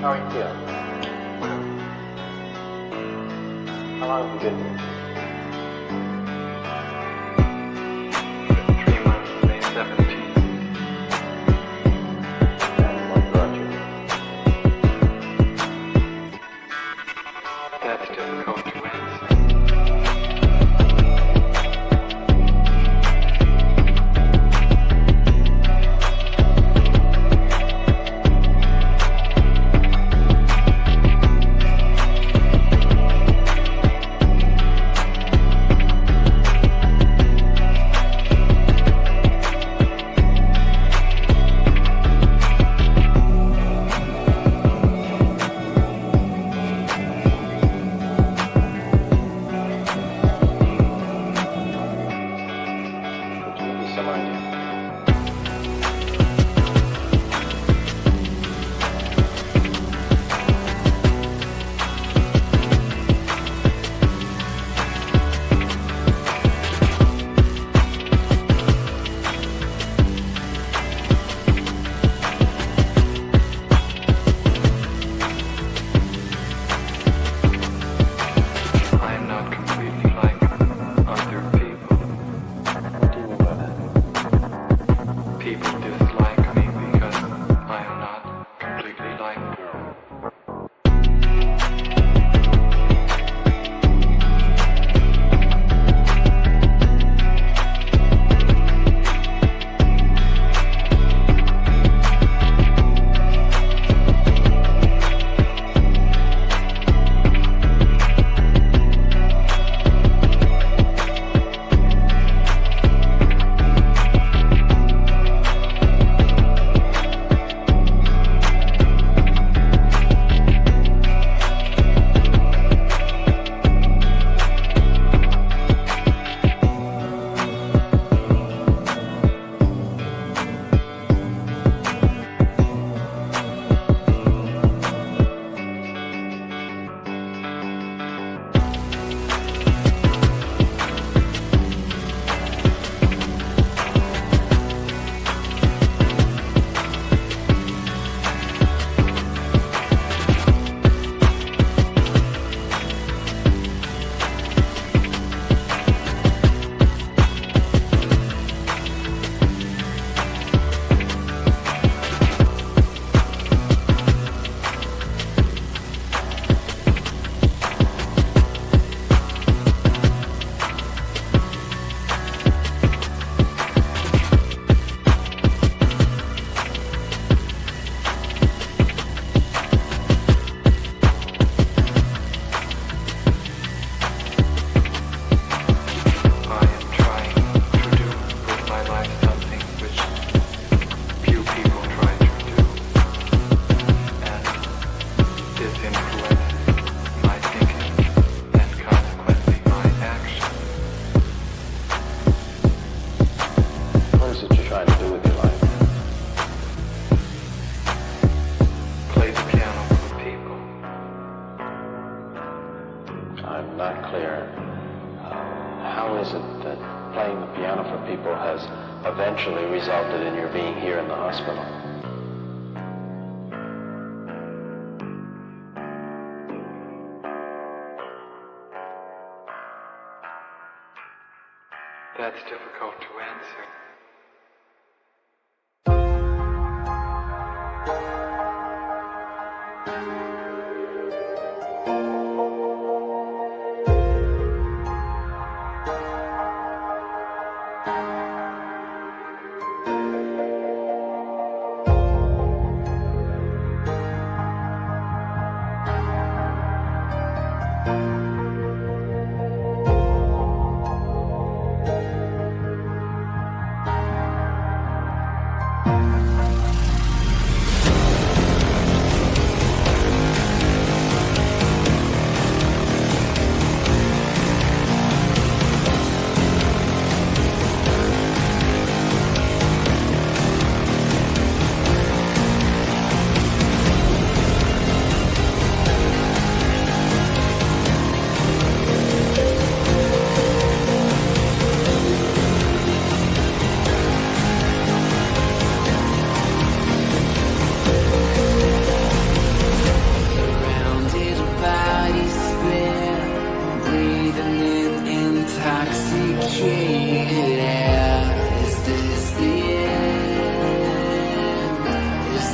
How are you feeling? How long have you been here? 3 months, May 17th. And what brought you? That's difficult to answer. Some idea. I am not completely like other people. What do you mean by that? People dislike me because I am not completely like them. I am trying to do with my life something which few people try to do, and this influences my thinking and consequently my action. What is it you're trying to do with your life? Play the piano for people. I'm not clear. How is it that playing the piano for people has eventually resulted in your being here in the hospital? That's difficult to answer.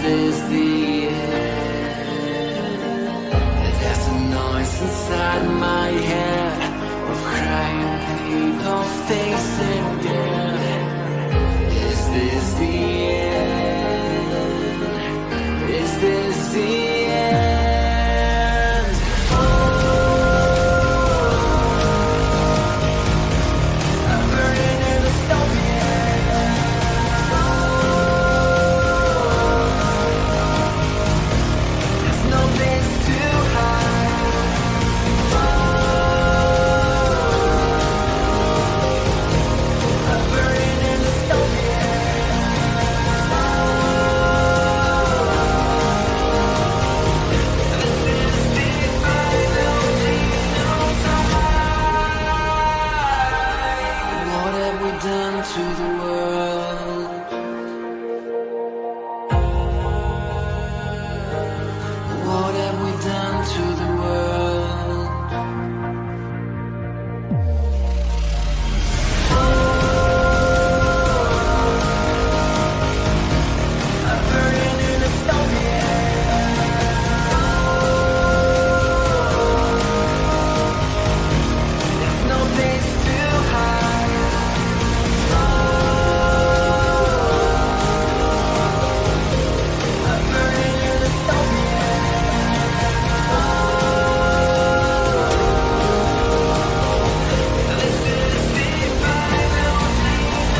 this the end? There's a noise inside my head of crying people facing death. Is this the end? Is this the end? Oh, I'm burning in the stone. There's no place to hide. I'm burning in the stone. What have we done to the world? What have we done to the world? I'm burning in the stone. There's no place to hide. I'm burning in the stone. This is the final scene of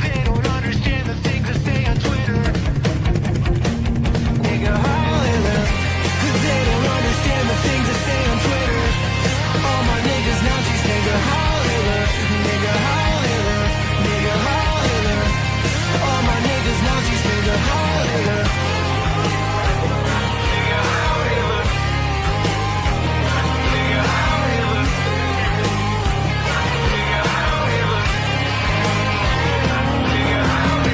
They don't understand the things I say on Twitter. Nigga, holla. They don't understand the things I say on Twitter. All my niggas Nazis, nigga, holla. Nigga, holla. Nigga, holla. All my niggas Nazis, nigga, holla. Nigga, holla. Nigga, holla.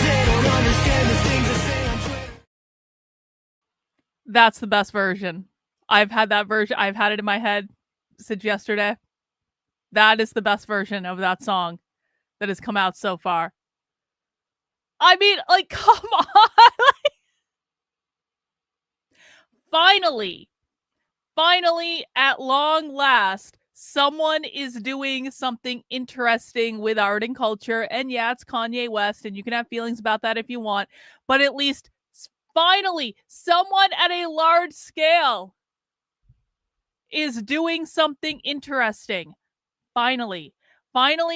They don't understand the things I say on Twitter. That's the best version. I've had that version. I've had it in my head since yesterday. That is the best version of that song that has come out so far. I mean, like, come on. Finally, at long last, someone is doing something interesting with art and culture. And yeah, it's Kanye West, and you can have feelings about that if you want. But at least, finally, someone at a large scale is doing something interesting. Finally,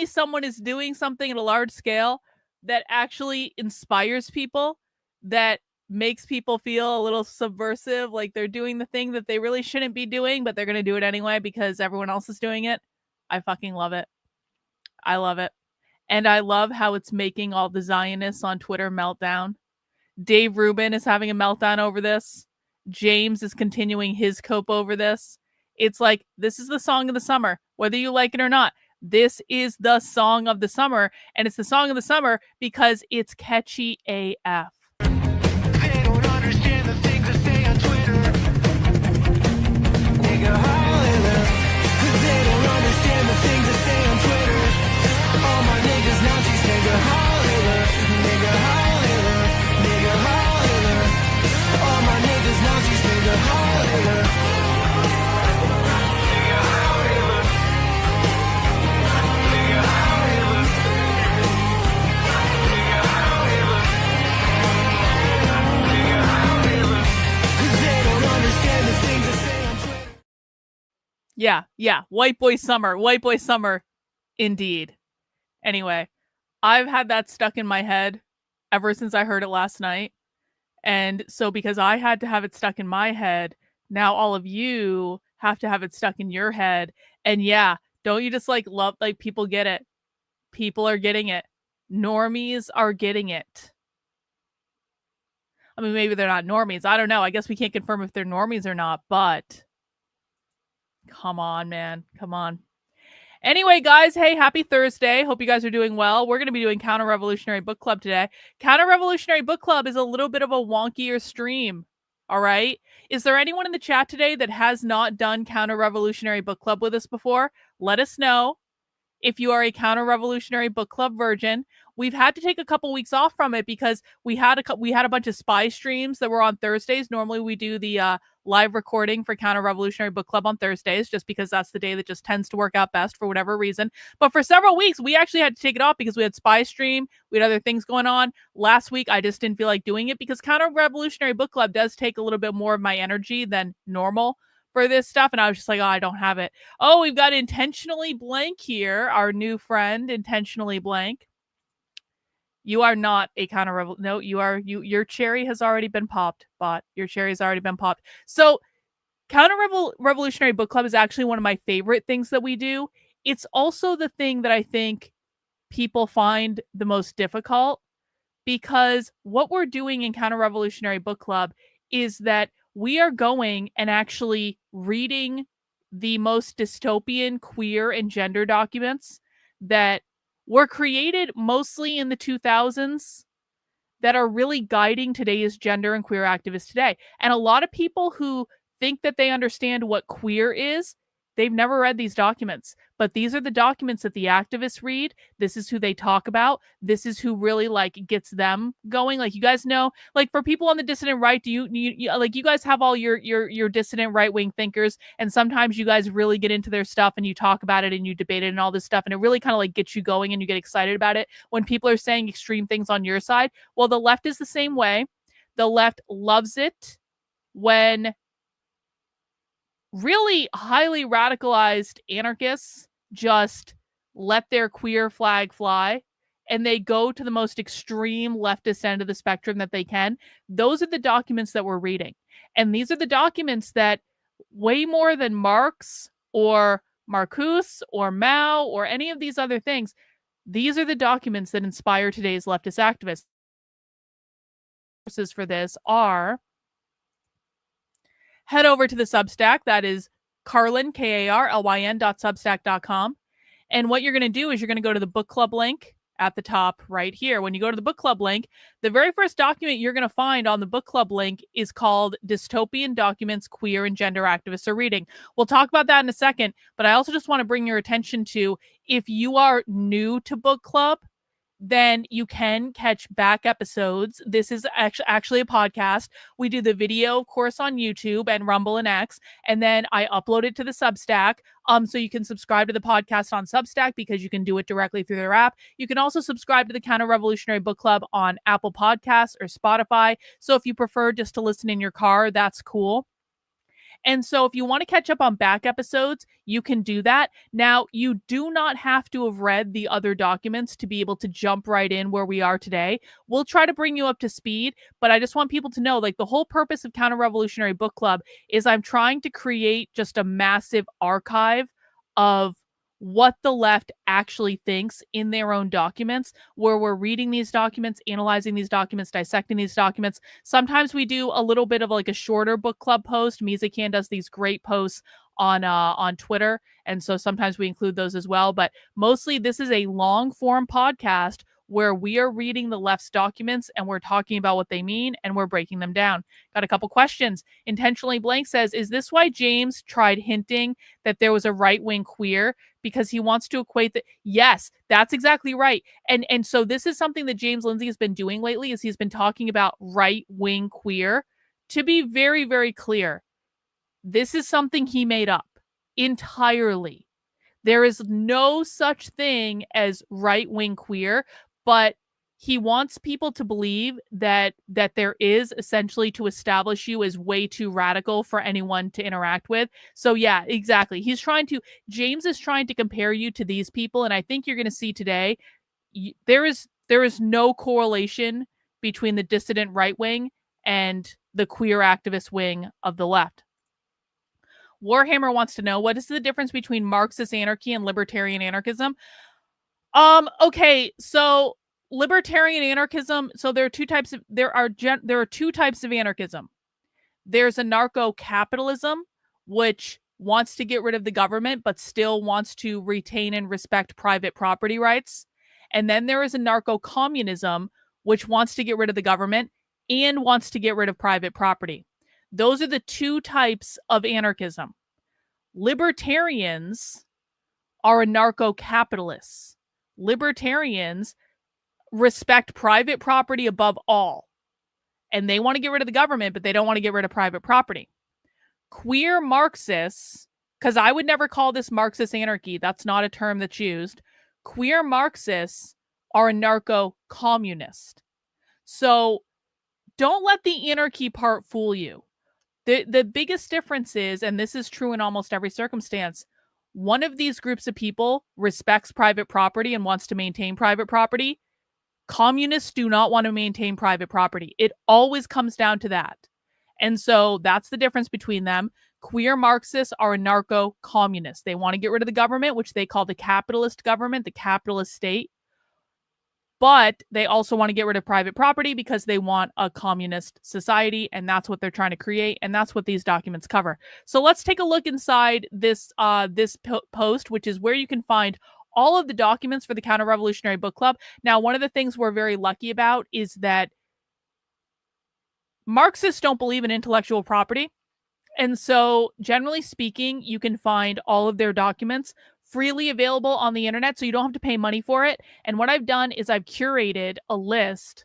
someone is doing something at a large scale that actually inspires people, that makes people feel a little subversive, like they're doing the thing that they really shouldn't be doing, but they're going to do it anyway because everyone else is doing it. I fucking love it. I love it. And I love how it's making all the Zionists on Twitter meltdown. Dave Rubin is having a meltdown over this. James is continuing his cope over this. It's like, this is the song of the summer, whether you like it or not. This is the song of the summer, and it's the song of the summer because it's catchy AF. They don't understand the things I say on Twitter. Nigga, holla. They don't understand the things I say on Twitter. All my niggas Nazis, nigga, holla. Nigga, holla. Nigga, holla. All my niggas Nazis, nigga, holla. Nigga, holla. Nigga, holla. Nigga, holla. Nigga, holla. They don't understand the things I say on Twitter. Yeah. White boy summer. Indeed. Anyway, I've had that stuck in my head ever since I heard it last night. And so because I had to have it stuck in my head, now all of you have to have it stuck in your head. And yeah, don't you just like love, like, people get it. People are getting it. Normies are getting it. I mean, maybe they're not normies. I don't know. I guess we can't confirm if they're normies or not, but come on, man. Come on. Anyway, guys, hey, happy Thursday. Hope you guys are doing well. We're going to be doing Counter-Revolutionary Book Club today. Counter-Revolutionary Book Club is a little bit of a wonkier stream, all right? Is there anyone in the chat today that has not done Counter-Revolutionary Book Club with us before? Let us know. If you are a Counter-Revolutionary Book Club virgin, we've had to take a couple weeks off from it because we had a bunch of spy streams that were on Thursdays. Normally we do the live recording for Counter-Revolutionary Book Club on Thursdays just because that's the day that just tends to work out best for whatever reason. But for several weeks, we actually had to take it off because we had spy stream. We had other things going on. Last week, I just didn't feel like doing it because Counter-Revolutionary Book Club does take a little bit more of my energy than normal for this stuff, and I was just like, oh, I don't have it. Oh, we've got Intentionally Blank here, our new friend, Intentionally Blank. You are not a no, you are, your cherry has already been popped, bot. Your cherry has already been popped. So Counter-Revolutionary Book Club is actually one of my favorite things that we do. It's also the thing that I think people find the most difficult, because what we're doing in Counter-Revolutionary Book Club is that we are going and actually reading the most dystopian queer and gender documents that were created mostly in the 2000s that are really guiding today's gender and queer activists today. And a lot of people who think that they understand what queer is, they've never read these documents. But these are the documents that the activists read. This is who they talk about. This is who really gets them going. Like, you guys know, like, for people on the dissident right, do you like, you guys have all your dissident right-wing thinkers, and sometimes you guys really get into their stuff and you talk about it and you debate it and all this stuff, and it really kind of like gets you going and you get excited about it when people are saying extreme things on your side. Well, the left is the same way. The left loves it when really highly radicalized anarchists just let their queer flag fly and they go to the most extreme leftist end of the spectrum that they can. Those are the documents that we're reading. And these are the documents that, way more than Marx or Marcuse or Mao or any of these other things, these are the documents that inspire today's leftist activists. Sources for this are, head over to the Substack. That is Karlyn, KARLYN.substack.com. And what you're going to do is you're going to go to the book club link at the top right here. When you go to the book club link, the very first document you're going to find on the book club link is called Dystopian Documents Queer and Gender Activists Are Reading. We'll talk about that in a second, but I also just want to bring your attention to, if you are new to book club, then you can catch back episodes. This is actually a podcast. We do the video, of course, on YouTube and Rumble and X, and then I upload it to the Substack. So you can subscribe to the podcast on Substack because you can do it directly through their app. You can also subscribe to the Counter-Revolutionary Book Club on Apple Podcasts or Spotify. So if you prefer just to listen in your car, that's cool. And so if you want to catch up on back episodes, you can do that. Now, you do not have to have read the other documents to be able to jump right in where we are today. We'll try to bring you up to speed, but I just want people to know, like, the whole purpose of Counter-Revolutionary Book Club is I'm trying to create just a massive archive of what the left actually thinks in their own documents, where we're reading these documents, analyzing these documents, dissecting these documents. Sometimes we do a little bit of like a shorter book club post. Mizakan does these great posts on Twitter, and so sometimes we include those as well. But mostly this is a long form podcast where we are reading the left's documents and we're talking about what they mean and we're breaking them down. Got a couple questions. Intentionally Blank says, is this why James tried hinting that there was a right-wing queer? Because he wants to equate that. Yes, that's exactly right. And so this is something that James Lindsay has been doing lately, is he's been talking about right-wing queer. To be very, very clear, this is something he made up entirely. There is no such thing as right-wing queer, but he wants people to believe that there is, essentially, to establish you as way too radical for anyone to interact with. So yeah, exactly. James is trying to compare you to these people, and I think you're going to see today, there is no correlation between the dissident right wing and the queer activist wing of the left. Warhammer wants to know, what is the difference between Marxist anarchy and libertarian anarchism? Okay, so libertarian anarchism. So there are two types of anarchism. There's anarcho-capitalism, which wants to get rid of the government but still wants to retain and respect private property rights. And then there is anarcho-communism, which wants to get rid of the government and wants to get rid of private property. Those are the two types of anarchism. Libertarians are anarcho-capitalists. Libertarians respect private property above all. And they want to get rid of the government, but they don't want to get rid of private property. Queer Marxists, because I would never call this Marxist anarchy. That's not a term that's used. Queer Marxists are anarcho-communist. So don't let the anarchy part fool you. The biggest difference is, and this is true in almost every circumstance, one of these groups of people respects private property and wants to maintain private property. Communists do not want to maintain private property. It always comes down to that. And so that's the difference between them. Queer Marxists are anarcho-communists. They want to get rid of the government, which they call the capitalist government, the capitalist state. But they also want to get rid of private property because they want a communist society, and that's what they're trying to create, and that's what these documents cover. So let's take a look inside this post, which is where you can find all of the documents for the Counter-Revolutionary Book Club. Now, one of the things we're very lucky about is that Marxists don't believe in intellectual property. And so, generally speaking, you can find all of their documents freely available on the internet, so you don't have to pay money for it. And what I've done is I've curated a list.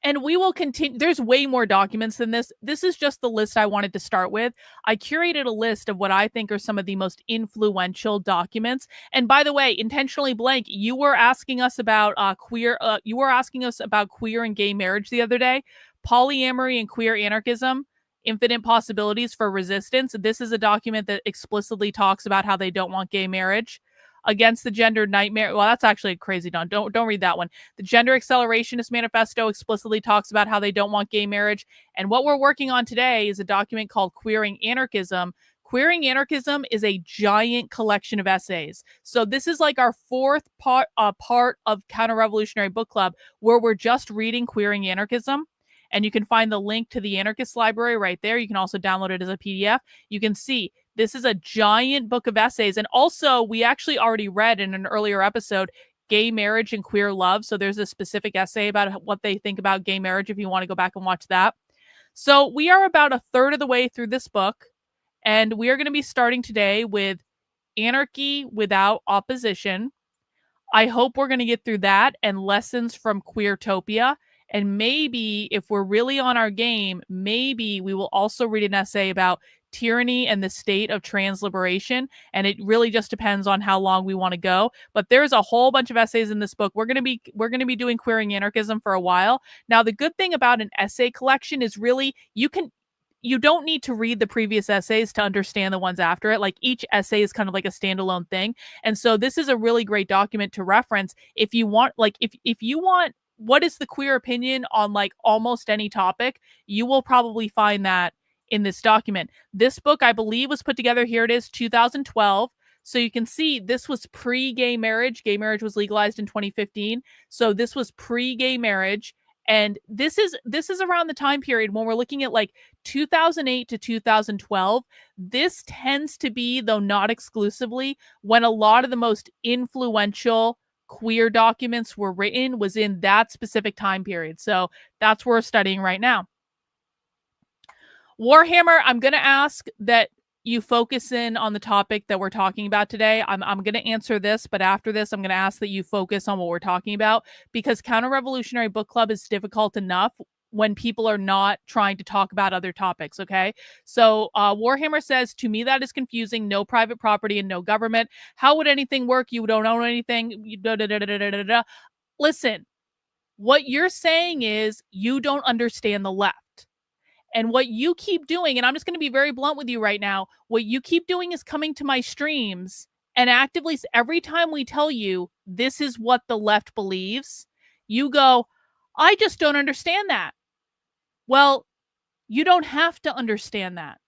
And we will continue. There's way more documents than this. This is just the list I wanted to start with. I curated a list of what I think are some of the most influential documents. And by the way, intentionally blank, you were asking us about queer and gay marriage the other day. Polyamory and queer anarchism, infinite possibilities for resistance. This is a document that explicitly talks about how they don't want gay marriage. Against the Gender Nightmare. Well, that's actually crazy. Don't read that one. The Gender Accelerationist Manifesto explicitly talks about how they don't want gay marriage. And what we're working on today is a document called Queering Anarchism. Queering Anarchism is a giant collection of essays. So this is like our fourth part of Counter-Revolutionary Book Club, where we're just reading Queering Anarchism. And you can find the link to the Anarchist Library right there. You can also download it as a PDF. You can see this is a giant book of essays. And also, we actually already read in an earlier episode, Gay Marriage and Queer Love. So there's a specific essay about what they think about gay marriage if you want to go back and watch that. So we are about a third of the way through this book. And we are going to be starting today with Anarchy Without Opposition. I hope we're going to get through that and Lessons from Queertopia. And maybe if we're really on our game, maybe we will also read an essay about tyranny and the state of trans liberation. And it really just depends on how long we want to go. But there's a whole bunch of essays in this book. We're going to be doing Queering Anarchism for a while. Now, the good thing about an essay collection is really you don't need to read the previous essays to understand the ones after it. Like each essay is kind of like a standalone thing. And so this is a really great document to reference if you want, like if you want what is the queer opinion on like almost any topic, you will probably find that in this document. This book, I believe, was put together. Here it is, 2012. So you can see this was pre-gay marriage. Gay marriage was legalized in 2015. So this was pre-gay marriage. And this is around the time period when we're looking at like 2008 to 2012. This tends to be, though not exclusively, when a lot of the most influential queer documents were written was in that specific time period. So that's what we're studying right now. Warhammer, I'm going to ask that you focus in on the topic that we're talking about today. I'm going to answer this, but after this, I'm going to ask that you focus on what we're talking about, because Counter-Revolutionary Book Club is difficult enough when people are not trying to talk about other topics, okay? So Warhammer says, to me that is confusing, no private property and no government. How would anything work? You don't own anything. Listen, what you're saying is you don't understand the left. And what you keep doing, and I'm just going to be very blunt with you right now, what you keep doing is coming to my streams and actively, every time we tell you this is what the left believes, you go, I just don't understand that. Well, you don't have to understand that.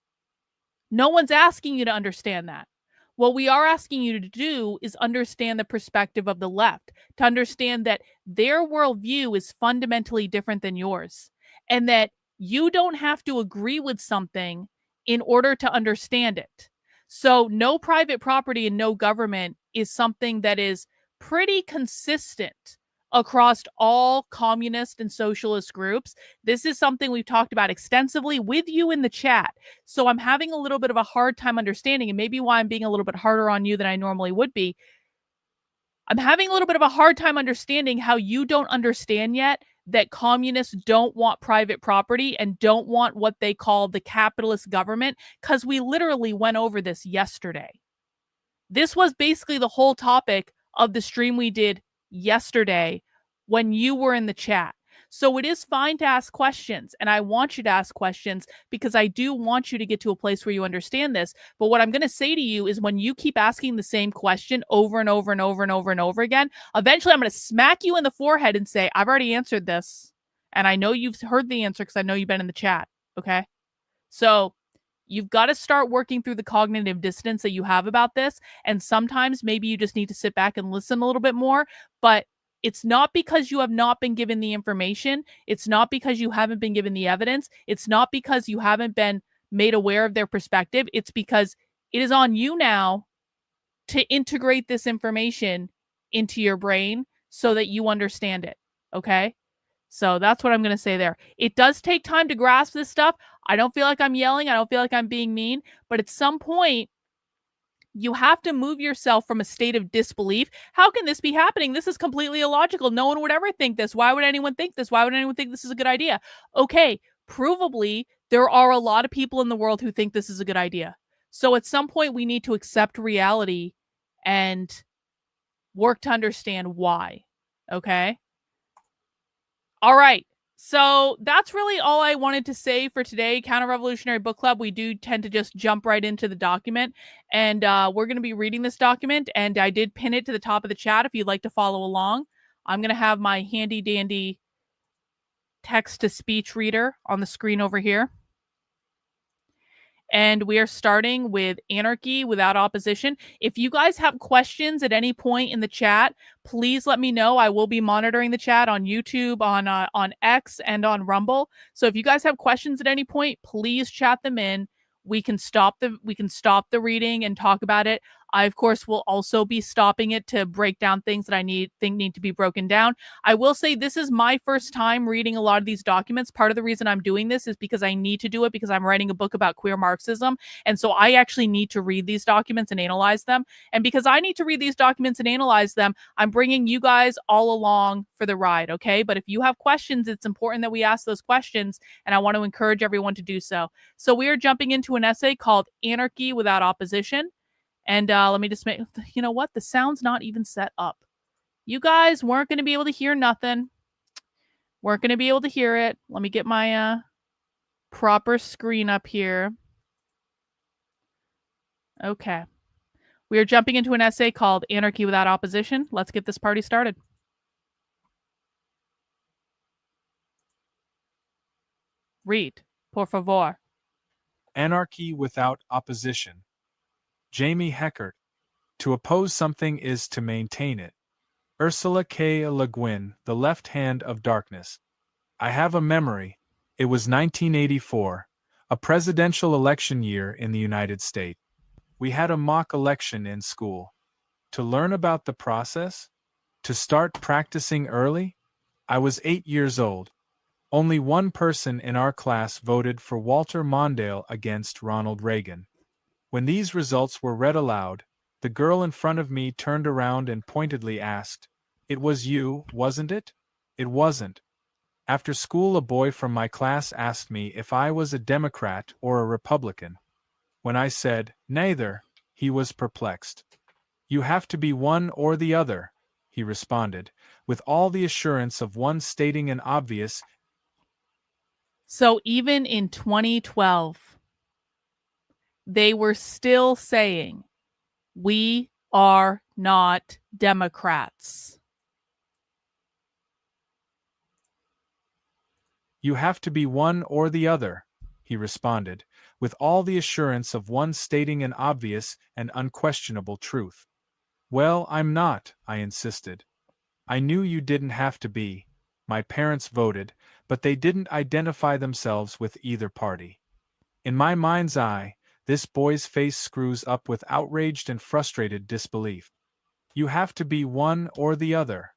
No one's asking you to understand that. What we are asking you to do is understand the perspective of the left, to understand that their worldview is fundamentally different than yours, and that you don't have to agree with something in order to understand it. So, no private property and no government is something that is pretty consistent across all communist and socialist groups. This is something we've talked about extensively with you in the chat. So I'm having a little bit of a hard time understanding, and maybe why I'm being a little bit harder on you than I normally would be. I'm having a little bit of a hard time understanding how you don't understand yet that communists don't want private property and don't want what they call the capitalist government, because we literally went over this yesterday. This was basically the whole topic of the stream we did yesterday when you were in the chat. So it is fine to ask questions, and I want you to ask questions because I do want you to get to a place where you understand this. But what I'm going to say to you is when you keep asking the same question over and over and over and over and over again, eventually I'm going to smack you in the forehead and say, I've already answered this. And I know you've heard the answer because I know you've been in the chat. Okay. So you've got to start working through the cognitive dissonance that you have about this. And sometimes maybe you just need to sit back and listen a little bit more. But it's not because you have not been given the information. It's not because you haven't been given the evidence. It's not because you haven't been made aware of their perspective. It's because it is on you now to integrate this information into your brain so that you understand it. Okay? So that's what I'm going to say there. It does take time to grasp this stuff. I don't feel like I'm yelling. I don't feel like I'm being mean. But at some point, you have to move yourself from a state of disbelief. How can this be happening? This is completely illogical. No one would ever think this. Why would anyone think this? Why would anyone think this is a good idea? Okay, provably, there are a lot of people in the world who think this is a good idea. So at some point, we need to accept reality and work to understand why. Okay? All right. So that's really all I wanted to say for today. Counter-Revolutionary Book Club, we do tend to just jump right into the document. And we're going to be reading this document. And I did pin it to the top of the chat if you'd like to follow along. I'm going to have my handy-dandy text-to-speech reader on the screen over here. And we are starting with Anarchy Without Opposition. If you guys have questions at any point in the chat, please let me know. I will be monitoring the chat on YouTube, on X, and on Rumble. So if you guys have questions at any point, please chat them in. We can stop the reading and talk about it. I, of course, will also be stopping it to break down things that I think need to be broken down. I will say this is my first time reading a lot of these documents. Part of the reason I'm doing this is because I need to do it because I'm writing a book about queer Marxism. And so I actually need to read these documents and analyze them. And because I need to read these documents and analyze them, I'm bringing you guys all along for the ride, okay? But if you have questions, it's important that we ask those questions, and I want to encourage everyone to do so. So we are jumping into an essay called Anarchy Without Opposition. And let me just make, you know what? The sound's not even set up. You guys weren't going to be able to hear nothing. Weren't going to be able to hear it. Let me get my proper screen up here. Okay. We are jumping into an essay called Anarchy Without Opposition. Let's get this party started. Read, por favor. Anarchy Without Opposition. Jamie Heckert. To oppose something is to maintain it. Ursula K. Le Guin, The Left Hand of Darkness. I have a memory. It was 1984, a presidential election year in the United States. We had a mock election in school. To learn about the process? To start practicing early? I was 8 years old. Only one person in our class voted for Walter Mondale against Ronald Reagan. When these results were read aloud, the girl in front of me turned around and pointedly asked, "It was you, wasn't it?" It wasn't. After school, a boy from my class asked me if I was a Democrat or a Republican. When I said, "Neither," he was perplexed. "You have to be one or the other," he responded, with all the assurance of one stating an obvious. So even in 2012, they were still saying, we are not Democrats. You have to be one or the other. he responded, with all the assurance of one stating an obvious and unquestionable truth. Well, I'm not, I insisted. I knew you didn't have to be. My parents voted, but they didn't identify themselves with either party. In my mind's eye, this boy's face screws up with outraged and frustrated disbelief. You have to be one or the other.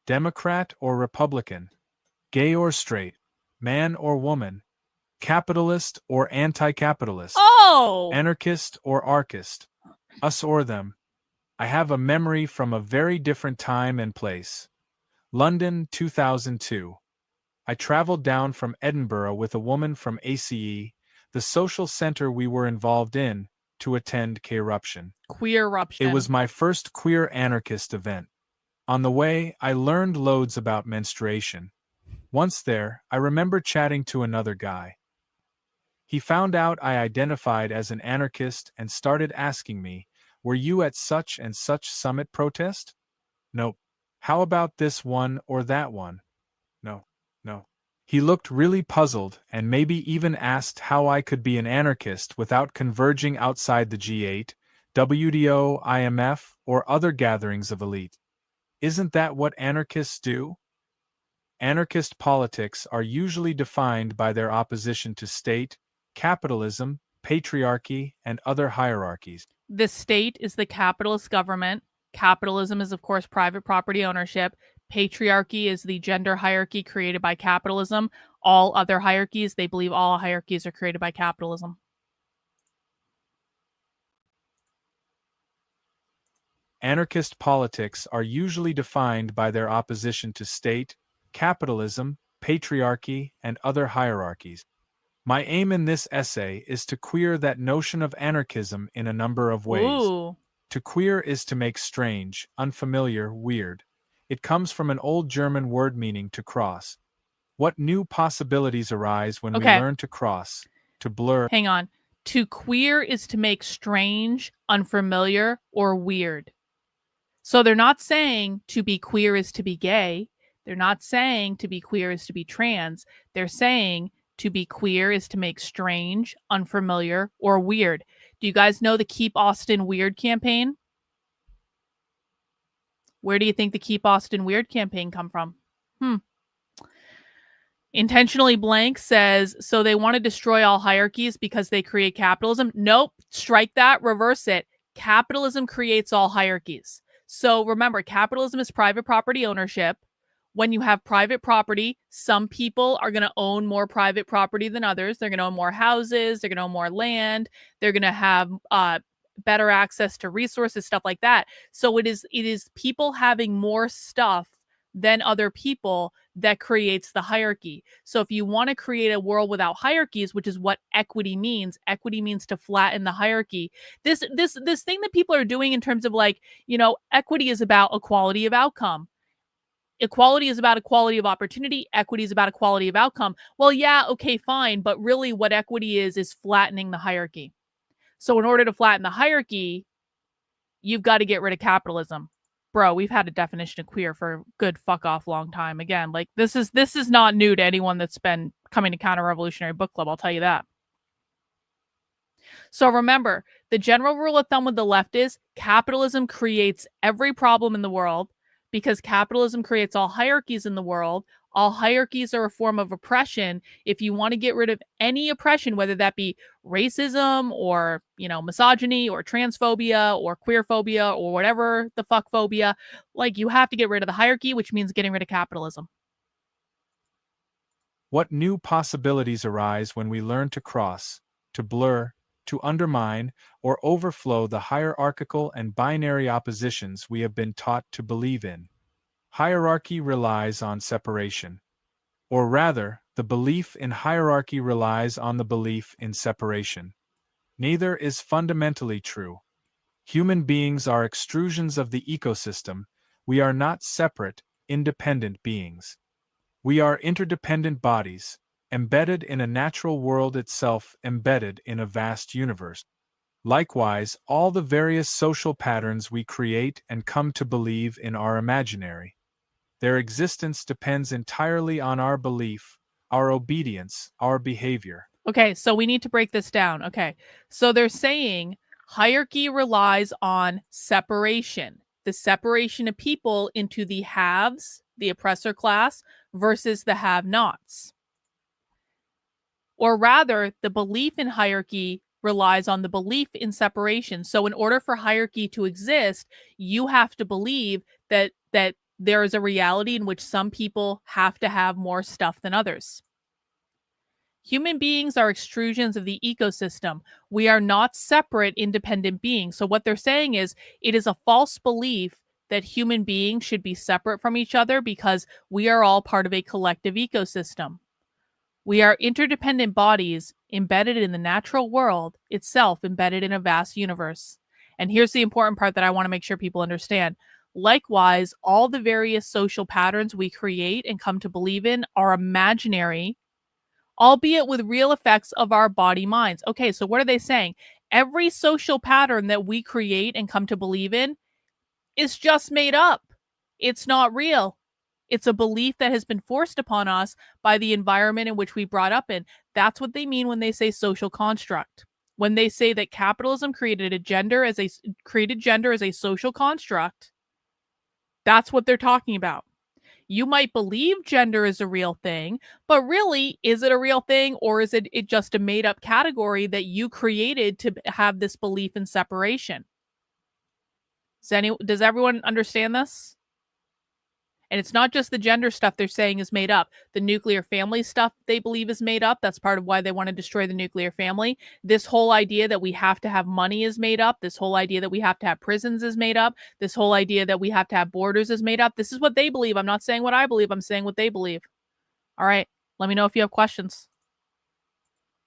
Democrat or Republican. Gay or straight. Man or woman. Capitalist or anti-capitalist. Oh! Anarchist or archist. Us or them. I have a memory from a very different time and place. London, 2002. I traveled down from Edinburgh with a woman from ACE, the social center we were involved in, to attend K-Eruption. Queer Eruption. It was my first queer anarchist event. On the way, I learned loads about menstruation. Once there, I remember chatting to another guy. He found out I identified as an anarchist and started asking me, "Were you at such and such summit protest?" "Nope." "How about this one or that one?" "No, no." He looked really puzzled and maybe even asked how I could be an anarchist without converging outside the G8, WTO, IMF, or other gatherings of elite. Isn't that what anarchists do? Anarchist politics are usually defined by their opposition to state, capitalism, patriarchy, and other hierarchies. The state is the capitalist government. Capitalism is, of course, private property ownership. Patriarchy is the gender hierarchy created by capitalism. All other hierarchies, they believe all hierarchies are created by capitalism. Anarchist politics are usually defined by their opposition to state, capitalism, patriarchy, and other hierarchies. My aim in this essay is to queer that notion of anarchism in a number of ways. Ooh. To queer is to make strange, unfamiliar, weird. It comes from an old German word meaning to cross. What new possibilities arise when we learn to cross, to blur? Hang on. To queer is to make strange, unfamiliar, or weird. So they're not saying to be queer is to be gay. They're not saying to be queer is to be trans. They're saying to be queer is to make strange, unfamiliar, or weird. Do you guys know the Keep Austin Weird campaign? Where do you think the Keep Austin Weird campaign come from? Intentionally Blank says, so they want to destroy all hierarchies because they create capitalism? Nope. Strike that. Reverse it. Capitalism creates all hierarchies. So remember, capitalism is private property ownership. When you have private property, some people are going to own more private property than others. They're going to own more houses. They're going to own more land. They're going to have better access to resources, stuff like that. So it is people having more stuff than other people that creates the hierarchy. So if you want to create a world without hierarchies, which is what equity means to flatten the hierarchy. This thing that people are doing in terms of equity is about equality of outcome. Equality is about equality of opportunity. Equity is about equality of outcome. Well, yeah, okay, fine. But really what equity is flattening the hierarchy. So in order to flatten the hierarchy, you've got to get rid of capitalism. Bro, we've had a definition of queer for a good fuck off long time. Again, this is not new to anyone that's been coming to Counter-Revolutionary Book Club, I'll tell you that. So remember, the general rule of thumb with the left is capitalism creates every problem in the world because capitalism creates all hierarchies in the world. All hierarchies are a form of oppression. If you want to get rid of any oppression, whether that be racism or, misogyny or transphobia or queerphobia or whatever the fuck phobia, you have to get rid of the hierarchy, which means getting rid of capitalism. What new possibilities arise when we learn to cross, to blur, to undermine, or overflow the hierarchical and binary oppositions we have been taught to believe in? Hierarchy relies on separation. Or rather, the belief in hierarchy relies on the belief in separation. Neither is fundamentally true. Human beings are extrusions of the ecosystem. We are not separate, independent beings. We are interdependent bodies, embedded in a natural world itself, embedded in a vast universe. Likewise, all the various social patterns we create and come to believe in are imaginary. Their existence depends entirely on our belief, our obedience, our behavior. Okay, so we need to break this down. Okay, so they're saying hierarchy relies on separation, the separation of people into the haves, the oppressor class, versus the have nots. Or rather, the belief in hierarchy relies on the belief in separation. So in order for hierarchy to exist, you have to believe that there is a reality in which some people have to have more stuff than others. Human beings are extrusions of the ecosystem. We are not separate, independent beings. So, what they're saying is it is a false belief that human beings should be separate from each other because we are all part of a collective ecosystem. We are interdependent bodies embedded in the natural world itself, embedded in a vast universe. And here's the important part that I want to make sure people understand. Likewise, all the various social patterns we create and come to believe in are imaginary, albeit with real effects of our body minds. Okay, so what are they saying? Every social pattern that we create and come to believe in is just made up. It's not real. It's a belief that has been forced upon us by the environment in which we brought up in. That's what they mean when they say social construct. When they say that capitalism created gender as a social construct, that's what they're talking about. You might believe gender is a real thing, but really, is it a real thing, or is it just a made up category that you created to have this belief in separation? Does everyone understand this? And it's not just the gender stuff they're saying is made up. The nuclear family stuff they believe is made up. That's part of why they want to destroy the nuclear family. This whole idea that we have to have money is made up. This whole idea that we have to have prisons is made up. This whole idea that we have to have borders is made up. This is what they believe. I'm not saying what I believe. I'm saying what they believe. All right. Let me know if you have questions.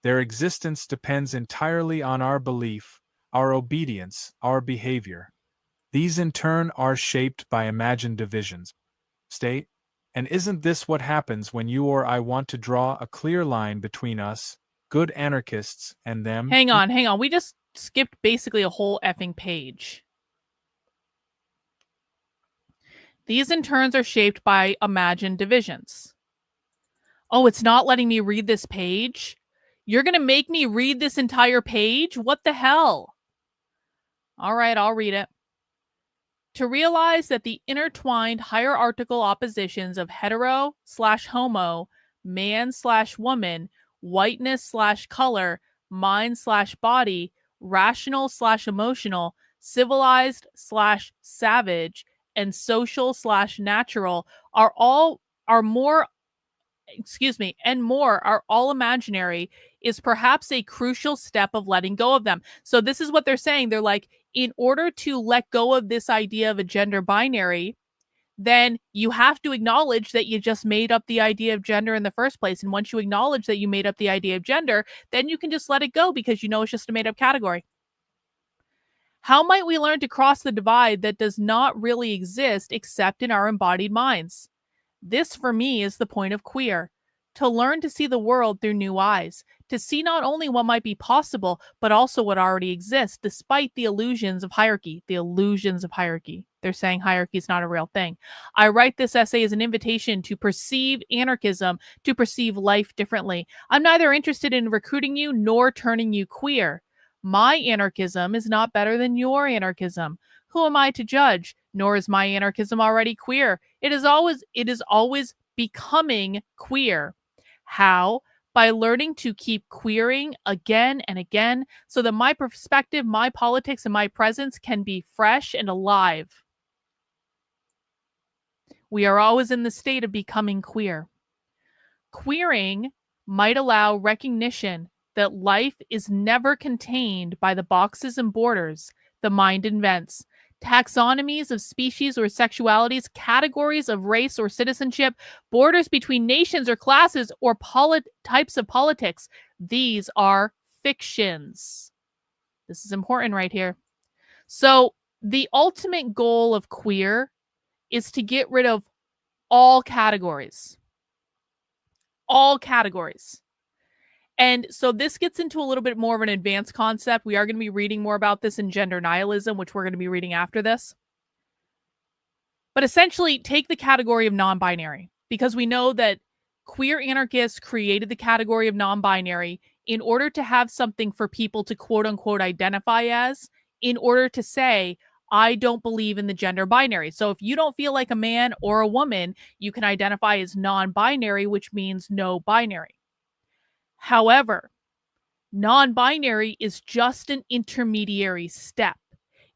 Their existence depends entirely on our belief, our obedience, our behavior. These in turn are shaped by imagined divisions. State, and isn't this what happens when you or I want to draw a clear line between us, good anarchists, and them? Hang on. We just skipped basically a whole effing page. These in turns are shaped by imagined divisions. Oh, it's not letting me read this page? You're going to make me read this entire page? What the hell? All right, I'll read it. To realize that the intertwined hierarchical oppositions of hetero/homo, man/woman, whiteness/color, mind/body, rational/emotional, civilized/savage, and social/natural are all imaginary, is perhaps a crucial step of letting go of them. So this is what they're saying. They're like, in order to let go of this idea of a gender binary, then you have to acknowledge that you just made up the idea of gender in the first place. And once you acknowledge that you made up the idea of gender, then you can just let it go because you know it's just a made up category. How might we learn to cross the divide that does not really exist except in our embodied minds? This, for me, is the point of queer. To learn to see the world through new eyes, to see not only what might be possible, but also what already exists, despite the illusions of hierarchy. The illusions of hierarchy. They're saying hierarchy is not a real thing. I write this essay as an invitation to perceive anarchism, to perceive life differently. I'm neither interested in recruiting you nor turning you queer. My anarchism is not better than your anarchism. Who am I to judge? Nor is my anarchism already queer. It is always becoming queer. How? By learning to keep queering again and again so that my perspective, my politics, and my presence can be fresh and alive. We are always in the state of becoming queer. Queering might allow recognition that life is never contained by the boxes and borders the mind invents. Taxonomies of species or sexualities, categories of race or citizenship, borders between nations or classes or types of politics. These are fictions. This is important right here. So the ultimate goal of queer is to get rid of all categories. All categories. And so this gets into a little bit more of an advanced concept. We are going to be reading more about this in Gender Nihilism, which we're going to be reading after this. But essentially, take the category of non-binary, because we know that queer anarchists created the category of non-binary in order to have something for people to quote unquote identify as, in order to say, I don't believe in the gender binary. So if you don't feel like a man or a woman, you can identify as non-binary, which means no binary. However, non-binary is just an intermediary step.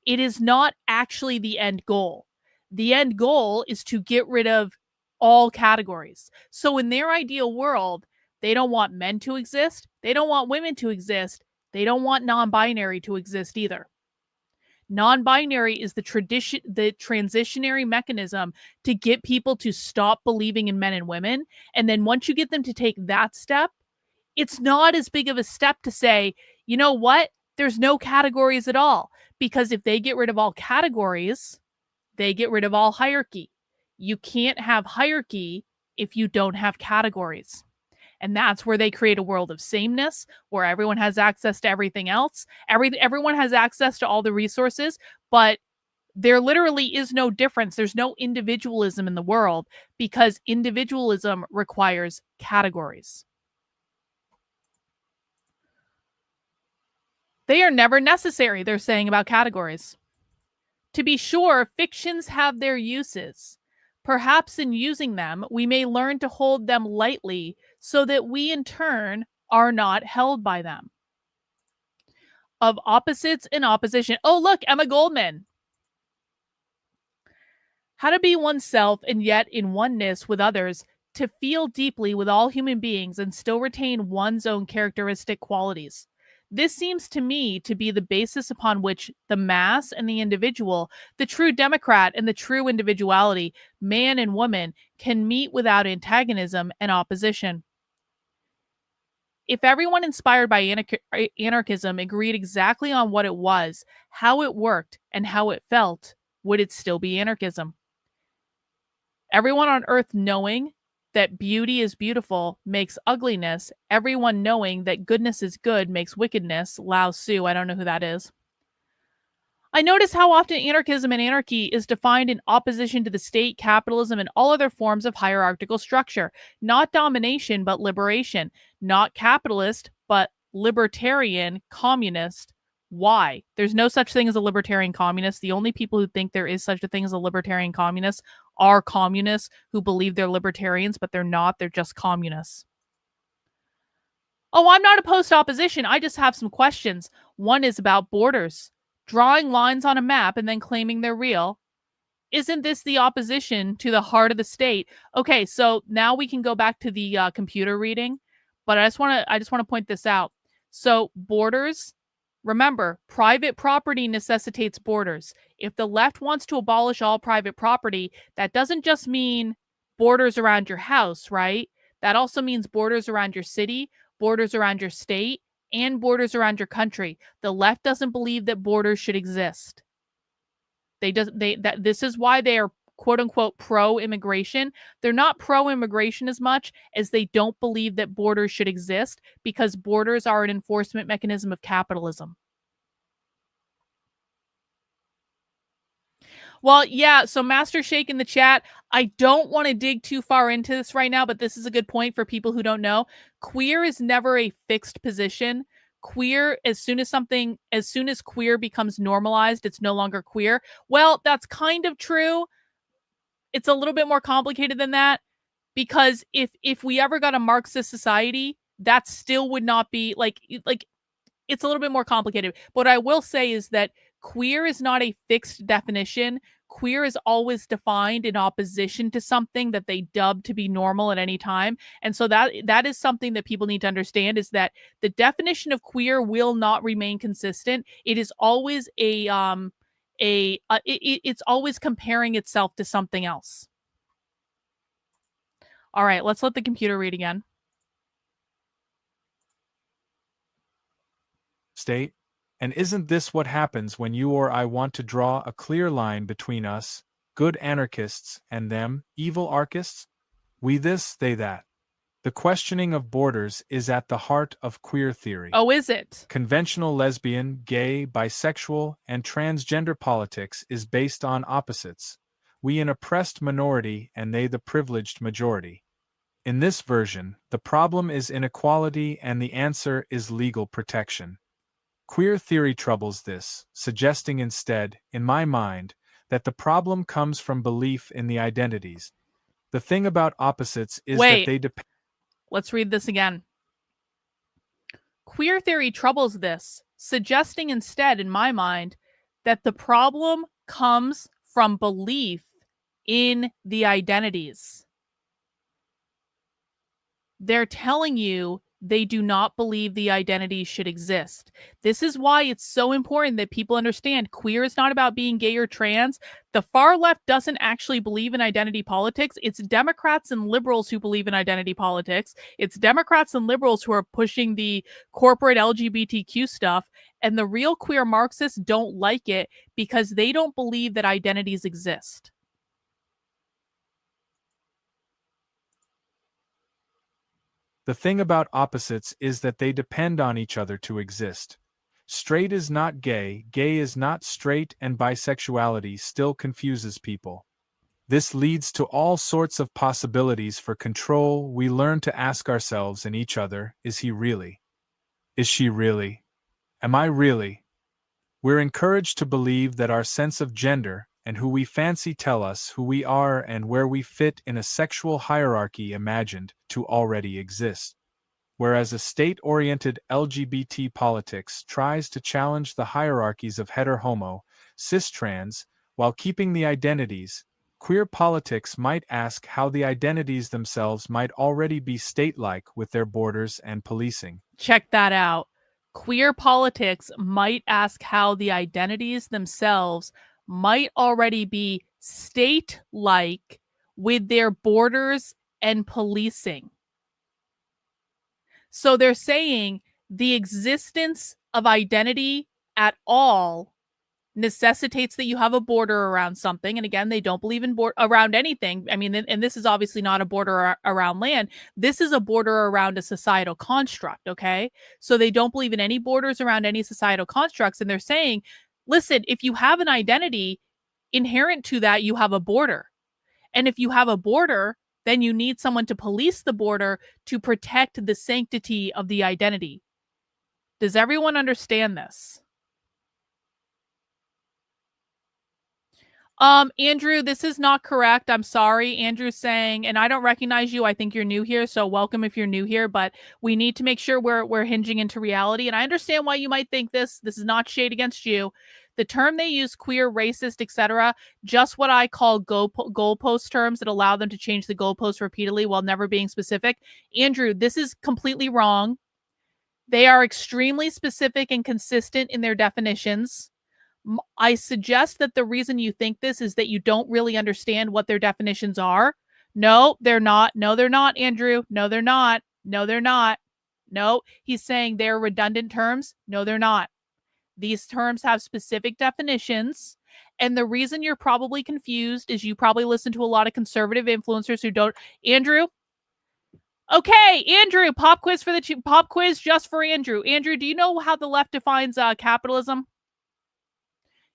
It is not actually the end goal. The end goal is to get rid of all categories. So in their ideal world, they don't want men to exist. They don't want women to exist. They don't want non-binary to exist either. Non-binary is the transitionary mechanism to get people to stop believing in men and women. And then once you get them to take that step, it's not as big of a step to say, you know what? There's no categories at all. Because if they get rid of all categories, they get rid of all hierarchy. You can't have hierarchy if you don't have categories. And that's where they create a world of sameness, where everyone has access to everything else. Everyone has access to all the resources, but there literally is no difference. There's no individualism in the world because individualism requires categories. They are never necessary, they're saying about categories. To be sure, fictions have their uses. Perhaps in using them, we may learn to hold them lightly so that we in turn are not held by them. Of opposites and opposition. Oh, look, Emma Goldman. How to be oneself and yet in oneness with others, to feel deeply with all human beings and still retain one's own characteristic qualities. This seems to me to be the basis upon which the mass and the individual, the true democrat and the true individuality, man and woman, can meet without antagonism and opposition. If everyone inspired by anarchism agreed exactly on what it was, how it worked, and how it felt, would it still be anarchism? Everyone on earth knowing that beauty is beautiful makes ugliness. Everyone knowing that goodness is good makes wickedness. Lao Tzu, I don't know who that is. I notice how often anarchism and anarchy is defined in opposition to the state, capitalism, and all other forms of hierarchical structure. Not domination, but liberation. Not capitalist, but libertarian, communist. Why? There's no such thing as a libertarian communist. The only people who think there is such a thing as a libertarian communist are communists who believe they're libertarians, but they're not. They're just communists. Oh, I'm not opposed to opposition. I just have some questions. One is about borders. Drawing lines on a map and then claiming they're real. Isn't this the opposition to the heart of the state? Okay, so now we can go back to the computer reading, but I just want to point this out. So borders, remember, private property necessitates borders. If the left wants to abolish all private property, that doesn't just mean borders around your house, right? That also means borders around your city, borders around your state, and borders around your country. The left doesn't believe that borders should exist. This is why they are quote unquote pro-immigration. They're not pro-immigration as much as they don't believe that borders should exist because borders are an enforcement mechanism of capitalism. Well, yeah, so Master Shake in the chat, I don't want to dig too far into this right now, but this is a good point for people who don't know. Queer is never a fixed position. Queer, as soon as queer becomes normalized, it's no longer queer. Well, that's kind of true. It's a little bit more complicated than that, because if we ever got a Marxist society, that still would not be like it's a little bit more complicated. What I will say is that queer is not a fixed definition. Queer is always defined in opposition to something that they dub to be normal at any time. And so that is something that people need to understand, is that the definition of queer will not remain consistent. It is always it's always comparing itself to something else. All right, let's let the computer read again. State. And isn't this what happens when you or I want to draw a clear line between us, good anarchists, and them, evil archists? We this, they that. The questioning of borders is at the heart of queer theory. Oh, is it? Conventional lesbian, gay, bisexual, and transgender politics is based on opposites. We an oppressed minority and they the privileged majority. In this version, the problem is inequality and the answer is legal protection. Queer theory troubles this, suggesting instead, in my mind, that the problem comes from belief in the identities. The thing about opposites is that they depend. Let's read this again. Queer theory troubles this, suggesting instead, in my mind, that the problem comes from belief in the identities. They're telling you they do not believe the identities should exist. This is why it's so important that people understand queer is not about being gay or trans. The far left doesn't actually believe in identity politics. It's Democrats and liberals who believe in identity politics. It's Democrats and liberals who are pushing the corporate LGBTQ stuff. And the real queer Marxists don't like it because they don't believe that identities exist. The thing about opposites is that they depend on each other to exist. Straight is not gay, gay is not straight, and bisexuality still confuses people. This leads to all sorts of possibilities for control. We learn to ask ourselves and each other, is he really? Is she really? Am I really? We're encouraged to believe that our sense of gender and who we fancy tell us who we are and where we fit in a sexual hierarchy imagined to already exist. Whereas a state-oriented LGBT politics tries to challenge the hierarchies of hetero-homo, cis-trans, while keeping the identities, queer politics might ask how the identities themselves might already be state-like with their borders and policing. Check that out. Queer politics might ask how the identities themselves might already be state-like with their borders and policing. So they're saying the existence of identity at all necessitates that you have a border around something. And again, they don't believe in around anything. I mean, and this is obviously not a border around land. This is a border around a societal construct, okay? So they don't believe in any borders around any societal constructs. And they're saying, listen, if you have an identity, inherent to that, you have a border. And if you have a border, then you need someone to police the border to protect the sanctity of the identity. Does everyone understand this? Andrew, this is not correct. I'm sorry. Andrew's saying, and I don't recognize you. I think you're new here, so welcome if you're new here, but we need to make sure we're hinging into reality. And I understand why you might think this. This is not shade against you. The term they use, queer, racist, etc., just what I call goalpost terms that allow them to change the goalpost repeatedly while never being specific. Andrew, this is completely wrong. They are extremely specific and consistent in their definitions. I suggest that the reason you think this is that you don't really understand what their definitions are. No, they're not. No, they're not, Andrew. No, they're not. No, they're not. No, he's saying they're redundant terms. No, they're not. These terms have specific definitions. And the reason you're probably confused is you probably listen to a lot of conservative influencers who don't. Andrew? Okay, Andrew, pop quiz just for Andrew. Andrew, do you know how the left defines capitalism?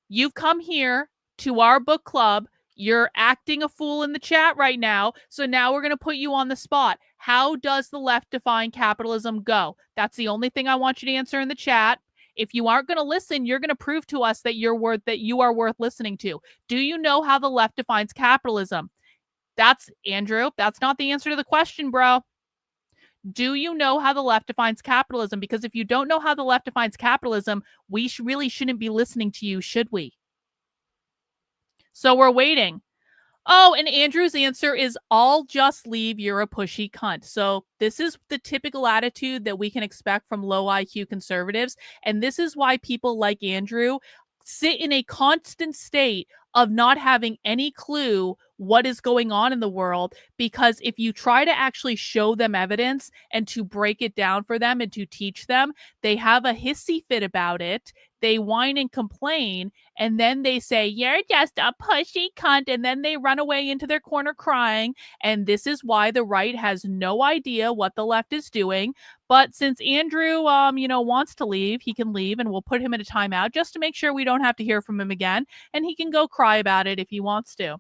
You've come here to our book club. You're acting a fool in the chat right now. So now we're going to put you on the spot. How does the left define capitalism? Go. That's the only thing I want you to answer in the chat. If you aren't going to listen, you're going to prove to us that you are worth listening to. Do you know how the left defines capitalism? That's Andrew. That's not the answer to the question, bro. Do you know how the left defines capitalism? Because if you don't know how the left defines capitalism, we really shouldn't be listening to you, should we? So we're waiting. Oh, and Andrew's answer is, I'll just leave, you're a pushy cunt. So this is the typical attitude that we can expect from low IQ conservatives. And this is why people like Andrew sit in a constant state of not having any clue what is going on in the world, because if you try to actually show them evidence and to break it down for them and to teach them, they have a hissy fit about it. They whine and complain, and then they say, you're just a pushy cunt, and then they run away into their corner crying. And this is why the right has no idea what the left is doing. But since Andrew, wants to leave, he can leave, and we'll put him in a timeout just to make sure we don't have to hear from him again, and he can go cry about it if he wants to.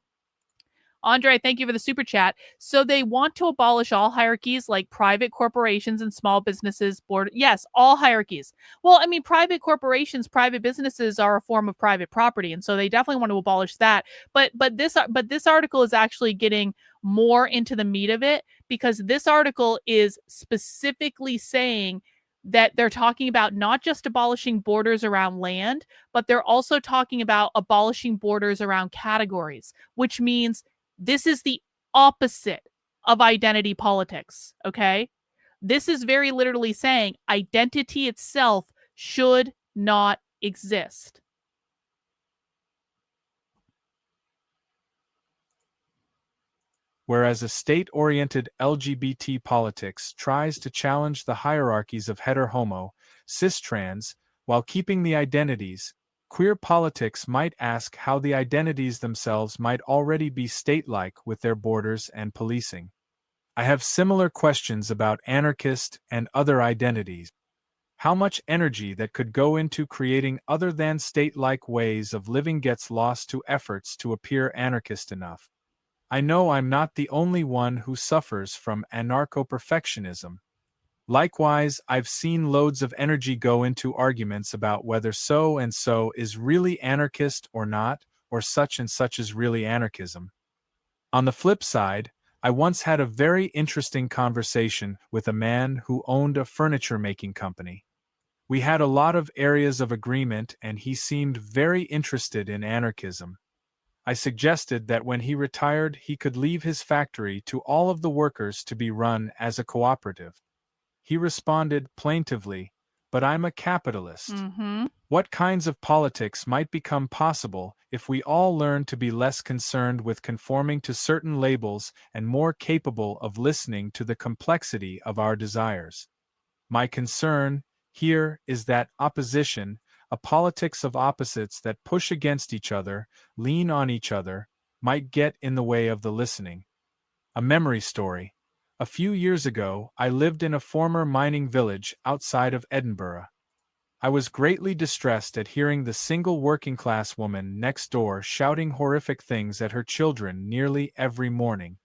Andre, thank you for the super chat. So they want to abolish all hierarchies like private corporations and small businesses. Yes, all hierarchies. Well, I mean, private corporations, private businesses are a form of private property, and so they definitely want to abolish that. But this article is actually getting more into the meat of it, because this article is specifically saying that they're talking about not just abolishing borders around land, but they're also talking about abolishing borders around categories, which means this is the opposite of identity politics, okay? This is very literally saying identity itself should not exist. Whereas a state-oriented LGBT politics tries to challenge the hierarchies of hetero-homo, cis-trans, while keeping the identities, queer politics might ask how the identities themselves might already be state-like with their borders and policing. I have similar questions about anarchist and other identities. How much energy that could go into creating other than state-like ways of living gets lost to efforts to appear anarchist enough. I know I'm not the only one who suffers from anarcho-perfectionism. Likewise, I've seen loads of energy go into arguments about whether so and so is really anarchist or not, or such and such is really anarchism. On the flip side, I once had a very interesting conversation with a man who owned a furniture-making company. We had a lot of areas of agreement and he seemed very interested in anarchism. I suggested that when he retired he could leave his factory to all of the workers to be run as a cooperative. He responded plaintively, "But I'm a capitalist." What kinds of politics might become possible if we all learn to be less concerned with conforming to certain labels and more capable of listening to the complexity of our desires? My concern here is that opposition, a politics of opposites that push against each other, lean on each other, might get in the way of the listening. A memory story. A few years ago, I lived in a former mining village outside of Edinburgh. I was greatly distressed at hearing the single working-class woman next door shouting horrific things at her children nearly every morning.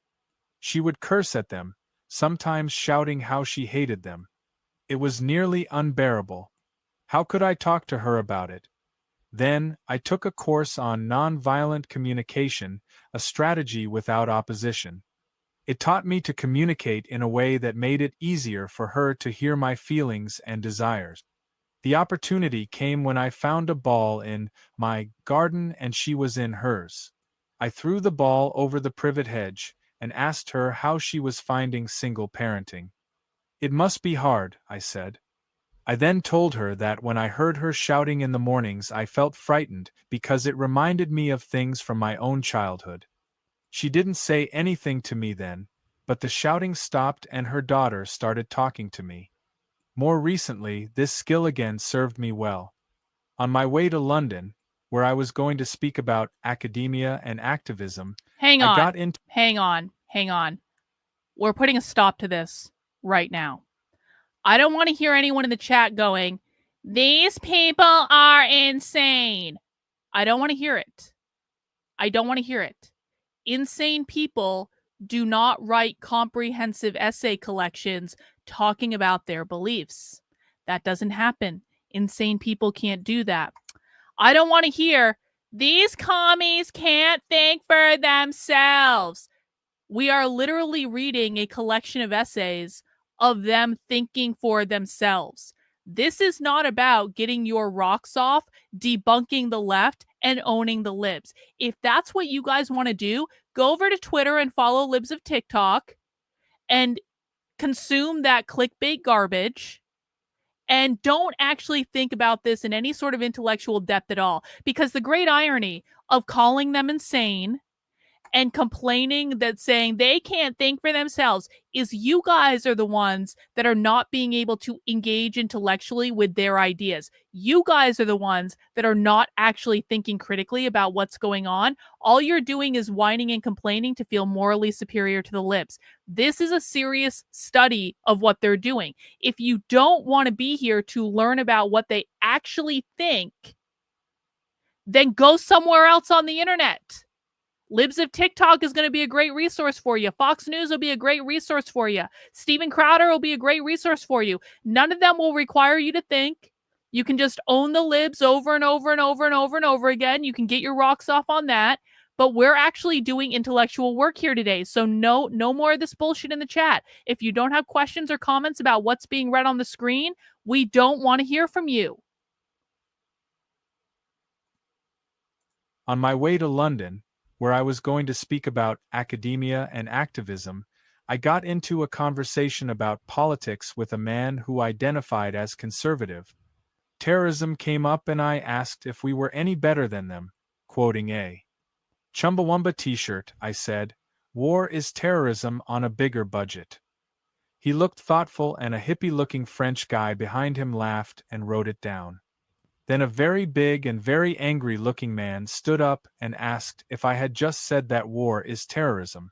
She would curse at them, sometimes shouting how she hated them. It was nearly unbearable. How could I talk to her about it? Then, I took a course on nonviolent communication, a strategy without opposition. It taught me to communicate in a way that made it easier for her to hear my feelings and desires. The opportunity came when I found a ball in my garden and she was in hers. I threw the ball over the privet hedge and asked her how she was finding single parenting. "It must be hard," I said. I then told her that when I heard her shouting in the mornings I felt frightened because it reminded me of things from my own childhood. She didn't say anything to me then, but the shouting stopped and her daughter started talking to me. More recently, this skill again served me well. On my way to London, where I was going to speak about academia and activism, Hang I on. got into... Hang on. We're putting a stop to this right now. I don't want to hear anyone in the chat going, "These people are insane." I don't want to hear it. Insane people do not write comprehensive essay collections talking about their beliefs. That doesn't happen. Insane people can't do that. I don't want to hear, "These commies can't think for themselves." We are literally reading a collection of essays of them thinking for themselves. This is not about getting your rocks off, debunking the left, and owning the libs. If that's what you guys want to do, go over to Twitter and follow libs of TikTok and consume that clickbait garbage. And don't actually think about this in any sort of intellectual depth at all. Because the great irony of calling them insane and complaining that saying they can't think for themselves is you guys are the ones that are not being able to engage intellectually with their ideas. You guys are the ones that are not actually thinking critically about what's going on. All you're doing is whining and complaining to feel morally superior to the libs. This is a serious study of what they're doing. If you don't want to be here to learn about what they actually think, then go somewhere else on the internet. Libs of TikTok is going to be a great resource for you. Fox News will be a great resource for you. Steven Crowder will be a great resource for you. None of them will require you to think. You can just own the libs over and over and over and over and over again. You can get your rocks off on that. But we're actually doing intellectual work here today. So no more of this bullshit in the chat. If you don't have questions or comments about what's being read on the screen, we don't want to hear from you. On my way to London, where I was going to speak about academia and activism, I got into a conversation about politics with a man who identified as conservative. Terrorism came up and I asked if we were any better than them, quoting a Chumbawamba t-shirt. I said, "War is terrorism on a bigger budget." He looked thoughtful and a hippie-looking French guy behind him laughed and wrote it down. Then a very big and very angry-looking man stood up and asked if I had just said that war is terrorism.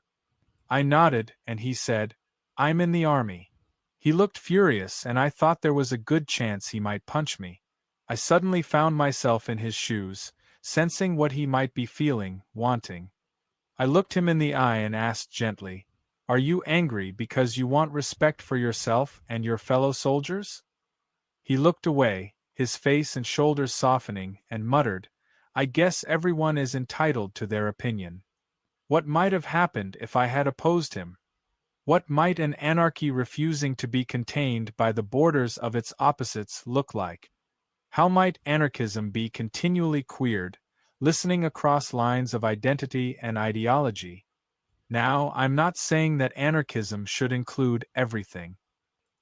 I nodded and he said, "I'm in the army." He looked furious and I thought there was a good chance he might punch me. I suddenly found myself in his shoes, sensing what he might be feeling, wanting. I looked him in the eye and asked gently, "Are you angry because you want respect for yourself and your fellow soldiers?" He looked away, his face and shoulders softening, and muttered, "I guess everyone is entitled to their opinion." What might have happened if I had opposed him? What might an anarchy refusing to be contained by the borders of its opposites look like? How might anarchism be continually queered, listening across lines of identity and ideology? Now, I'm not saying that anarchism should include everything.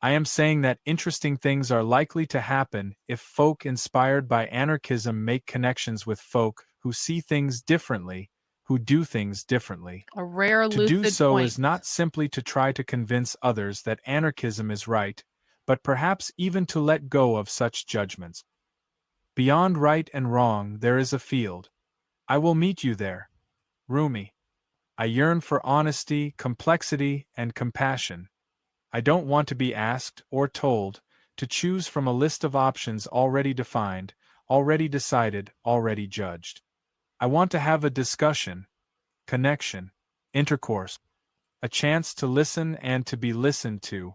I am saying that interesting things are likely to happen if folk inspired by anarchism make connections with folk who see things differently, who do things differently. A rare To do lucid so point. is not simply to try to convince others that anarchism is right, but perhaps even to let go of such judgments. Beyond right and wrong there is a field. I will meet you there. Rumi. I yearn for honesty, complexity, and compassion. I don't want to be asked, or told, to choose from a list of options already defined, already decided, already judged. I want to have a discussion, connection, intercourse, a chance to listen and to be listened to,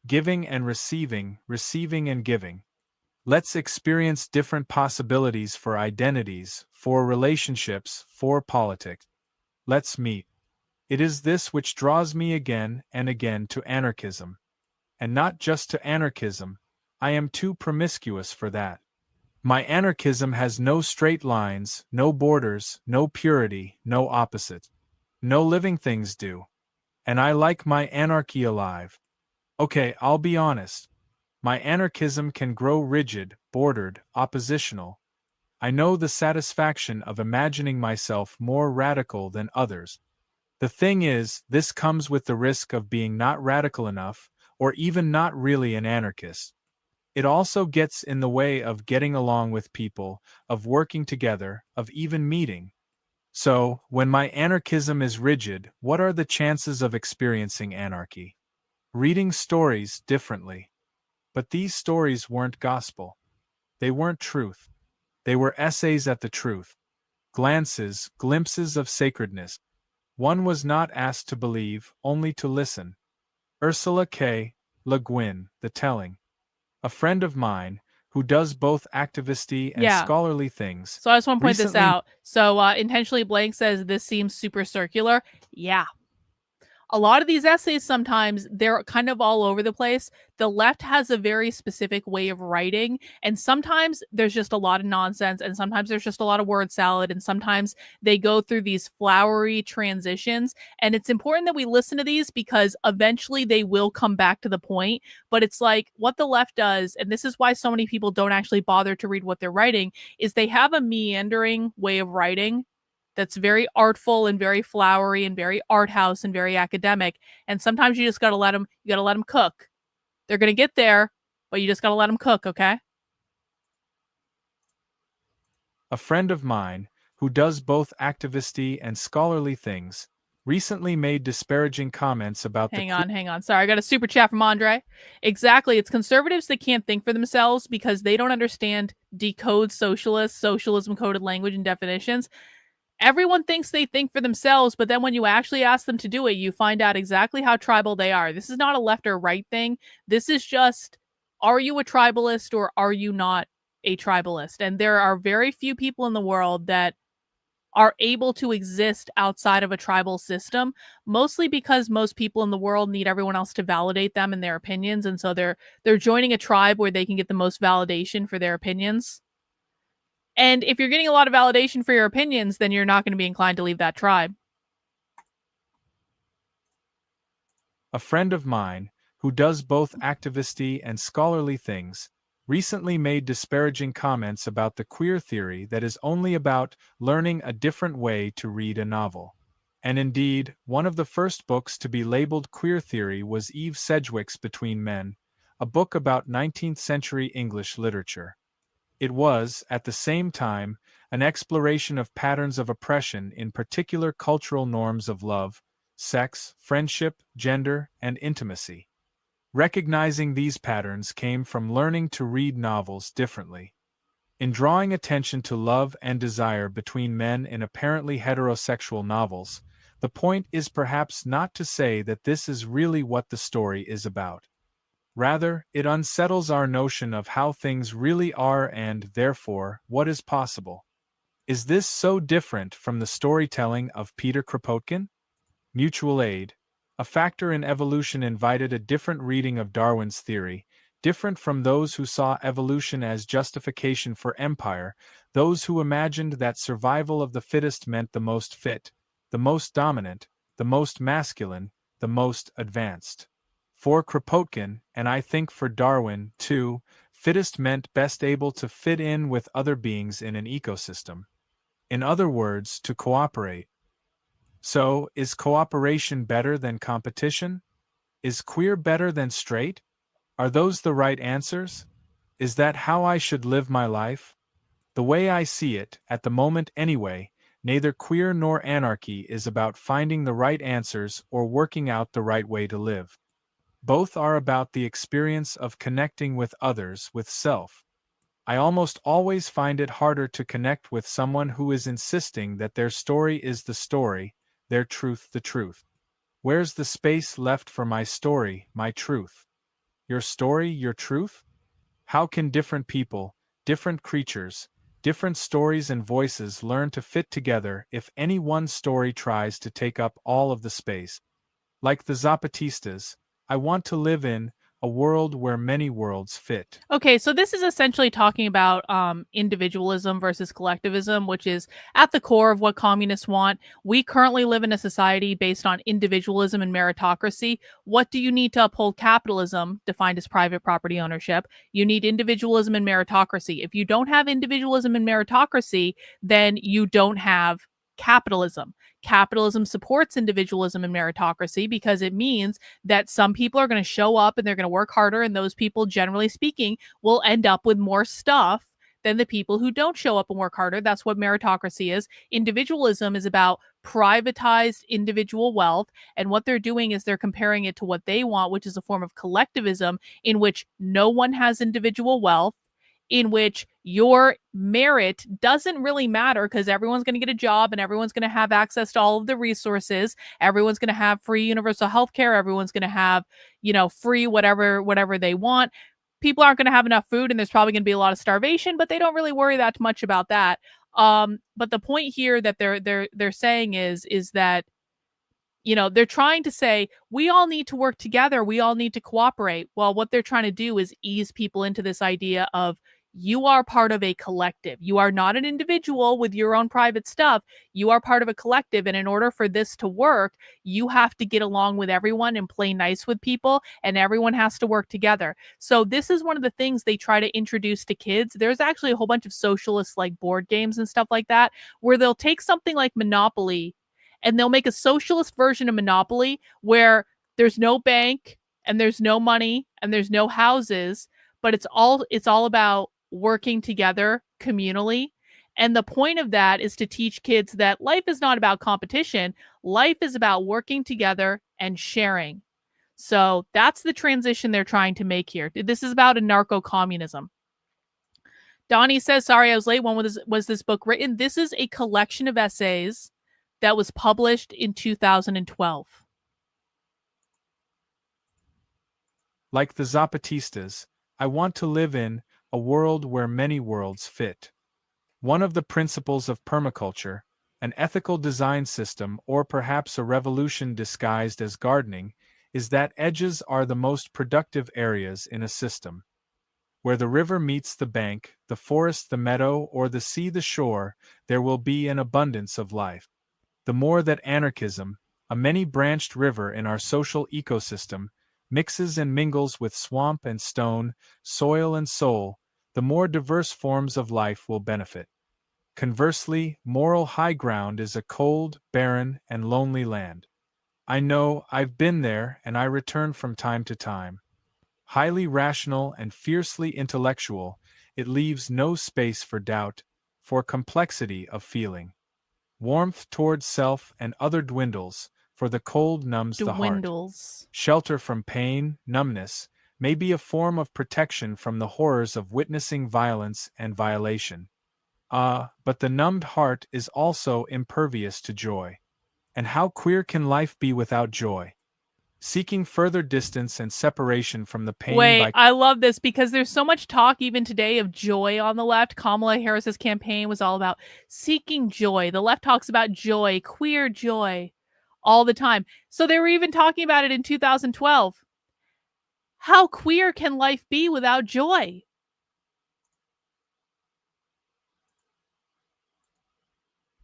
giving and receiving, receiving and giving. Let's experience different possibilities for identities, for relationships, for politics. Let's meet. It is this which draws me again and again to anarchism. And not just to anarchism, I am too promiscuous for that. My anarchism has no straight lines, no borders, no purity, no opposites. No living things do. And I like my anarchy alive. Okay, I'll be honest. My anarchism can grow rigid, bordered, oppositional. I know the satisfaction of imagining myself more radical than others. The thing is, this comes with the risk of being not radical enough, or even not really an anarchist. It also gets in the way of getting along with people, of working together, of even meeting. So, when my anarchism is rigid, what are the chances of experiencing anarchy? Reading stories differently. But these stories weren't gospel. They weren't truth. They were essays at the truth. Glances, glimpses of sacredness. One was not asked to believe, only to listen. Ursula K. Le Guin, The Telling. A friend of mine, who does both activisty and scholarly things. So I just want to point this recently out. So intentionally blank says this seems super circular. Yeah. A lot of these essays, sometimes they're kind of all over the place. The left has a very specific way of writing, and sometimes there's just a lot of nonsense, and sometimes there's just a lot of word salad, and sometimes they go through these flowery transitions. And it's important that we listen to these because eventually they will come back to the point. But it's like what the left does, and this is why so many people don't actually bother to read what they're writing, is they have a meandering way of writing that's very artful and very flowery and very art house and very academic. And sometimes you just got to let them cook. They're going to get there, but you just got to let them cook, okay? A friend of mine, who does both activisty and scholarly things, recently made disparaging comments about Hang on. Sorry, I got a super chat from Andre. Exactly. It's conservatives that can't think for themselves because they don't understand decode socialism coded language and definitions. everyone thinks they think for themselves, but then when you actually ask them to do it, you find out exactly how tribal they are. This is not a left or right thing. This is just, are you a tribalist or are you not a tribalist? And there are very few people in the world that are able to exist outside of a tribal system, mostly because most people in the world need everyone else to validate them and their opinions, and so they're joining a tribe where they can get the most validation for their opinions. And if you're getting a lot of validation for your opinions, then you're not going to be inclined to leave that tribe. A friend of mine, who does both activisty and scholarly things, recently made disparaging comments about the queer theory that is only about learning a different way to read a novel. And indeed, one of the first books to be labeled queer theory was Eve Sedgwick's Between Men, a book about 19th century English literature. It was, at the same time, an exploration of patterns of oppression in particular cultural norms of love, sex, friendship, gender, and intimacy. Recognizing these patterns came from learning to read novels differently. In drawing attention to love and desire between men in apparently heterosexual novels, the point is perhaps not to say that this is really what the story is about. Rather, it unsettles our notion of how things really are and, therefore, what is possible. Is this so different from the storytelling of Peter Kropotkin? Mutual aid, a factor in evolution, invited a different reading of Darwin's theory, different from those who saw evolution as justification for empire, those who imagined that survival of the fittest meant the most fit, the most dominant, the most masculine, the most advanced. For Kropotkin, and I think for Darwin, too, fittest meant best able to fit in with other beings in an ecosystem. In other words, to cooperate. So, is cooperation better than competition? Is queer better than straight? Are those the right answers? Is that how I should live my life? The way I see it, at the moment anyway, neither queer nor anarchy is about finding the right answers or working out the right way to live. Both are about the experience of connecting with others, with self. I almost always find it harder to connect with someone who is insisting that their story is the story, their truth the truth. Where's the space left for my story, my truth? Your story, your truth? How can different people, different creatures, different stories and voices learn to fit together if any one story tries to take up all of the space? Like the Zapatistas, I want to live in a world where many worlds fit. Okay, so this is essentially talking about individualism versus collectivism, which is at the core of what communists want. We currently live in a society based on individualism and meritocracy. What do you need to uphold capitalism, defined as private property ownership? You need individualism and meritocracy. If you don't have individualism and meritocracy, then you don't have capitalism. Capitalism supports individualism and meritocracy because it means that some people are going to show up and they're going to work harder, and those people, generally speaking, will end up with more stuff than the people who don't show up and work harder. That's what meritocracy is. Individualism is about privatized individual wealth, and what they're doing is they're comparing it to what they want, which is a form of collectivism in which no one has individual wealth, in which your merit doesn't really matter because everyone's going to get a job and everyone's going to have access to all of the resources. Everyone's going to have free universal health care. Everyone's going to have, free whatever they want. People aren't going to have enough food, and there's probably going to be a lot of starvation, but they don't really worry that much about that. But the point here that they're saying is that they're trying to say, we all need to work together. We all need to cooperate. Well, what they're trying to do is ease people into this idea of, you are part of a collective. You are not an individual with your own private stuff. You are part of a collective. And in order for this to work, you have to get along with everyone and play nice with people, and everyone has to work together. So this is one of the things they try to introduce to kids. There's actually a whole bunch of socialist like board games and stuff like that, where they'll take something like Monopoly and they'll make a socialist version of Monopoly where there's no bank and there's no money and there's no houses, but it's all about working together communally. And the point of that is to teach kids that life is not about competition. Life is about working together and sharing. So that's the transition they're trying to make here. This is about anarcho-communism. Donnie says, sorry, I was late. When was this book written? This is a collection of essays that was published in 2012. Like the Zapatistas, I want to live in a world where many worlds fit. One of the principles of permaculture, an ethical design system, or perhaps a revolution disguised as gardening, is that edges are the most productive areas in a system. Where the river meets the bank, the forest the meadow, or the sea the shore, there will be an abundance of life. The more that anarchism, a many-branched river in our social ecosystem, mixes and mingles with swamp and stone, soil and soul, the more diverse forms of life will benefit. Conversely, moral high ground is a cold, barren, and lonely land. I know, I've been there, and I return from time to time. Highly rational and fiercely intellectual, it leaves no space for doubt, for complexity of feeling. Warmth towards self and other dwindles, for the cold numbs the heart. Dwindles. Shelter from pain, numbness, may be a form of protection from the horrors of witnessing violence and violation. But the numbed heart is also impervious to joy. And how queer can life be without joy? Seeking further distance and separation from the pain Wait, by... I love this because there's so much talk even today of joy on the left. Kamala Harris's campaign was all about seeking joy. The left talks about joy, queer joy, all the time. So they were even talking about it in 2012. How queer can life be without joy?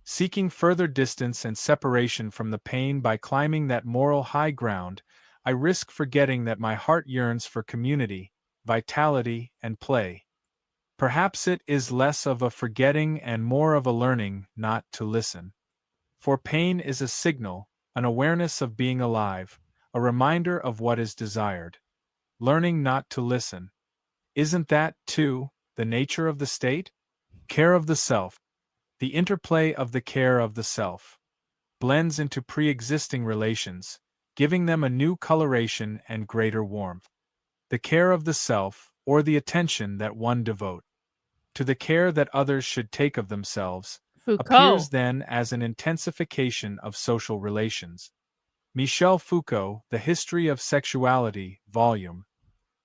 Seeking further distance and separation from the pain by climbing that moral high ground, I risk forgetting that my heart yearns for community, vitality, and play. Perhaps it is less of a forgetting and more of a learning not to listen. For pain is a signal, an awareness of being alive, a reminder of what is desired. Learning not to listen. Isn't that, too, the nature of the state? Care of the self. The interplay of the care of the self blends into pre-existing relations, giving them a new coloration and greater warmth. The care of the self, or the attention that one devote to the care that others should take of themselves, Foucault. appears then as an intensification of social relations. Michel Foucault, The History of Sexuality, Volume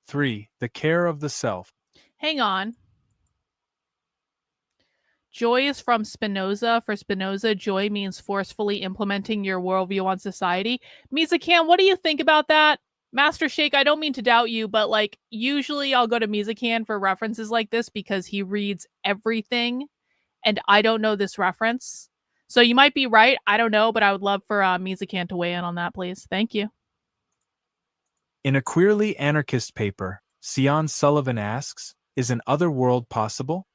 3, The Care of the Self. Hang on. Joy is from Spinoza. For Spinoza, joy means forcefully implementing your worldview on society. Mizakan, what do you think about that? Master Shake, I don't mean to doubt you, but like usually I'll go to Mizakan for references like this because he reads everything and I don't know this reference. So you might be right. I don't know, but I would love for Mizakan to weigh in on that, please. Thank you. In a queerly anarchist paper, Sion Sullivan asks, is an other world possible?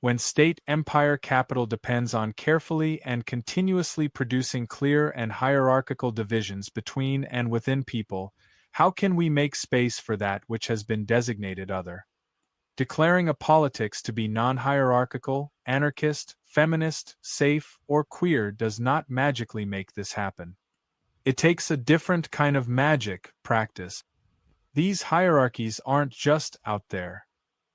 When state empire capital depends on carefully and continuously producing clear and hierarchical divisions between and within people, how can we make space for that which has been designated other? Declaring a politics to be non-hierarchical, anarchist, feminist, safe, or queer does not magically make this happen. It takes a different kind of magic practice. These hierarchies aren't just out there.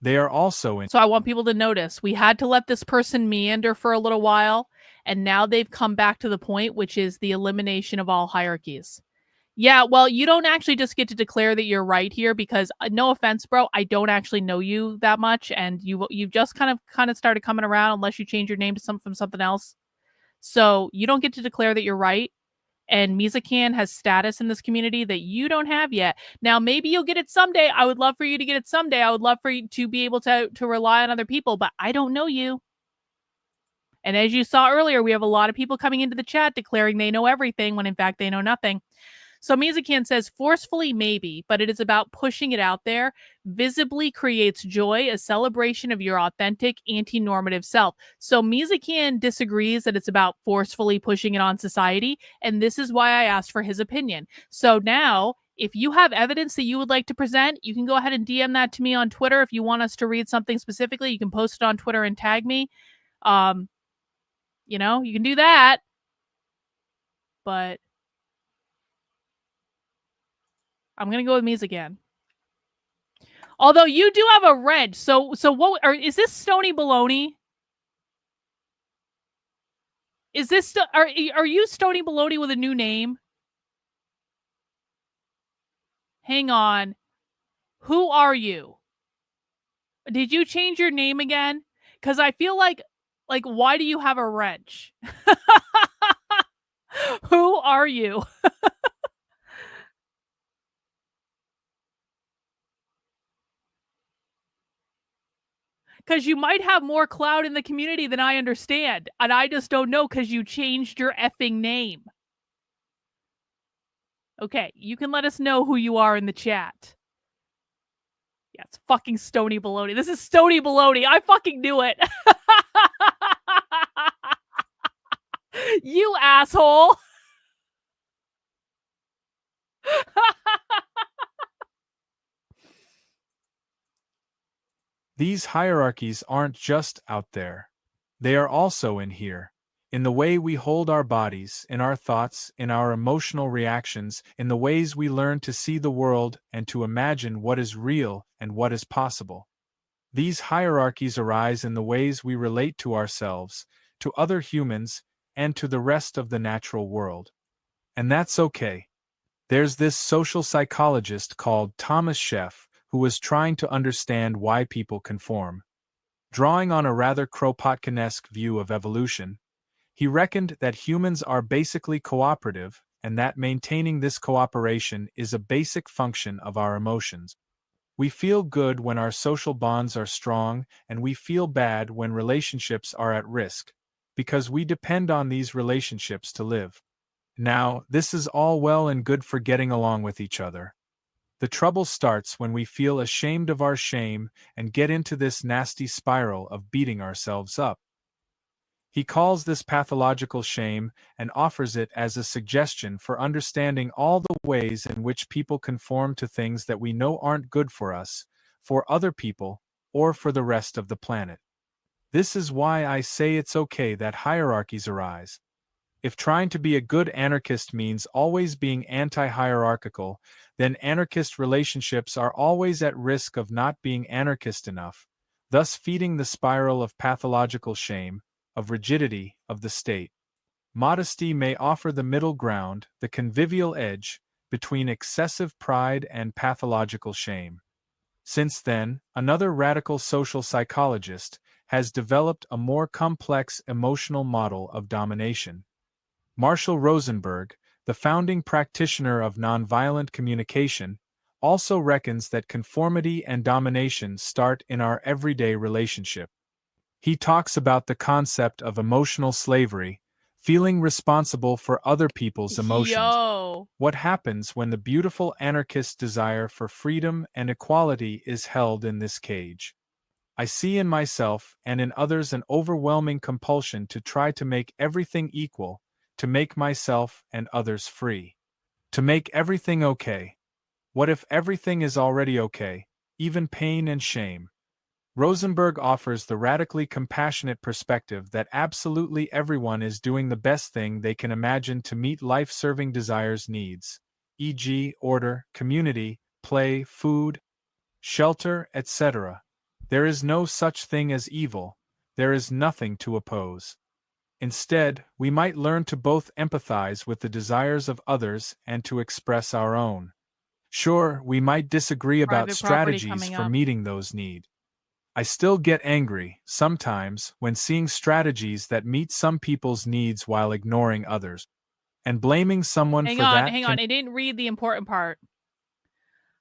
They are also in. So I want people to notice we had to let this person meander for a little while, and now they've come back to the point, which is the elimination of all hierarchies. Yeah, well, you don't actually just get to declare that you're right here because, no offense, bro, I don't actually know you that much, and you've just kind of started coming around unless you change your name to something else. So you don't get to declare that you're right. And Mizakan has status in this community that you don't have yet. Now, maybe you'll get it someday. I would love for you to get it someday. I would love for you to be able to rely on other people, but I don't know you. And as you saw earlier, we have a lot of people coming into the chat declaring they know everything when in fact they know nothing. So Mizakan says, forcefully maybe, but it is about pushing it out there, visibly creates joy, a celebration of your authentic anti-normative self. So Mizakan disagrees that it's about forcefully pushing it on society, and this is why I asked for his opinion. So now, if you have evidence that you would like to present, you can go ahead and DM that to me on Twitter. If you want us to read something specifically, you can post it on Twitter and tag me. You can do that. But I'm going to go with Mizakan. Although you do have a wrench, so what? Is this Stony Baloney? Is this are you Stony Baloney with a new name? Hang on, who are you? Did you change your name again? Because I feel like why do you have a wrench? Who are you? Because you might have more clout in the community than I understand. And I just don't know because you changed your effing name. Okay, you can let us know who you are in the chat. Yeah, it's fucking Stony Baloney. This is Stony Baloney. I fucking knew it. You asshole. These hierarchies aren't just out there. They are also in here. In the way we hold our bodies, in our thoughts, in our emotional reactions, in the ways we learn to see the world and to imagine what is real and what is possible. These hierarchies arise in the ways we relate to ourselves, to other humans, and to the rest of the natural world. And that's okay. There's this social psychologist called Thomas Sheff who was trying to understand why people conform. Drawing on a rather Kropotkin-esque view of evolution, he reckoned that humans are basically cooperative and that maintaining this cooperation is a basic function of our emotions. We feel good when our social bonds are strong, and we feel bad when relationships are at risk, because we depend on these relationships to live. Now, this is all well and good for getting along with each other. The trouble starts when we feel ashamed of our shame and get into this nasty spiral of beating ourselves up. He calls this pathological shame and offers it as a suggestion for understanding all the ways in which people conform to things that we know aren't good for us, for other people, or for the rest of the planet. This is why I say it's okay that hierarchies arise. If trying to be a good anarchist means always being anti-hierarchical, then anarchist relationships are always at risk of not being anarchist enough, thus feeding the spiral of pathological shame, of rigidity, of the state. Modesty may offer the middle ground, the convivial edge, between excessive pride and pathological shame. Since then, another radical social psychologist has developed a more complex emotional model of domination. Marshall Rosenberg, the founding practitioner of nonviolent communication, also reckons that conformity and domination start in our everyday relationship. He talks about the concept of emotional slavery, feeling responsible for other people's emotions. Yo. What happens when the beautiful anarchist desire for freedom and equality is held in this cage? I see in myself and in others an overwhelming compulsion to try to make everything equal, to make myself and others free. To make everything okay. What if everything is already okay, even pain and shame? Rosenberg offers the radically compassionate perspective that absolutely everyone is doing the best thing they can imagine to meet life-serving desires needs, e.g., order, community, play, food, shelter, etc. There is no such thing as evil, there is nothing to oppose. Instead, we might learn to both empathize with the desires of others and to express our own. Sure, we might disagree about Private property strategies coming for up. meeting those needs. I still get angry, sometimes, when seeing strategies that meet some people's needs while ignoring others. And blaming someone Hang for on, that hang can on. I didn't read the important part.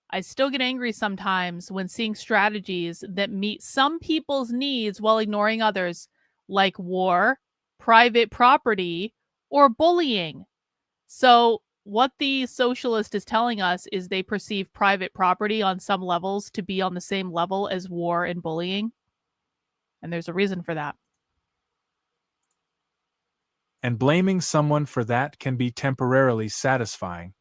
I still get angry sometimes when seeing strategies that meet some people's needs while ignoring others, like war, private property, or bullying. So, what the socialist is telling us is they perceive private property on some levels to be on the same level as war and bullying. And there's a reason for that. and blaming someone for that can be temporarily satisfying.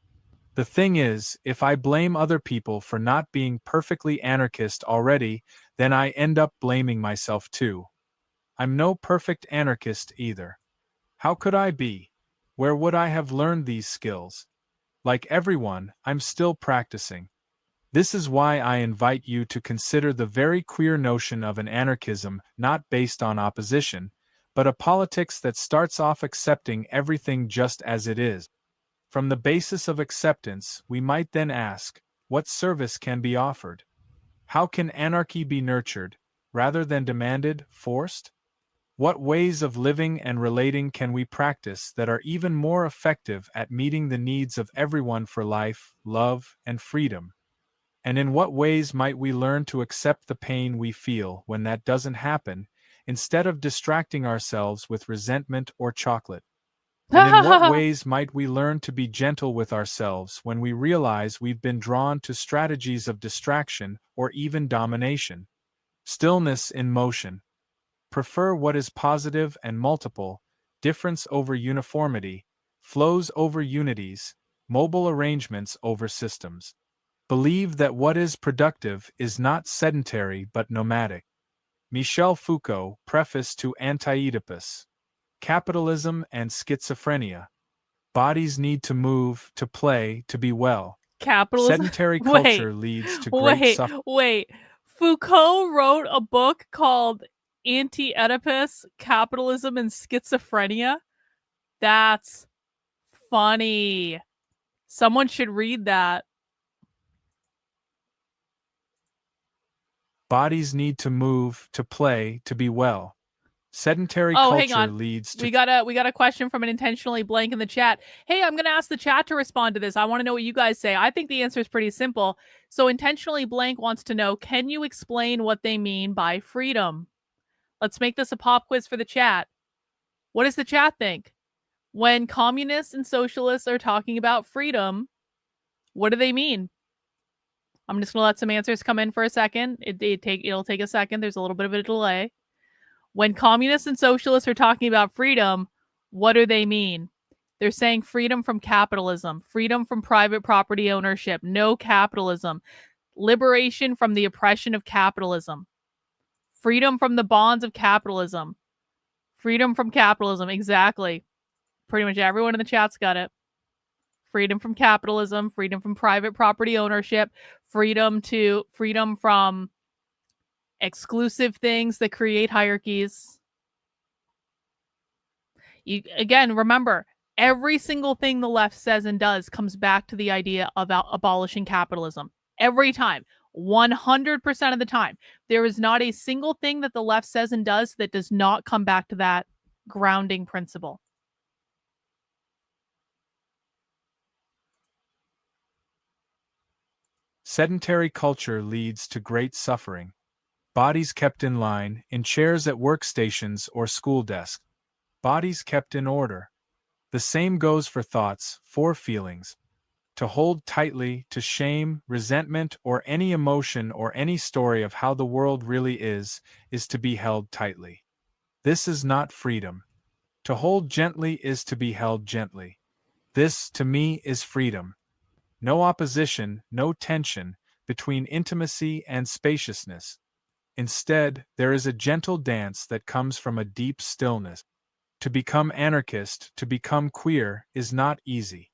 The thing is, if I blame other people for not being perfectly anarchist already, then I end up blaming myself too. I'm no perfect anarchist either. How could I be? Where would I have learned these skills? Like everyone, I'm still practicing. This is why I invite you to consider the very queer notion of an anarchism not based on opposition, but a politics that starts off accepting everything just as it is. From the basis of acceptance, we might then ask, what service can be offered? How can anarchy be nurtured, rather than demanded, forced? What ways of living and relating can we practice that are even more effective at meeting the needs of everyone for life, love, and freedom? And in what ways might we learn to accept the pain we feel when that doesn't happen, instead of distracting ourselves with resentment or chocolate? And in what ways might we learn to be gentle with ourselves when we realize we've been drawn to strategies of distraction or even domination? Stillness in motion. Prefer what is positive and multiple, difference over uniformity, flows over unities, mobile arrangements over systems. Believe that what is productive is not sedentary but nomadic. Michel Foucault, Preface to Anti-Oedipus. Capitalism and Schizophrenia. Bodies need to move, to play, to be well. Capitalism. Sedentary Wait, culture leads to great suffering. wait. Foucault wrote a book called Anti-Oedipus, Capitalism and Schizophrenia. That's funny. Someone should read that. Bodies need to move, to play, to be well. Sedentary Hang culture on. leads to... We got a question from an intentionally blank in the chat. Hey, I'm gonna ask the chat to respond to this. I want to know what you guys say. I think the answer is pretty simple. So intentionally blank wants to know, can you explain what they mean by freedom? Let's make this a pop quiz for the chat. What does the chat think? When communists and socialists are talking about freedom, what do they mean? I'm just gonna let some answers come in for a second. It'll take a second. There's a little bit of a delay. When communists and socialists are talking about freedom, what do they mean? They're saying freedom from capitalism, freedom from private property ownership, no capitalism, liberation from the oppression of capitalism, freedom from the bonds of capitalism, freedom from capitalism. Exactly. Pretty much everyone in the chat's got it. Freedom from capitalism, freedom from private property ownership, freedom from exclusive things that create hierarchies. Again, remember, every single thing the left says and does comes back to the idea of abolishing capitalism. Every time. 100% of the time. There is not a single thing that the left says and does that does not come back to that grounding principle. Sedentary culture leads to great suffering. Bodies kept in line, in chairs at workstations or school desks. Bodies kept in order. The same goes for thoughts, for feelings. To hold tightly to shame, resentment, or any emotion or any story of how the world really is to be held tightly. This is not freedom. To hold gently is to be held gently. This, to me, is freedom. No opposition, no tension between intimacy and spaciousness. Instead, there is a gentle dance that comes from a deep stillness. To become anarchist, to become queer, is not easy.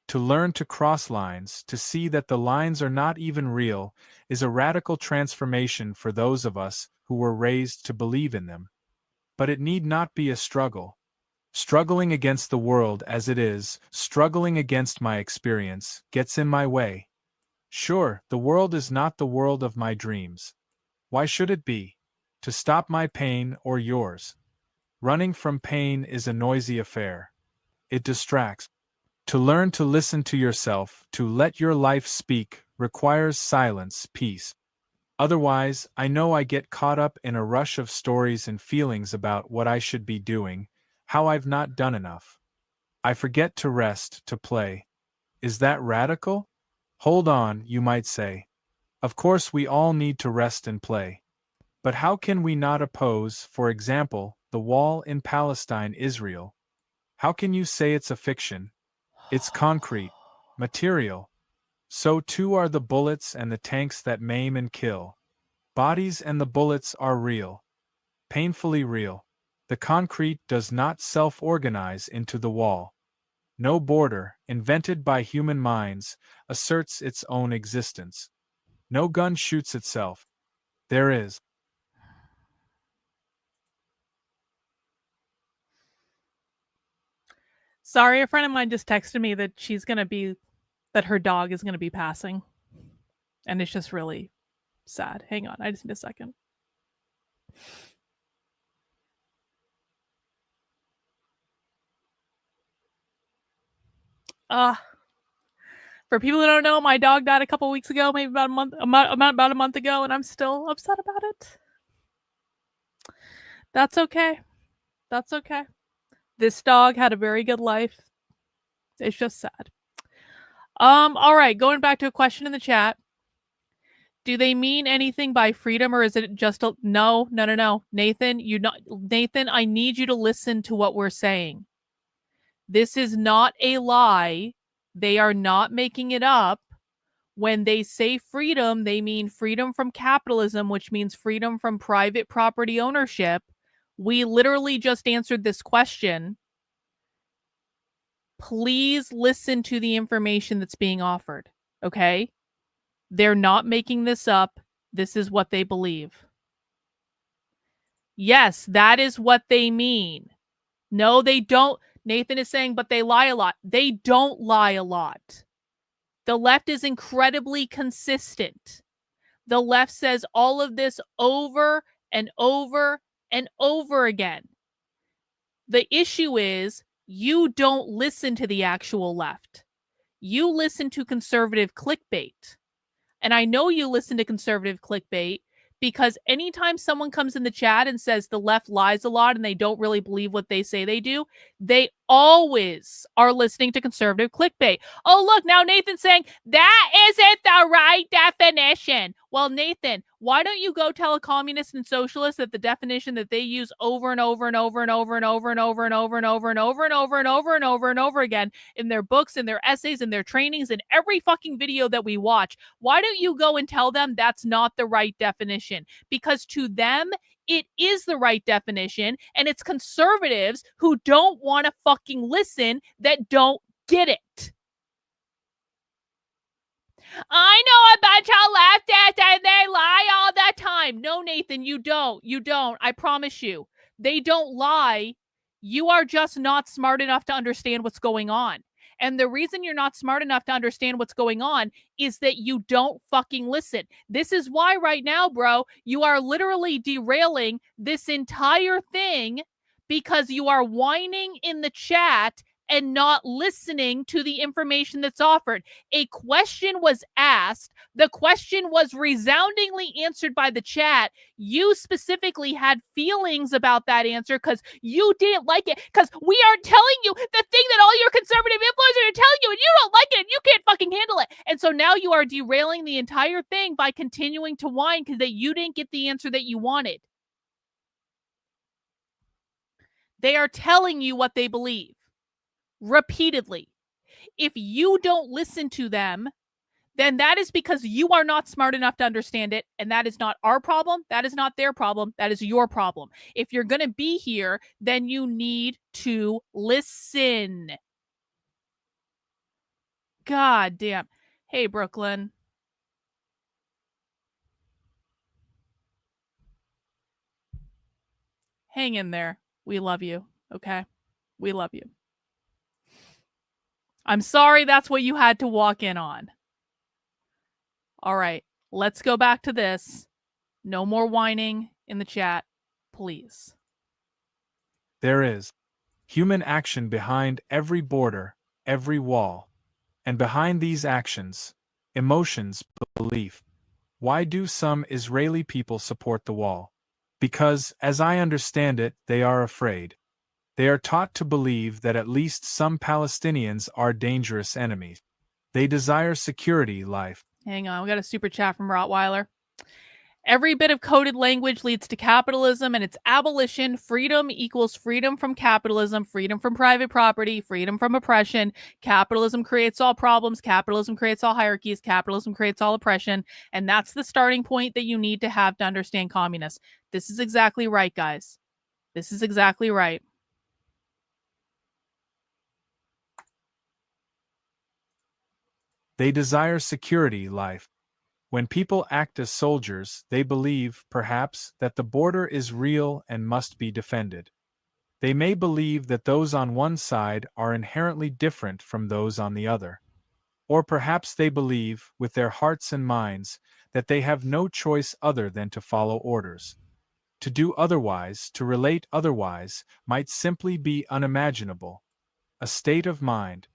To learn to cross lines, to see that the lines are not even real, is a radical transformation for those of us who were raised to believe in them. But it need not be a struggle. Struggling against the world as it is, struggling against my experience, gets in my way. Sure, the world is not the world of my dreams. Why should it be? To stop my pain or yours? Running from pain is a noisy affair. It distracts. To learn to listen to yourself, to let your life speak, requires silence, peace. Otherwise, I know I get caught up in a rush of stories and feelings about what I should be doing, how I've not done enough. I forget to rest, to play. Is that radical? Hold on, you might say. Of course we all need to rest and play. But how can we not oppose, for example, the wall in Palestine, Israel? How can you say it's a fiction? It's concrete, material. So too are the bullets and the tanks that maim and kill. Bodies and the bullets are real. Painfully real. The concrete does not self-organize into the wall. No border, invented by human minds, asserts its own existence. No gun shoots itself. There is. Sorry, a friend of mine just texted me that that her dog is gonna be passing. And it's just really sad. Hang on, I just need a second. For people who don't know, my dog died a couple weeks ago, maybe about a month ago, and I'm still upset about it. That's okay. That's okay. This dog had a very good life. It's just sad. All right, going back to a question in the chat. Do they mean anything by freedom, or is it just no? Nathan, Nathan, I need you to listen to what we're saying. This is not a lie. They are not making it up. When they say freedom, they mean freedom from capitalism, which means freedom from private property ownership. We literally just answered this question. Please listen to the information that's being offered, okay? They're not making this up. This is what they believe. Yes, that is what they mean. No, they don't. Nathan is saying, but they lie a lot. They don't lie a lot. The left is incredibly consistent. The left says all of this over and over and over again. The issue is you don't listen to the actual left. You listen to conservative clickbait. And I know you listen to conservative clickbait because anytime someone comes in the chat and says the left lies a lot and they don't really believe what they say they do, they always are listening to conservative clickbait. Oh, look, now Nathan's saying that isn't the right definition. Well, Nathan, why don't you go tell a communist and socialist that the definition that they use over and over and over and over and over and over and over and over and over and over and over and over and over again in their books, in their essays, in their trainings, in every fucking video that we watch, why don't you go and tell them that's not the right definition? Because to them, it is the right definition, and it's conservatives who don't want to fucking listen that don't get it. I know a bunch of leftists and they lie all the time. No, Nathan, you don't. You don't. I promise you. They don't lie. You are just not smart enough to understand what's going on. And the reason you're not smart enough to understand what's going on is that you don't fucking listen. This is why right now, bro, you are literally derailing this entire thing because you are whining in the chat and not listening to the information that's offered. A question was asked. The question was resoundingly answered by the chat. You specifically had feelings about that answer because you didn't like it. Because we are telling you the thing that all your conservative influencers are telling you, and you don't like it, and you can't fucking handle it. And so now you are derailing the entire thing by continuing to whine because that you didn't get the answer that you wanted. They are telling you what they believe. Repeatedly. If you don't listen to them, then that is because you are not smart enough to understand it. And that is not our problem. That is not their problem. That is your problem. If you're going to be here, then you need to listen. God damn. Hey, Brooklyn. Hang in there. We love you. Okay? We love you. I'm sorry that's what you had to walk in on. All right, let's go back to this. No more whining in the chat, please. There is human action behind every border, every wall. And behind these actions, emotions, belief. Why do some Israeli people support the wall? Because, as I understand it, they are afraid. They are taught to believe that at least some Palestinians are dangerous enemies. They desire security, life. Hang on, we got a super chat from Rottweiler. Every bit of coded language leads to capitalism and its abolition. Freedom equals freedom from capitalism, freedom from private property, freedom from oppression. Capitalism creates all problems. Capitalism creates all hierarchies. Capitalism creates all oppression. And that's the starting point that you need to have to understand communists. This is exactly right, guys. This is exactly right. They desire security, life. When people act as soldiers, they believe, perhaps, that the border is real and must be defended. They may believe that those on one side are inherently different from those on the other. Or perhaps they believe, with their hearts and minds, that they have no choice other than to follow orders. To do otherwise, to relate otherwise, might simply be unimaginable. A state of mind.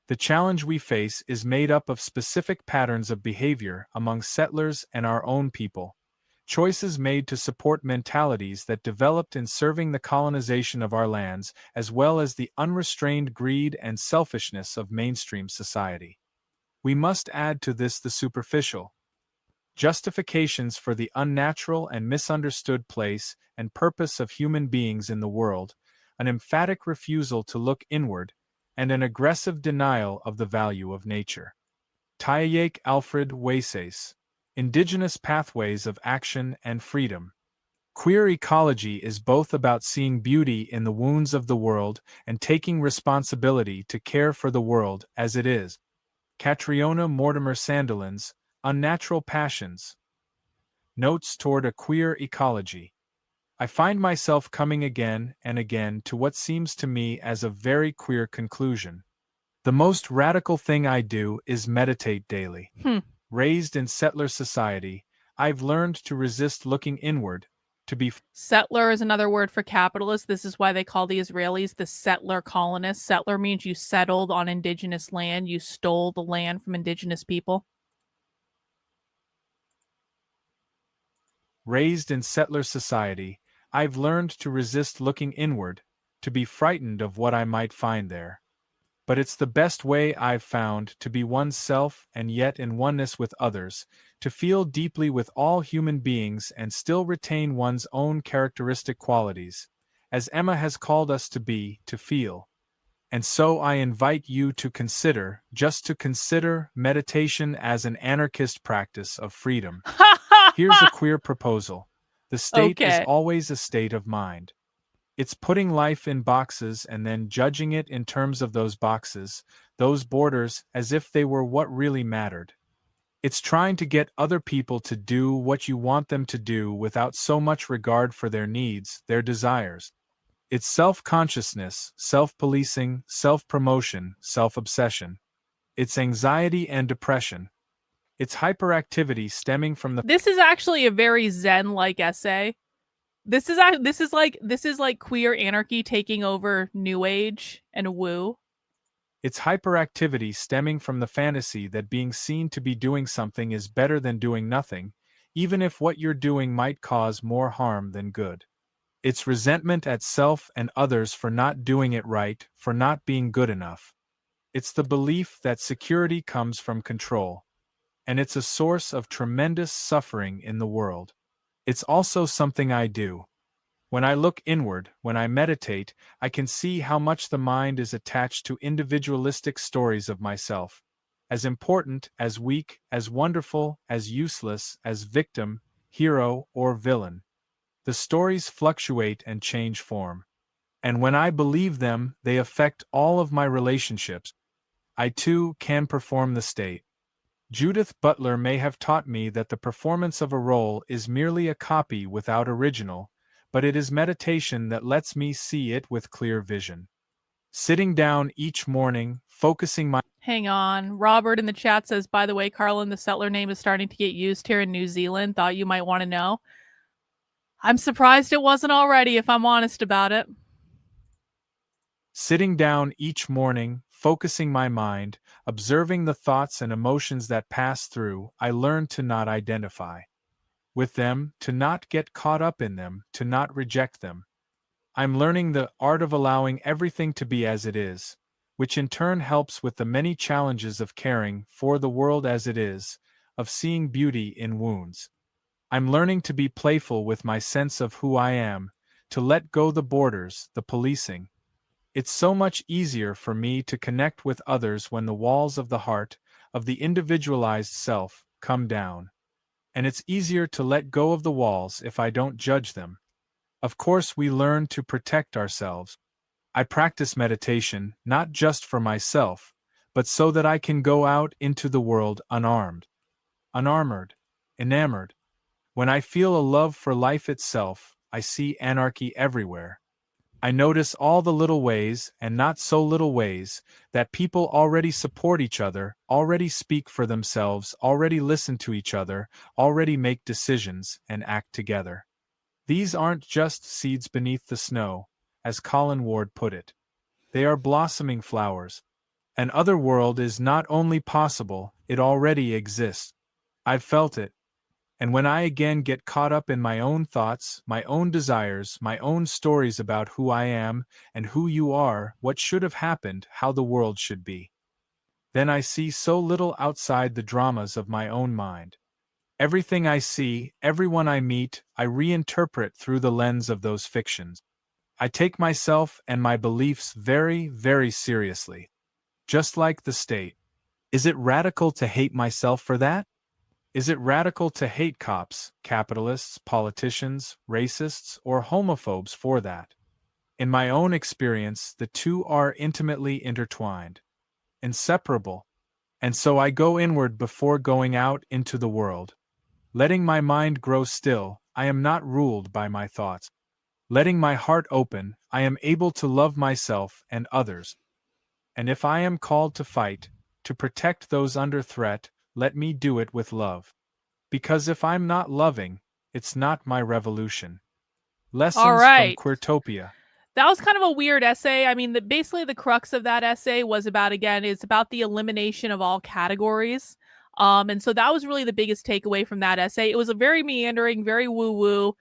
The challenge we face is made up of specific patterns of behavior among settlers and our own people. Choices made to support mentalities that developed in serving the colonization of our lands, as well as the unrestrained greed and selfishness of mainstream society. We must add to this the superficial justifications for the unnatural and misunderstood place and purpose of human beings in the world, an emphatic refusal to look inward, and an aggressive denial of the value of nature. Tayek Alfred Waces. Indigenous Pathways of Action and Freedom. Queer ecology is both about seeing beauty in the wounds of the world and taking responsibility to care for the world as it is. Catriona Mortimer Sandilands, Unnatural Passions. Notes toward a Queer Ecology. I find myself coming again and again to what seems to me as a very queer conclusion. The most radical thing I do is meditate daily. Raised in settler society, I've learned to resist looking inward, to be Settler is another word for capitalist. This is why they call the Israelis the settler colonists. Settler means you settled on indigenous land. You stole the land from indigenous people. Raised in settler society, I've learned to resist looking inward, to be frightened of what I might find there. But it's the best way I've found to be oneself and yet in oneness with others, to feel deeply with all human beings and still retain one's own characteristic qualities, as Emma has called us to be, to feel. And so I invite you to consider, just to consider, meditation as an anarchist practice of freedom. Here's a queer proposal. The state is Okay. always a state of mind. It's putting life in boxes and then judging it in terms of those boxes, those borders, as if they were what really mattered. It's trying to get other people to do what you want them to do without so much regard for their needs, their desires. It's self-consciousness, self-policing, self-promotion, self-obsession. It's anxiety and depression. It's hyperactivity stemming from the This is actually a very Zen-like essay. This is like queer anarchy taking over New Age and woo. It's hyperactivity stemming from the fantasy that being seen to be doing something is better than doing nothing, even if what you're doing might cause more harm than good. It's resentment at self and others for not doing it right, for not being good enough. It's the belief that security comes from control. And it's a source of tremendous suffering in the world. It's also something I do. When I look inward, when I meditate, I can see how much the mind is attached to individualistic stories of myself. As important, as weak, as wonderful, as useless, as victim, hero, or villain. The stories fluctuate and change form. And when I believe them, they affect all of my relationships. I too can perform the state. Judith Butler may have taught me that the performance of a role is merely a copy without original, but it is meditation that lets me see it with clear vision. Sitting down each morning, focusing my... Hang on. Robert in the chat says, by the way, Karlyn, the settler name is starting to get used here in New Zealand. Thought you might want to know. I'm surprised it wasn't already, if I'm honest about it. Sitting down each morning, focusing my mind, observing the thoughts and emotions that pass through, I learn to not identify with them, to not get caught up in them, to not reject them. I'm learning the art of allowing everything to be as it is, which in turn helps with the many challenges of caring for the world as it is, of seeing beauty in wounds. I'm learning to be playful with my sense of who I am, to let go the borders, the policing. It's so much easier for me to connect with others when the walls of the heart, of the individualized self, come down. And it's easier to let go of the walls if I don't judge them. Of course, we learn to protect ourselves. I practice meditation not just for myself, but so that I can go out into the world unarmed. unarmored, enamored. When I feel a love for life itself, I see anarchy everywhere. I notice all the little ways, and not so little ways, that people already support each other, already speak for themselves, already listen to each other, already make decisions, and act together. These aren't just seeds beneath the snow, as Colin Ward put it. They are blossoming flowers. An other world is not only possible, it already exists. I've felt it. And when I again get caught up in my own thoughts, my own desires, my own stories about who I am and who you are, what should have happened, how the world should be, then I see so little outside the dramas of my own mind. Everything I see, everyone I meet, I reinterpret through the lens of those fictions. I take myself and my beliefs very, very seriously. Just like the state. Is it radical to hate myself for that? Is it radical to hate cops, capitalists, politicians, racists, or homophobes for that? In my own experience, the two are intimately intertwined, inseparable, and so I go inward before going out into the world. Letting my mind grow still, I am not ruled by my thoughts. Letting my heart open, I am able to love myself and others. And if I am called to fight, to protect those under threat, let me do it with love. Because if I'm not loving, it's not my revolution. All Lessons from right. Queertopia. That was kind of a weird essay. I mean, basically the crux of that essay was about, again, it's about the elimination of all categories. And so that was really the biggest takeaway from that essay. It was a very meandering, very woo-woo,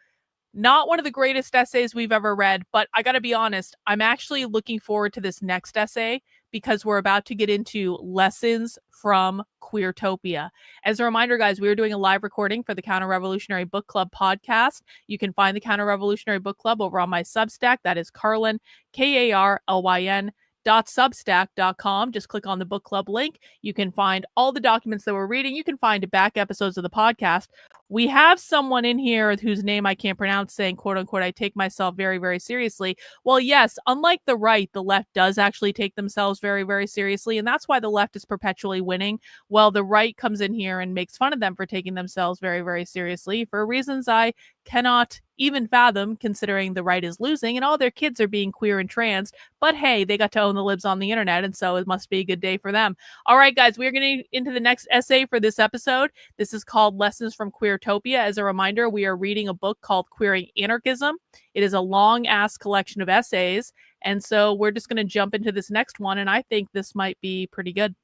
not one of the greatest essays we've ever read, but I got to be honest, I'm actually looking forward to this next essay because we're about to get into lessons from Queertopia. As a reminder, guys, we are doing a live recording for the Counter Revolutionary Book Club podcast. You can find the Counter Revolutionary Book Club over on my Substack. That is Karlyn, Karlyn .substack.com. Just click on the book club link. You can find all the documents that we're reading. You can find back episodes of the podcast. We have someone in here whose name I can't pronounce saying, quote unquote, I take myself very, very seriously. Well, yes, unlike the right, the left does actually take themselves very, very seriously. And that's why the left is perpetually winning. Well, the right comes in here and makes fun of them for taking themselves very, very seriously for reasons I cannot even fathom, considering the right is losing and all their kids are being queer and trans. But hey, they got to own the libs on the internet, and so it must be a good day for them. All right, guys, we're getting into the next essay for this episode. This is called Lessons from Queertopia. As a reminder, we are reading a book called Queering Anarchism. It is a long-ass collection of essays, and so we're just going to jump into this next one, and I think this might be pretty good.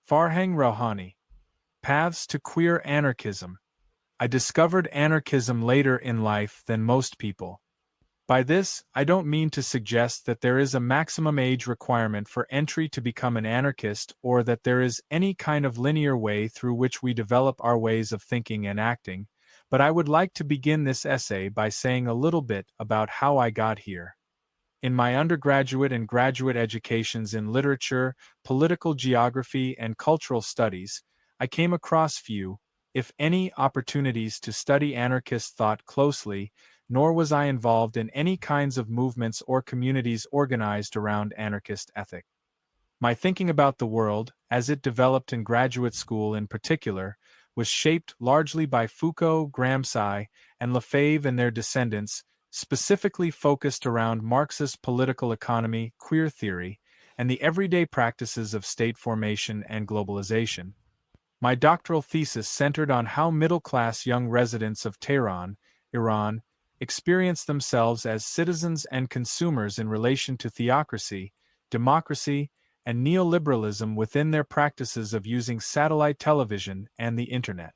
Farhang Rouhani. Paths to Queer Anarchism. I discovered anarchism later in life than most people. By this, I don't mean to suggest that there is a maximum age requirement for entry to become an anarchist or that there is any kind of linear way through which we develop our ways of thinking and acting, but I would like to begin this essay by saying a little bit about how I got here. In my undergraduate and graduate educations in literature, political geography, and cultural studies, I came across few, if any, opportunities to study anarchist thought closely, nor was I involved in any kinds of movements or communities organized around anarchist ethic. My thinking about the world, as it developed in graduate school in particular, was shaped largely by Foucault, Gramsci, and Lefebvre and their descendants, specifically focused around Marxist political economy, queer theory, and the everyday practices of state formation and globalization. My doctoral thesis centered on how middle-class young residents of Tehran, Iran, experience themselves as citizens and consumers in relation to theocracy, democracy, and neoliberalism within their practices of using satellite television and the Internet.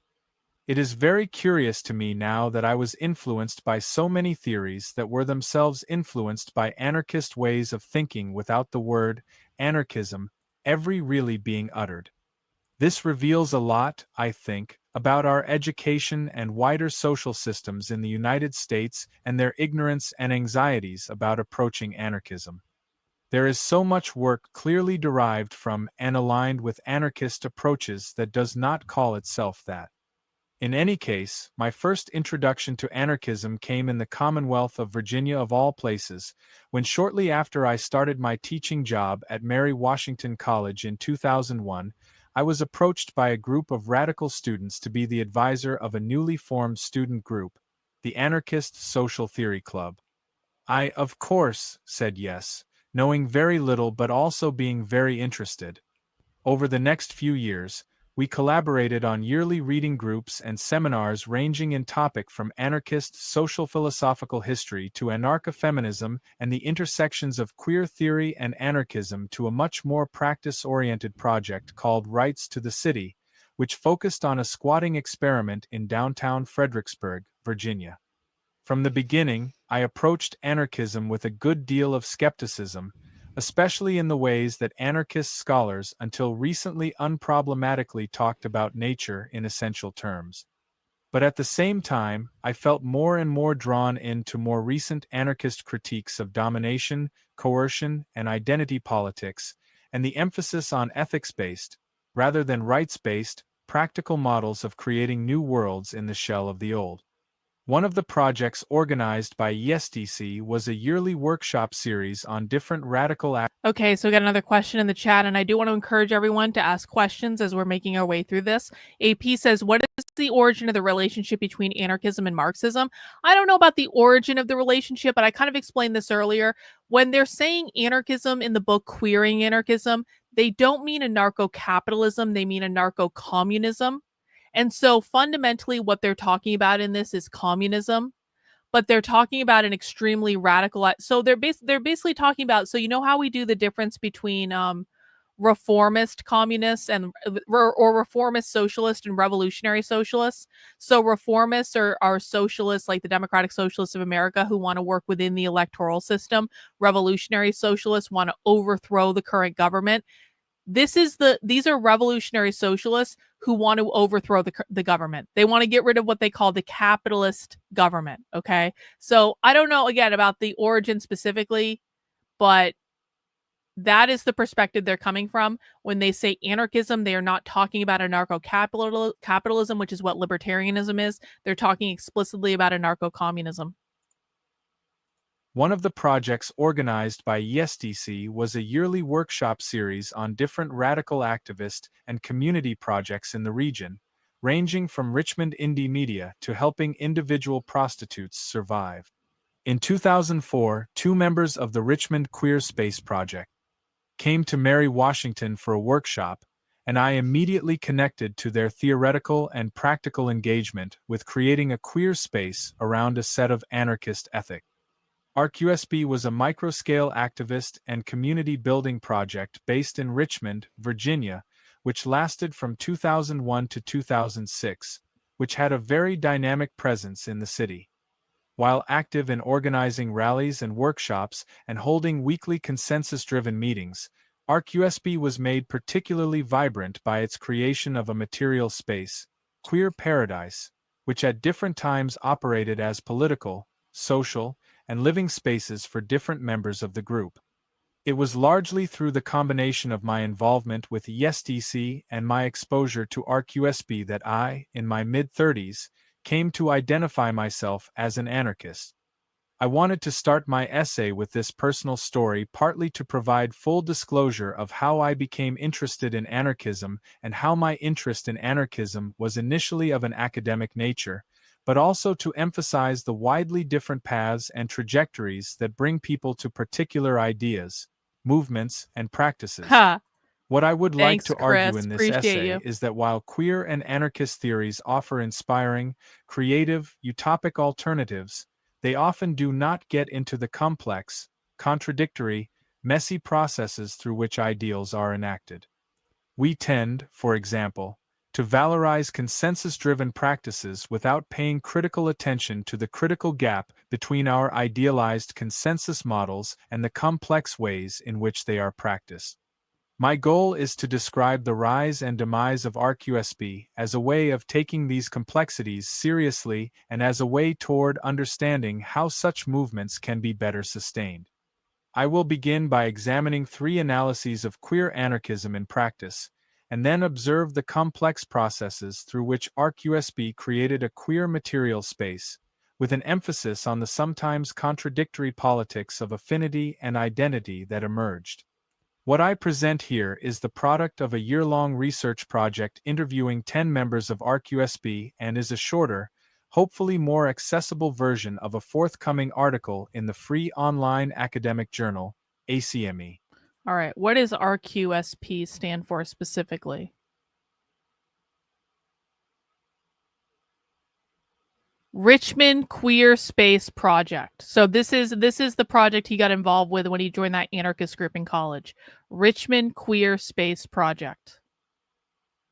It is very curious to me now that I was influenced by so many theories that were themselves influenced by anarchist ways of thinking without the word anarchism ever really being uttered. This reveals a lot, I think, about our education and wider social systems in the United States and their ignorance and anxieties about approaching anarchism. There is so much work clearly derived from and aligned with anarchist approaches that does not call itself that. In any case, my first introduction to anarchism came in the Commonwealth of Virginia of all places, when shortly after I started my teaching job at Mary Washington College in 2001, I was approached by a group of radical students to be the advisor of a newly formed student group, the Anarchist Social Theory Club. I, of course, said yes, knowing very little but also being very interested. Over the next few years, we collaborated on yearly reading groups and seminars ranging in topic from anarchist social philosophical history to anarcho-feminism and the intersections of queer theory and anarchism to a much more practice-oriented project called Rights to the City, which focused on a squatting experiment in downtown Fredericksburg, Virginia. From the beginning, I approached anarchism with a good deal of skepticism, especially in the ways that anarchist scholars until recently unproblematically talked about nature in essential terms. But at the same time, I felt more and more drawn into more recent anarchist critiques of domination, coercion, and identity politics, and the emphasis on ethics-based, rather than rights-based, practical models of creating new worlds in the shell of the old. One of the projects organized by ESDC was a yearly workshop series on different radical Okay, so we got another question in the chat, and I do want to encourage everyone to ask questions as we're making our way through this. AP says, what is the origin of the relationship between anarchism and Marxism? I don't know about the origin of the relationship, but I kind of explained this earlier. When they're saying anarchism in the book Queering Anarchism, they don't mean anarcho-capitalism, they mean anarcho-communism. And so fundamentally what they're talking about in this is communism, but they're talking about an extremely radical. So they're basically talking about, so you know how we do the difference between reformist communists and or reformist socialist and revolutionary socialists. So reformists are socialists like the Democratic Socialists of America who want to work within the electoral system. Revolutionary socialists want to overthrow the current government. These are revolutionary socialists who want to overthrow the government. They want to get rid of what they call the capitalist government. Okay. So I don't know again about the origin specifically, but that is the perspective they're coming from. When they say anarchism, they are not talking about anarcho-capitalism, which is what libertarianism is. They're talking explicitly about anarcho-communism. One of the projects organized by ESDC was a yearly workshop series on different radical activist and community projects in the region, ranging from Richmond indie media to helping individual prostitutes survive. In 2004, 2 members of the Richmond Queer Space Project came to Mary Washington for a workshop, and I immediately connected to their theoretical and practical engagement with creating a queer space around a set of anarchist ethics. ArcUSB was a microscale activist and community building project based in Richmond, Virginia, which lasted from 2001 to 2006, which had a very dynamic presence in the city. While active in organizing rallies and workshops and holding weekly consensus-driven meetings, ArcUSB was made particularly vibrant by its creation of a material space, Queer Paradise, which at different times operated as political, social, and living spaces for different members of the group. It was largely through the combination of my involvement with ESDC and my exposure to ArcUSB that I, in my mid-30s, came to identify myself as an anarchist. I wanted to start my essay with this personal story partly to provide full disclosure of how I became interested in anarchism and how my interest in anarchism was initially of an academic nature, but also to emphasize the widely different paths and trajectories that bring people to particular ideas, movements, and practices. Ha. What I would like Thanks, to Chris. argue in this Appreciate essay you. is that while queer and anarchist theories offer inspiring, creative, utopic alternatives, they often do not get into the complex, contradictory, messy processes through which ideals are enacted. We tend, for example, to valorize consensus-driven practices without paying critical attention to the critical gap between our idealized consensus models and the complex ways in which they are practiced. My goal is to describe the rise and demise of ArcUSB as a way of taking these complexities seriously and as a way toward understanding how such movements can be better sustained. I will begin by examining 3 analyses of queer anarchism in practice, and then observe the complex processes through which ArcUSB created a queer material space, with an emphasis on the sometimes contradictory politics of affinity and identity that emerged. What I present here is the product of a year-long research project interviewing 10 members of ArcUSB and is a shorter, hopefully more accessible version of a forthcoming article in the free online academic journal, ACME. All right, what does RQSP stand for specifically? Richmond Queer Space Project. So this is the project he got involved with when he joined that anarchist group in college. Richmond Queer Space Project.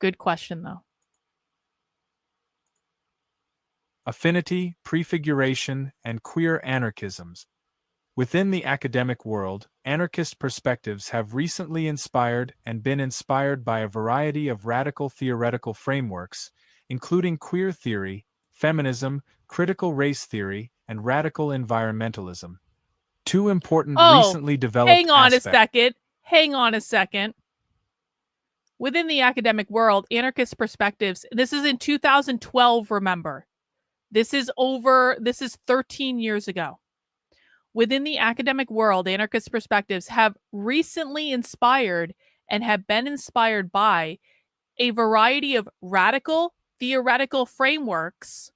Good question though. Affinity, prefiguration, and queer anarchisms. Within the academic world, anarchist perspectives have recently inspired and been inspired by a variety of radical theoretical frameworks, including queer theory, feminism, critical race theory, and radical environmentalism. Two important recently developed hang on aspects. Hang on a second. Within the academic world, anarchist perspectives, this is in 2012, remember. This is 13 years ago. Within the academic world, anarchist perspectives have recently inspired and have been inspired by a variety of radical theoretical frameworks,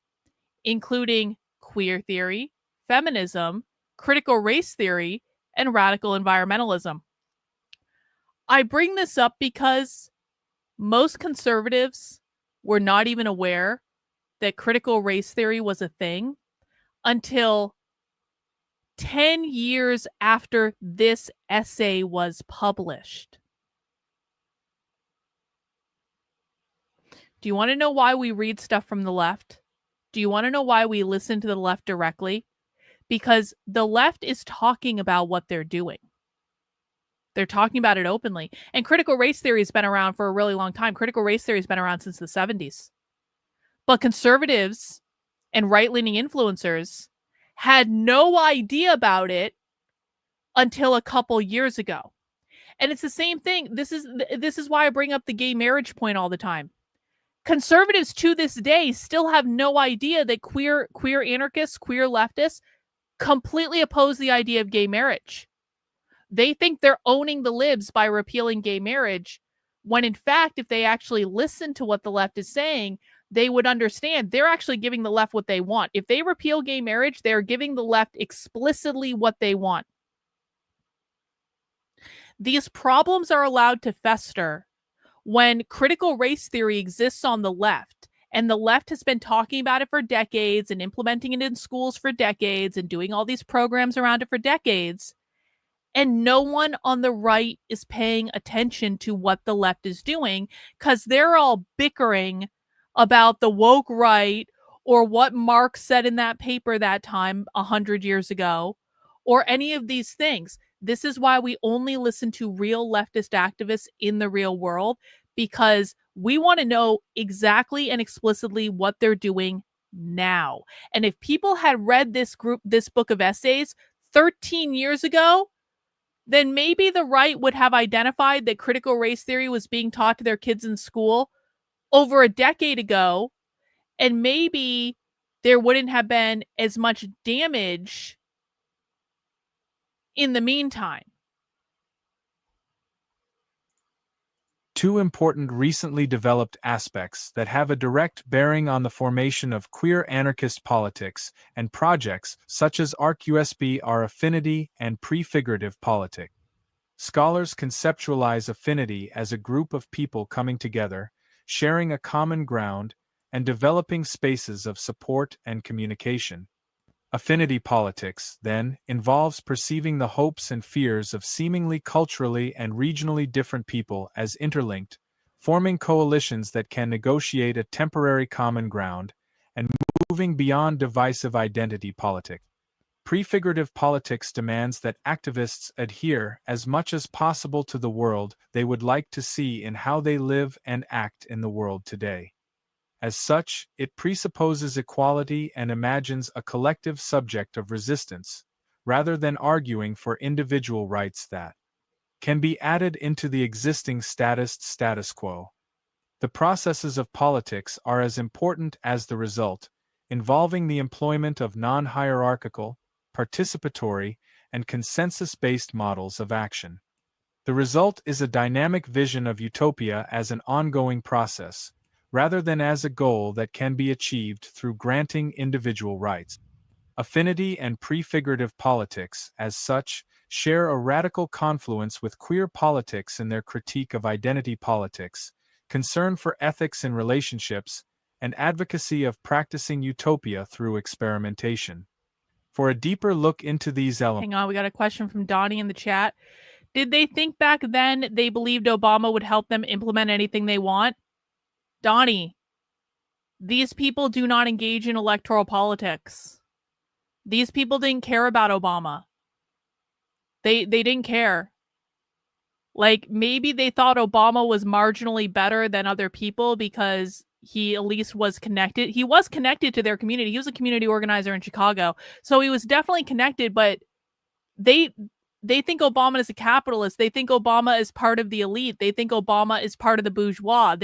including queer theory, feminism, critical race theory, and radical environmentalism. I bring this up because most conservatives were not even aware that critical race theory was a thing until 10 years after this essay was published. Do you want to know why we read stuff from the left? Do you want to know why we listen to the left directly? Because the left is talking about what they're doing. They're talking about it openly. And critical race theory has been around for a really long time. Critical race theory has been around since the 70s. But conservatives and right-leaning influencers had no idea about it until a couple years ago. And it's the same thing. This is why I bring up the gay marriage point all the time. Conservatives to this day still have no idea that queer anarchists, queer leftists completely oppose the idea of gay marriage. They think they're owning the libs by repealing gay marriage, when in fact, if they actually listen to what the left is saying, they would understand they're actually giving the left what they want. If they repeal gay marriage, they're giving the left explicitly what they want. These problems are allowed to fester when critical race theory exists on the left, and the left has been talking about it for decades and implementing it in schools for decades and doing all these programs around it for decades, and no one on the right is paying attention to what the left is doing because they're all bickering about the woke right or what Marx said in that paper that time 100 years ago or any of these things. This is why we only listen to real leftist activists in the real world, because we want to know exactly and explicitly what they're doing now. And if people had read this book of essays 13 years ago, then maybe the right would have identified that critical race theory was being taught to their kids in school over a decade ago, and maybe there wouldn't have been as much damage in the meantime. Two important recently developed aspects that have a direct bearing on the formation of queer anarchist politics and projects such as ArcUSB are affinity and prefigurative politics. Scholars conceptualize affinity as a group of people coming together, sharing a common ground, and developing spaces of support and communication. Affinity politics, then, involves perceiving the hopes and fears of seemingly culturally and regionally different people as interlinked, forming coalitions that can negotiate a temporary common ground, and moving beyond divisive identity politics. Prefigurative politics demands that activists adhere as much as possible to the world they would like to see in how they live and act in the world today. As such, it presupposes equality and imagines a collective subject of resistance, rather than arguing for individual rights that can be added into the existing status quo. The processes of politics are as important as the result, involving the employment of non-hierarchical, participatory, and consensus-based models of action. The result is a dynamic vision of utopia as an ongoing process, rather than as a goal that can be achieved through granting individual rights. Affinity and prefigurative politics, as such, share a radical confluence with queer politics in their critique of identity politics, concern for ethics in relationships, and advocacy of practicing utopia through experimentation. For a deeper look into these elements, Hang on, we got a question from Donnie in the chat. Did they think back then they believed Obama would help them implement anything they want? Donnie, these people do not engage in electoral politics. These people didn't care about Obama. They didn't care. Like, maybe they thought Obama was marginally better than other people because he at least was connected. He was connected to their community. He was a community organizer in Chicago. So he was definitely connected, but they think Obama is a capitalist. They think Obama is part of the elite. They think Obama is part of the bourgeois.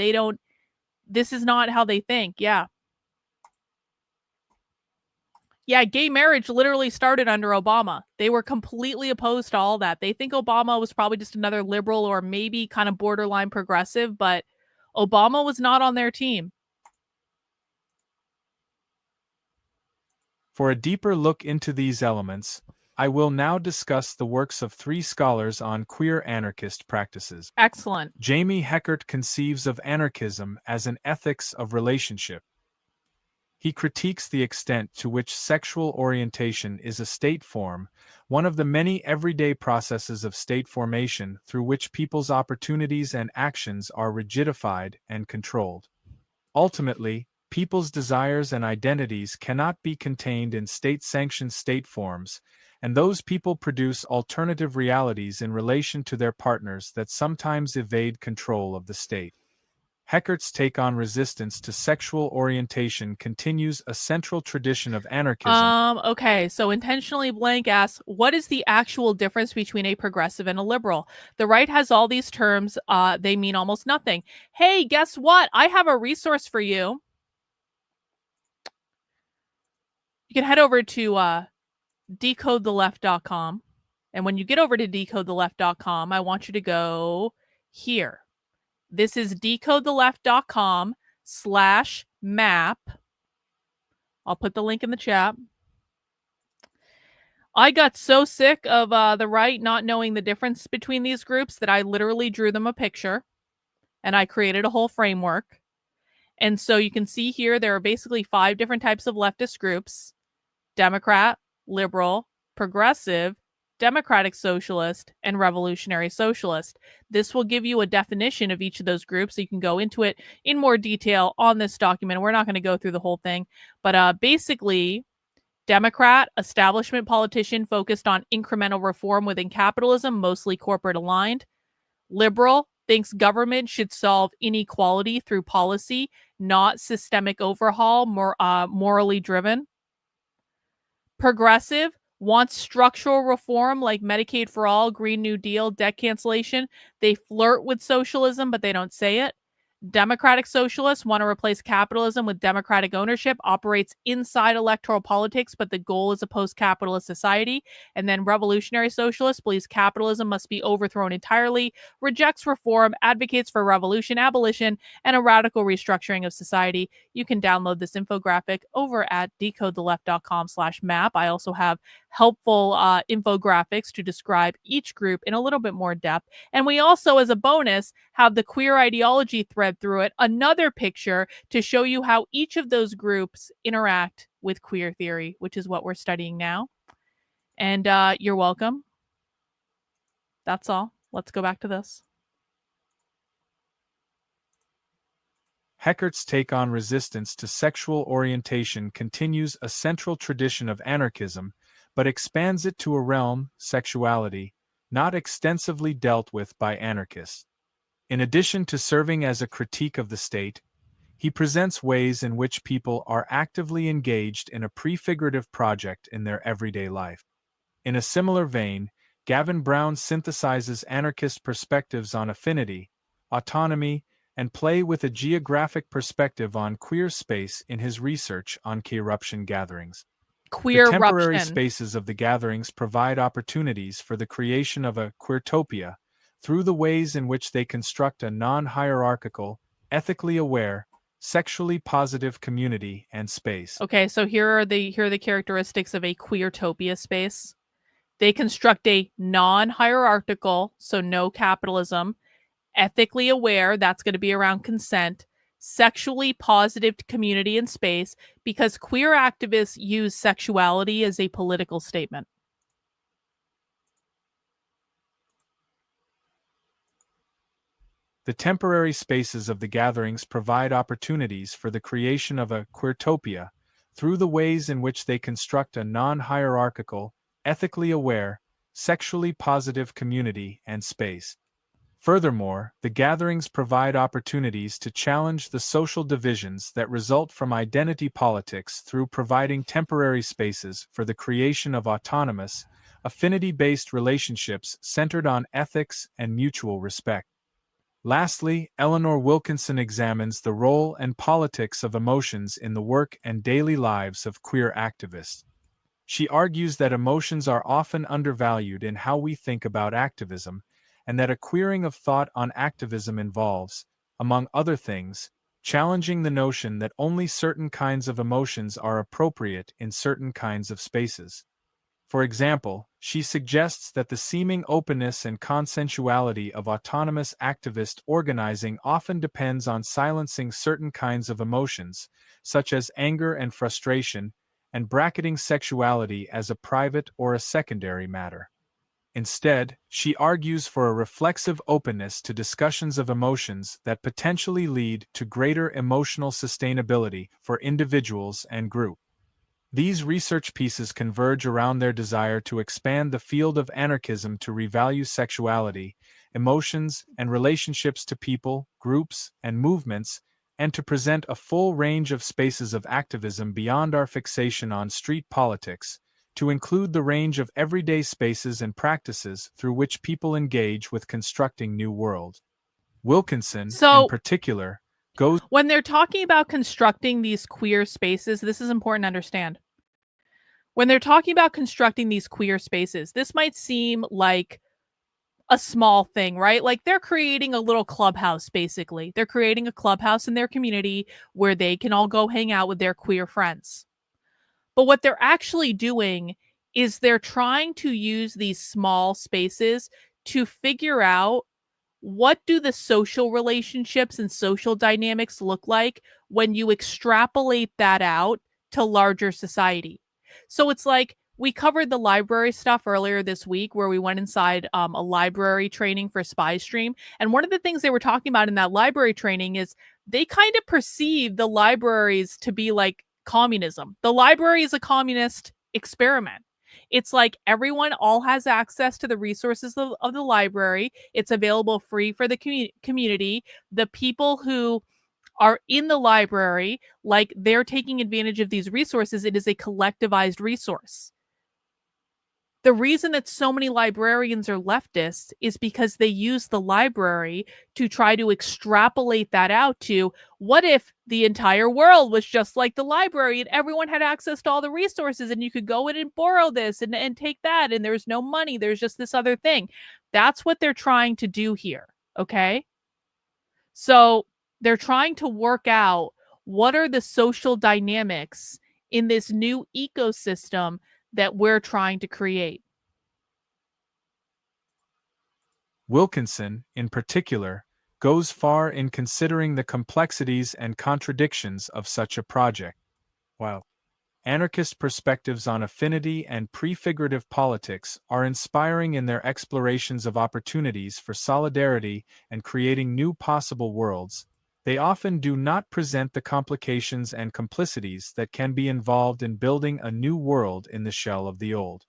This is not how they think. Yeah. Yeah, gay marriage literally started under Obama. They were completely opposed to all that. They think Obama was probably just another liberal or maybe kind of borderline progressive, but Obama was not on their team. For a deeper look into these elements, I will now discuss the works of three scholars on queer anarchist practices. Excellent. Jamie Heckert conceives of anarchism as an ethics of relationship. He critiques the extent to which sexual orientation is a state form, one of the many everyday processes of state formation through which people's opportunities and actions are rigidified and controlled. Ultimately, people's desires and identities cannot be contained in state-sanctioned state forms, and those people produce alternative realities in relation to their partners that sometimes evade control of the state. Heckert's take on resistance to sexual orientation continues a central tradition of anarchism. Okay, so Intentionally Blank asks, what is the actual difference between a progressive and a liberal? The right has all these terms, they mean almost nothing. Hey, guess what? I have a resource for you. You can head over to decodetheleft.com. And when you get over to decodetheleft.com, I want you to go here. This is decodetheleft.com/map. I'll put the link in the chat. I got so sick of the right not knowing the difference between these groups that I literally drew them a picture and I created a whole framework. And so you can see here, there are basically 5 different types of leftist groups: Democrat, liberal, progressive, democratic socialist, and revolutionary socialist. This will give you a definition of each of those groups, so you can go into it in more detail on this document. We're not going to go through the whole thing, but basically, Democrat, establishment politician focused on incremental reform within capitalism, mostly corporate aligned. Liberal thinks government should solve inequality through policy, not systemic overhaul, more morally driven. Progressive wants structural reform like Medicaid for all, Green New Deal, debt cancellation. They flirt with socialism, but they don't say it. Democratic socialists want to replace capitalism with democratic ownership, operates inside electoral politics, but the goal is a post-capitalist society. And then revolutionary socialists believes capitalism must be overthrown entirely, rejects reform, advocates for revolution, abolition, and a radical restructuring of society. You can download this infographic over at decodetheleft.com/map. I also have helpful infographics to describe each group in a little bit more depth. And we also, as a bonus, have the queer ideology thread through it, another picture to show you how each of those groups interact with queer theory, which is what we're studying now. And you're welcome. That's all. Let's go back to this. Heckert's take on resistance to sexual orientation continues a central tradition of anarchism, but expands it to a realm, sexuality, not extensively dealt with by anarchists. In addition to serving as a critique of the state, he presents ways in which people are actively engaged in a prefigurative project in their everyday life. In a similar vein, Gavin Brown synthesizes anarchist perspectives on affinity, autonomy, and play with a geographic perspective on queer space in his research on queeruption gatherings. The temporary spaces of the gatherings provide opportunities for the creation of a queertopia, through the ways in which they construct a non-hierarchical, ethically aware, sexually positive community and space. Okay, so here are the characteristics of a queertopia space. They construct a non-hierarchical, so no capitalism, ethically aware, that's going to be around consent, sexually positive community and space, because queer activists use sexuality as a political statement. The temporary spaces of the gatherings provide opportunities for the creation of a queertopia through the ways in which they construct a non-hierarchical, ethically aware, sexually positive community and space. Furthermore, the gatherings provide opportunities to challenge the social divisions that result from identity politics through providing temporary spaces for the creation of autonomous, affinity-based relationships centered on ethics and mutual respect. Lastly, Eleanor Wilkinson examines the role and politics of emotions in the work and daily lives of queer activists. She argues that emotions are often undervalued in how we think about activism, and that a queering of thought on activism involves, among other things, challenging the notion that only certain kinds of emotions are appropriate in certain kinds of spaces. For example, she suggests that the seeming openness and consensuality of autonomous activist organizing often depends on silencing certain kinds of emotions, such as anger and frustration, and bracketing sexuality as a private or a secondary matter. Instead, she argues for a reflexive openness to discussions of emotions that potentially lead to greater emotional sustainability for individuals and groups. These research pieces converge around their desire to expand the field of anarchism to revalue sexuality, emotions, and relationships to people, groups, and movements, and to present a full range of spaces of activism beyond our fixation on street politics, to include the range of everyday spaces and practices through which people engage with constructing new worlds. Wilkinson, in particular, goes. When they're talking about constructing these queer spaces, this is important to understand. When they're talking about constructing these queer spaces, this might seem like a small thing, right? Like they're creating a little clubhouse, basically. They're creating a clubhouse in their community where they can all go hang out with their queer friends. But what they're actually doing is they're trying to use these small spaces to figure out what do the social relationships and social dynamics look like when you extrapolate that out to larger society. So it's like we covered the library stuff earlier this week where we went inside a library training for Spy Stream. And one of the things they were talking about in that library training is they kind of perceive the libraries to be like communism. The library is a communist experiment. It's like everyone all has access to the resources of the library. It's available free for the community. The people who are in the library, like they're taking advantage of these resources. It is a collectivized resource. The reason that so many librarians are leftists is because they use the library to try to extrapolate that out to what if the entire world was just like the library and everyone had access to all the resources and you could go in and borrow this and take that and there's no money, there's just this other thing. That's what they're trying to do here, okay? So they're trying to work out what are the social dynamics in this new ecosystem that we're trying to create. Wilkinson, in particular, goes far in considering the complexities and contradictions of such a project. While anarchist perspectives on affinity and prefigurative politics are inspiring in their explorations of opportunities for solidarity and creating new possible worlds, they often do not present the complications and complicities that can be involved in building a new world in the shell of the old.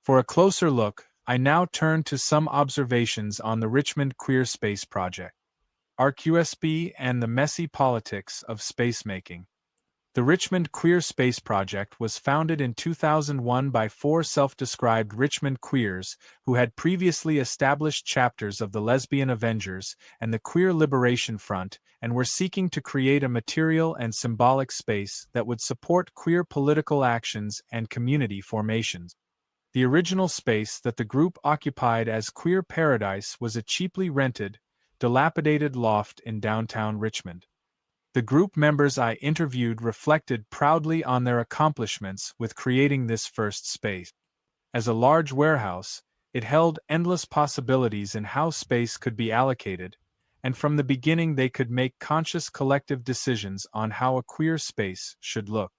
For a closer look, I now turn to some observations on the Richmond Queer Space Project, RQSP, and the messy politics of spacemaking. The Richmond Queer Space Project was founded in 2001 by 4 self-described Richmond queers who had previously established chapters of the Lesbian Avengers and the Queer Liberation Front and were seeking to create a material and symbolic space that would support queer political actions and community formations. The original space that the group occupied as Queer Paradise was a cheaply rented, dilapidated loft in downtown Richmond. The group members I interviewed reflected proudly on their accomplishments with creating this first space. As a large warehouse, it held endless possibilities in how space could be allocated, and from the beginning they could make conscious collective decisions on how a queer space should look.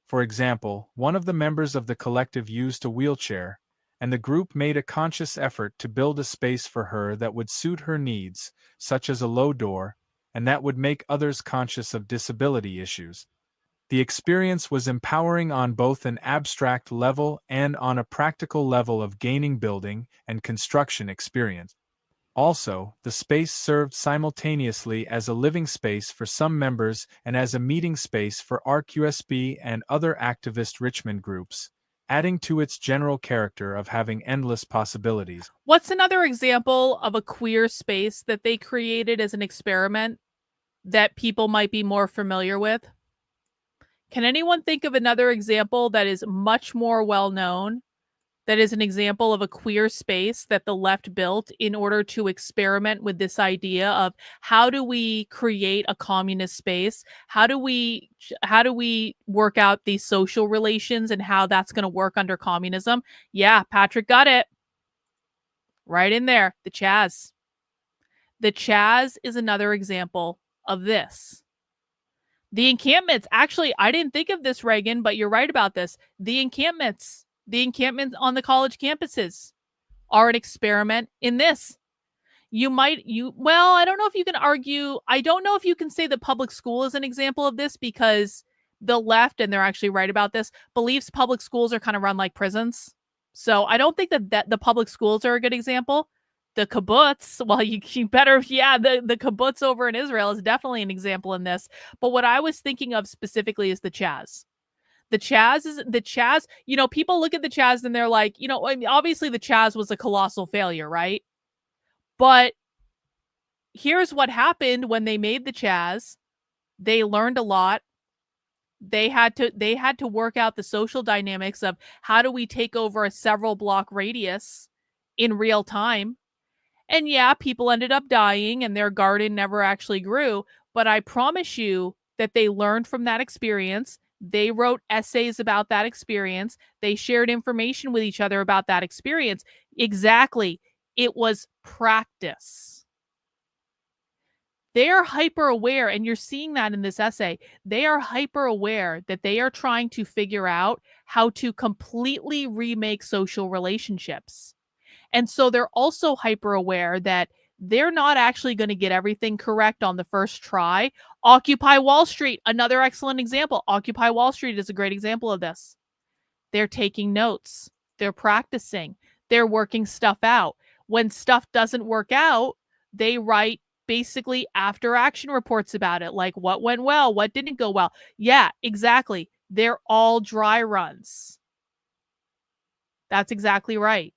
For example, one of the members of the collective used a wheelchair, and the group made a conscious effort to build a space for her that would suit her needs, such as a low door, and that would make others conscious of disability issues. The experience was empowering on both an abstract level and on a practical level of gaining building and construction experience. Also, the space served simultaneously as a living space for some members and as a meeting space for RQSB and other activist Richmond groups, adding to its general character of having endless possibilities. What's another example of a queer space that they created as an experiment that people might be more familiar with? Can anyone think of another example that is much more well known, that is an example of a queer space that the left built in order to experiment with this idea of how do we create a communist space? How do we work out these social relations and how that's going to work under communism? Yeah, Patrick got it. Right in there, the Chaz. The Chaz is another example of this. The encampments, actually, I didn't think of this, Reagan, but you're right about this. The encampments on the college campuses are an experiment in this. Well, I don't know if you can argue, I don't know if you can say that public school is an example of this, because the left, and they're actually right about this, believes public schools are kind of run like prisons. So I don't think that the public schools are a good example. The kibbutz, well, you better, yeah, the kibbutz over in Israel is definitely an example in this. But what I was thinking of specifically is the Chaz. The Chaz, people look at the Chaz and they're like, I mean, obviously the Chaz was a colossal failure, right? But here's what happened when they made the Chaz. They learned a lot. They had to work out the social dynamics of how do we take over a several block radius in real time. And yeah, people ended up dying and their garden never actually grew. But I promise you that they learned from that experience. They wrote essays about that experience. They shared information with each other about that experience. Exactly. It was practice. They are hyper aware, and you're seeing that in this essay. They are hyper aware that they are trying to figure out how to completely remake social relationships. And so they're also hyper aware that they're not actually going to get everything correct on the first try. Occupy Wall Street, another excellent example. Occupy Wall Street is a great example of this. They're taking notes. They're practicing. They're working stuff out. When stuff doesn't work out, they write basically after action reports about it, like what went well, what didn't go well. Yeah, exactly. They're all dry runs. That's exactly right.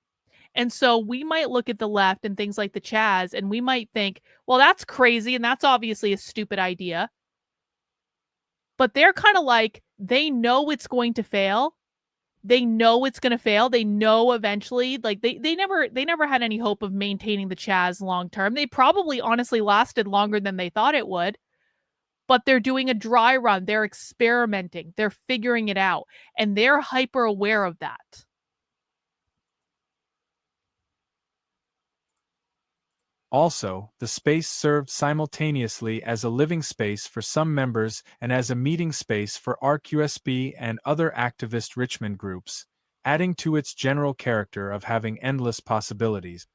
And so we might look at the left and things like the Chaz, and we might think, well, that's crazy, and that's obviously a stupid idea. But they're kind of like, they know it's going to fail. They know it's going to fail. They know eventually, like they never had any hope of maintaining the Chaz long term. They probably honestly lasted longer than they thought it would. But they're doing a dry run. They're experimenting. They're figuring it out. And they're hyper aware of that. Also, the space served simultaneously as a living space for some members and as a meeting space for RQSB and other activist Richmond groups, adding to its general character of having endless possibilities.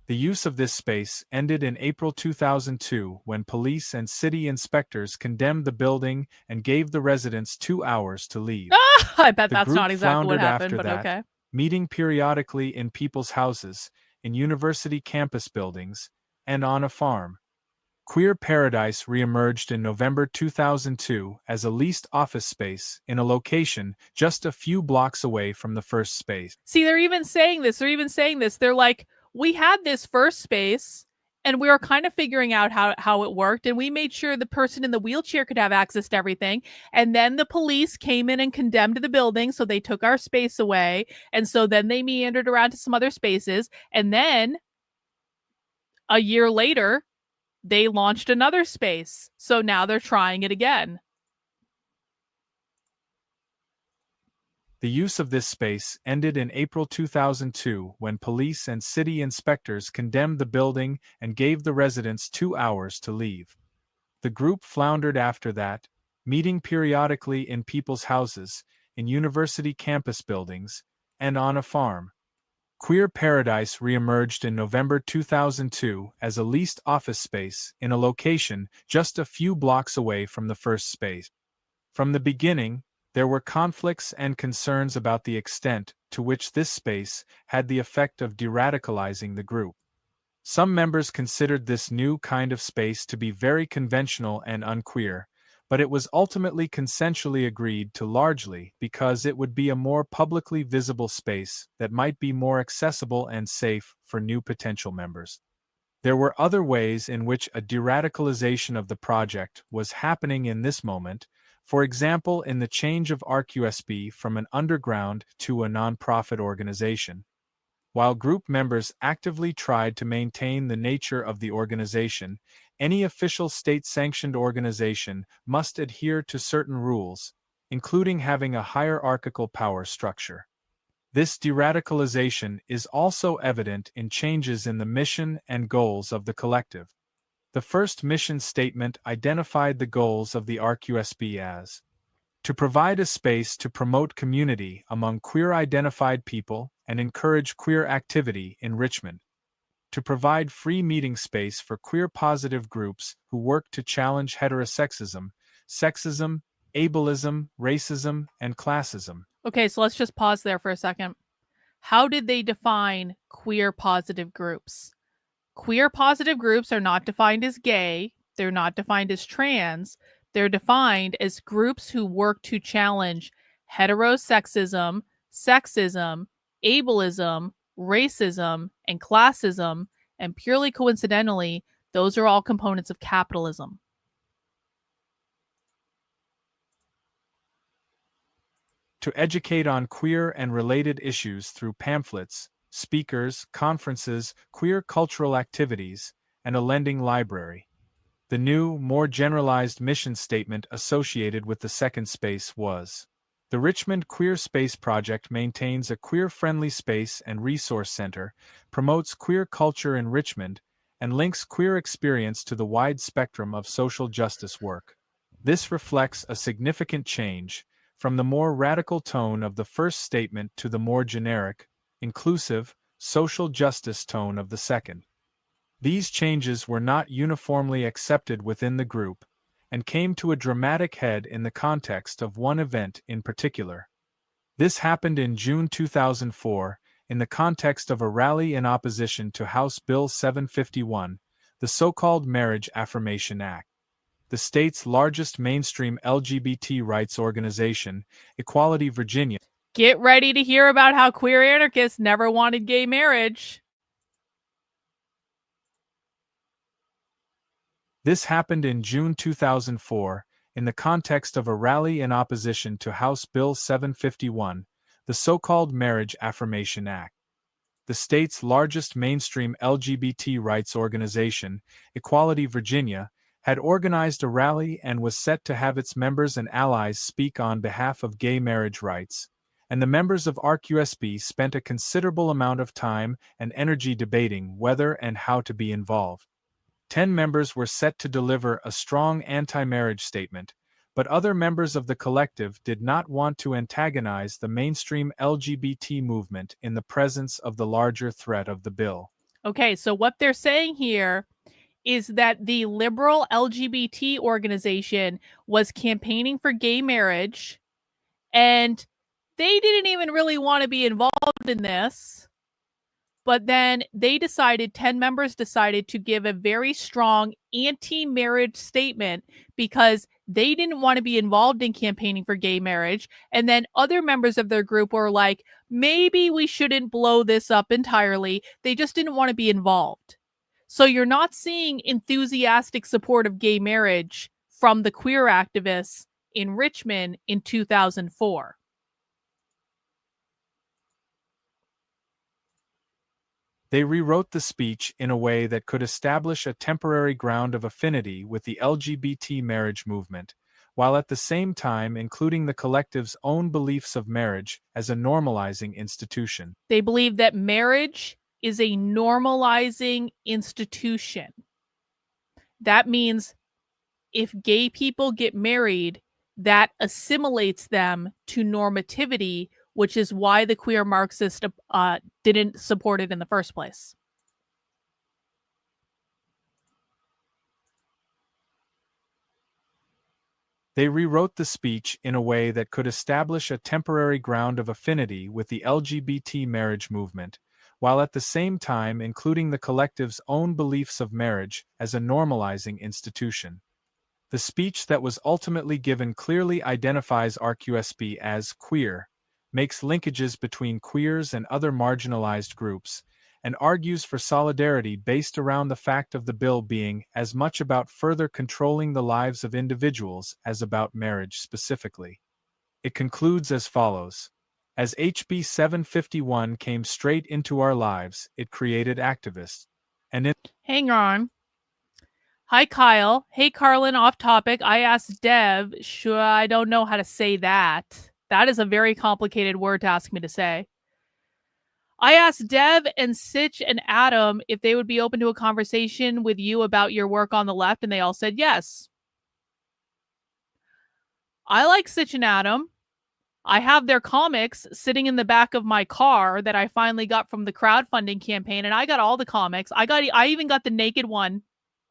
The use of this space ended in April 2002 when police and city inspectors condemned the building and gave the residents 2 hours to leave. I bet The that's group not exactly what floundered happened, after but that, okay. meeting periodically in people's houses, in university campus buildings, and on a farm. Queer Paradise reemerged in November 2002 as a leased office space in a location just a few blocks away from the first space. See, they're even saying this. They're like, we had this first space, And we were kind of figuring out how it worked, and we made sure the person in the wheelchair could have access to everything. And then the police came in and condemned the building, so they took our space away. And so then they meandered around to some other spaces. And then a year later, they launched another space. So now they're trying it again. The use of this space ended in April 2002 when police and city inspectors condemned the building and gave the residents 2 hours to leave. The group floundered after that, meeting periodically in people's houses, in university campus buildings, and on a farm. Queer Paradise reemerged in November 2002 as a leased office space in a location just a few blocks away from the first space. From the beginning, there were conflicts and concerns about the extent to which this space had the effect of de-radicalizing the group. Some members considered this new kind of space to be very conventional and unqueer, but it was ultimately consensually agreed to largely because it would be a more publicly visible space that might be more accessible and safe for new potential members. There were other ways in which a de-radicalization of the project was happening in this moment, for example in the change of ArcUSB from an underground to a non-profit organization. While group members actively tried to maintain the nature of the organization, any official state-sanctioned organization must adhere to certain rules, including having a hierarchical power structure. This de-radicalization is also evident in changes in the mission and goals of the collective. The first mission statement identified the goals of the ArcUSB as to provide a space to promote community among queer-identified people and encourage queer activity in Richmond, to provide free meeting space for queer-positive groups who work to challenge heterosexism, sexism, ableism, racism, and classism. Okay, so let's just pause there for a second. How did they define queer positive groups? Queer positive groups are not defined as gay, they're not defined as trans, they're defined as groups who work to challenge heterosexism, sexism, ableism, racism, and classism, and purely coincidentally, those are all components of capitalism. To educate on queer and related issues through pamphlets, speakers, conferences, queer cultural activities, and a lending library. The new, more generalized mission statement associated with the second space was: the Richmond Queer Space Project maintains a queer-friendly space and resource center, promotes queer culture in Richmond, and links queer experience to the wide spectrum of social justice work. This reflects a significant change, from the more radical tone of the first statement to the more generic, inclusive, social justice tone of the second. These changes were not uniformly accepted within the group, and came to a dramatic head in the context of one event in particular. This happened in June 2004, in the context of a rally in opposition to House Bill 751, the so-called Marriage Affirmation Act. The state's largest mainstream LGBT rights organization, Equality Virginia. Get ready to hear about how queer anarchists never wanted gay marriage. This happened in June 2004, in the context of a rally in opposition to House Bill 751, the so-called Marriage Affirmation Act. The state's largest mainstream LGBT rights organization, Equality Virginia, had organized a rally and was set to have its members and allies speak on behalf of gay marriage rights, and the members of ArcUSB spent a considerable amount of time and energy debating whether and how to be involved. 10 members were set to deliver a strong anti-marriage statement, but other members of the collective did not want to antagonize the mainstream LGBT movement in the presence of the larger threat of the bill. Okay, so what they're saying here is that the liberal LGBT organization was campaigning for gay marriage, and they didn't even really want to be involved in this. But then 10 members decided to give a very strong anti-marriage statement because they didn't want to be involved in campaigning for gay marriage. And then other members of their group were like, maybe we shouldn't blow this up entirely. They just didn't want to be involved. So you're not seeing enthusiastic support of gay marriage from the queer activists in Richmond in 2004. They rewrote the speech in a way that could establish a temporary ground of affinity with the LGBT marriage movement, while at the same time including the collective's own beliefs of marriage as a normalizing institution. They believe that marriage is a normalizing institution. That means if gay people get married, that assimilates them to normativity, which is why the queer Marxist didn't support it in the first place. They rewrote the speech in a way that could establish a temporary ground of affinity with the LGBT marriage movement, while at the same time including the collective's own beliefs of marriage as a normalizing institution. The speech that was ultimately given clearly identifies RQSP as queer, makes linkages between queers and other marginalized groups, and argues for solidarity based around the fact of the bill being as much about further controlling the lives of individuals as about marriage specifically. It concludes as follows. As HB 751 came straight into our lives, it created activists. And in Hang on. Hi, Kyle. Hey, Karlyn, off topic. I asked Dev, sure, I don't know how to say that. That is a very complicated word to ask me to say. I asked Dev and Sitch and Adam if they would be open to a conversation with you about your work on the left, and they all said yes. I like Sitch and Adam. I have their comics sitting in the back of my car that I finally got from the crowdfunding campaign, and I got all the comics. I even got the naked one.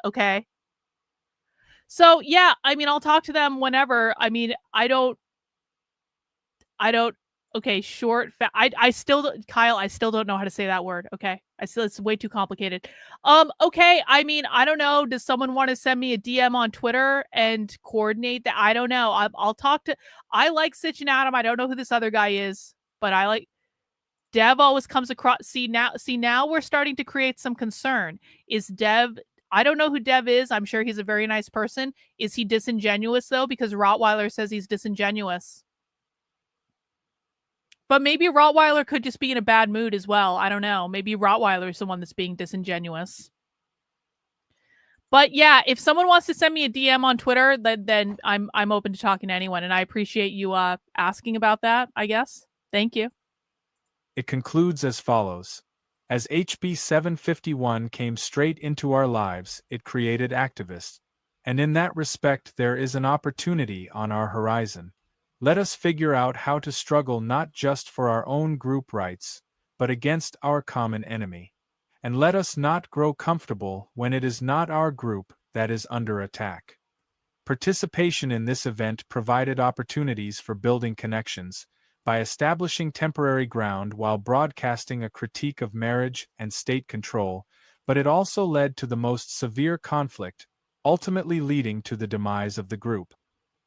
Okay. So yeah, I mean, I'll talk to them whenever. I mean, I don't. Okay, short. I still, Kyle. I still don't know how to say that word. Okay, it's way too complicated. Okay. I mean, I don't know. Does someone want to send me a DM on Twitter and coordinate that? I don't know. I'll talk to. I like Sitch and Adam. I don't know who this other guy is, but I like. Dev always comes across. See now we're starting to create some concern. Is Dev? I don't know who Dev is. I'm sure he's a very nice person. Is he disingenuous though? Because Rottweiler says he's disingenuous. But maybe Rottweiler could just be in a bad mood as well. I don't know. Maybe Rottweiler is the one that's being disingenuous. But yeah, if someone wants to send me a DM on Twitter, then I'm open to talking to anyone, and I appreciate you asking about that, I guess. Thank you. It concludes as follows. As HB 751 came straight into our lives, it created activists. And in that respect, there is an opportunity on our horizon. Let us figure out how to struggle not just for our own group rights, but against our common enemy. And let us not grow comfortable when it is not our group that is under attack. Participation in this event provided opportunities for building connections, by establishing temporary ground while broadcasting a critique of marriage and state control, but it also led to the most severe conflict, ultimately leading to the demise of the group.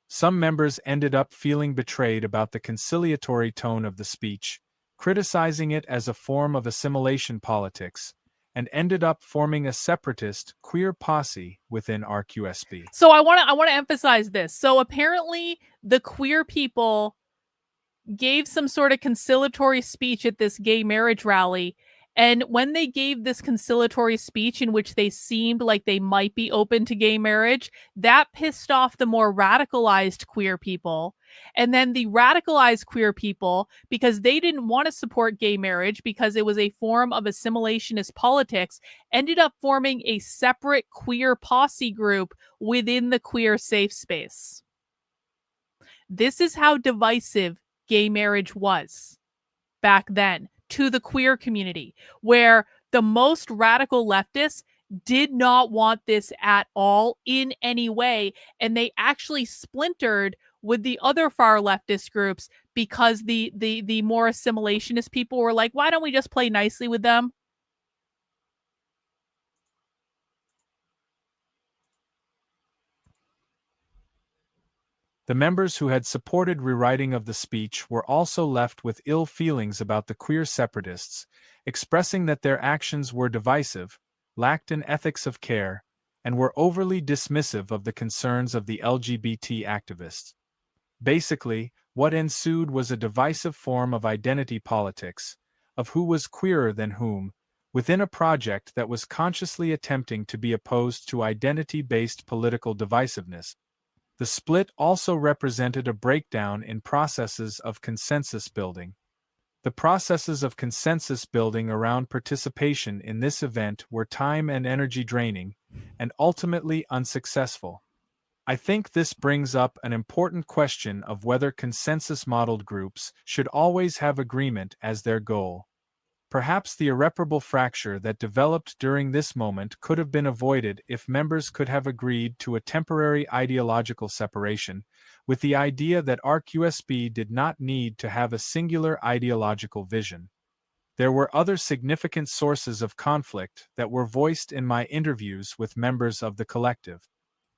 Some members ended up feeling betrayed about the conciliatory tone of the speech, criticizing it as a form of assimilation politics, and ended up forming a separatist queer posse within RQSP. So I want to emphasize this. So apparently the queer people gave some sort of conciliatory speech at this gay marriage rally. And when they gave this conciliatory speech in which they seemed like they might be open to gay marriage, that pissed off the more radicalized queer people. And then the radicalized queer people, because they didn't want to support gay marriage because it was a form of assimilationist politics, ended up forming a separate queer posse group within the queer safe space. This is how divisive gay marriage was back then to the queer community, where the most radical leftists did not want this at all in any way, and they actually splintered with the other far leftist groups because the more assimilationist people were like, why don't we just play nicely with them? The members who had supported rewriting of the speech were also left with ill feelings about the queer separatists, expressing that their actions were divisive, lacked an ethics of care, and were overly dismissive of the concerns of the LGBT activists. Basically, what ensued was a divisive form of identity politics, of who was queerer than whom, within a project that was consciously attempting to be opposed to identity-based political divisiveness. The split also represented a breakdown in processes of consensus building. The processes of consensus building around participation in this event were time and energy draining, and ultimately unsuccessful. I think this brings up an important question of whether consensus-modeled groups should always have agreement as their goal. Perhaps the irreparable fracture that developed during this moment could have been avoided if members could have agreed to a temporary ideological separation, with the idea that RQSB did not need to have a singular ideological vision. There were other significant sources of conflict that were voiced in my interviews with members of the collective.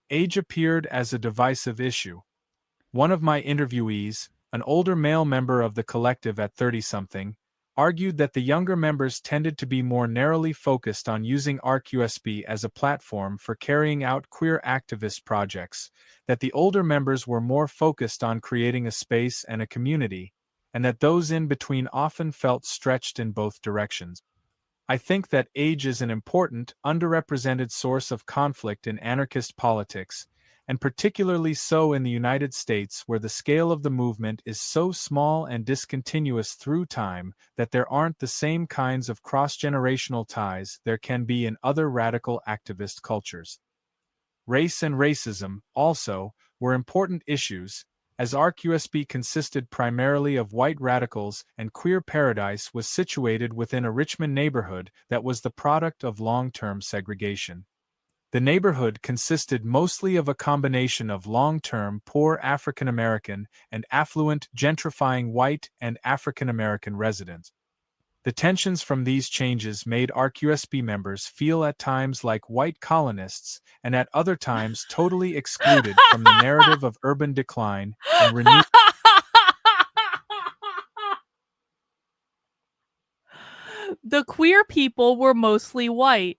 Age appeared as a divisive issue. One of my interviewees, an older male member of the collective at 30-something, argued that the younger members tended to be more narrowly focused on using RQSB as a platform for carrying out queer activist projects, that the older members were more focused on creating a space and a community, and that those in between often felt stretched in both directions. I think that age is an important, underrepresented source of conflict in anarchist politics, and particularly so in the United States, where the scale of the movement is so small and discontinuous through time that there aren't the same kinds of cross-generational ties there can be in other radical activist cultures. Race and racism, also, were important issues, as RQSB consisted primarily of white radicals and Queer Paradise was situated within a Richmond neighborhood that was the product of long-term segregation. The neighborhood consisted mostly of a combination of long-term poor African American and affluent gentrifying white and African American residents. The tensions from these changes made RQSB members feel at times like white colonists and at other times totally excluded from the narrative of urban decline and renewed. The queer people were mostly white.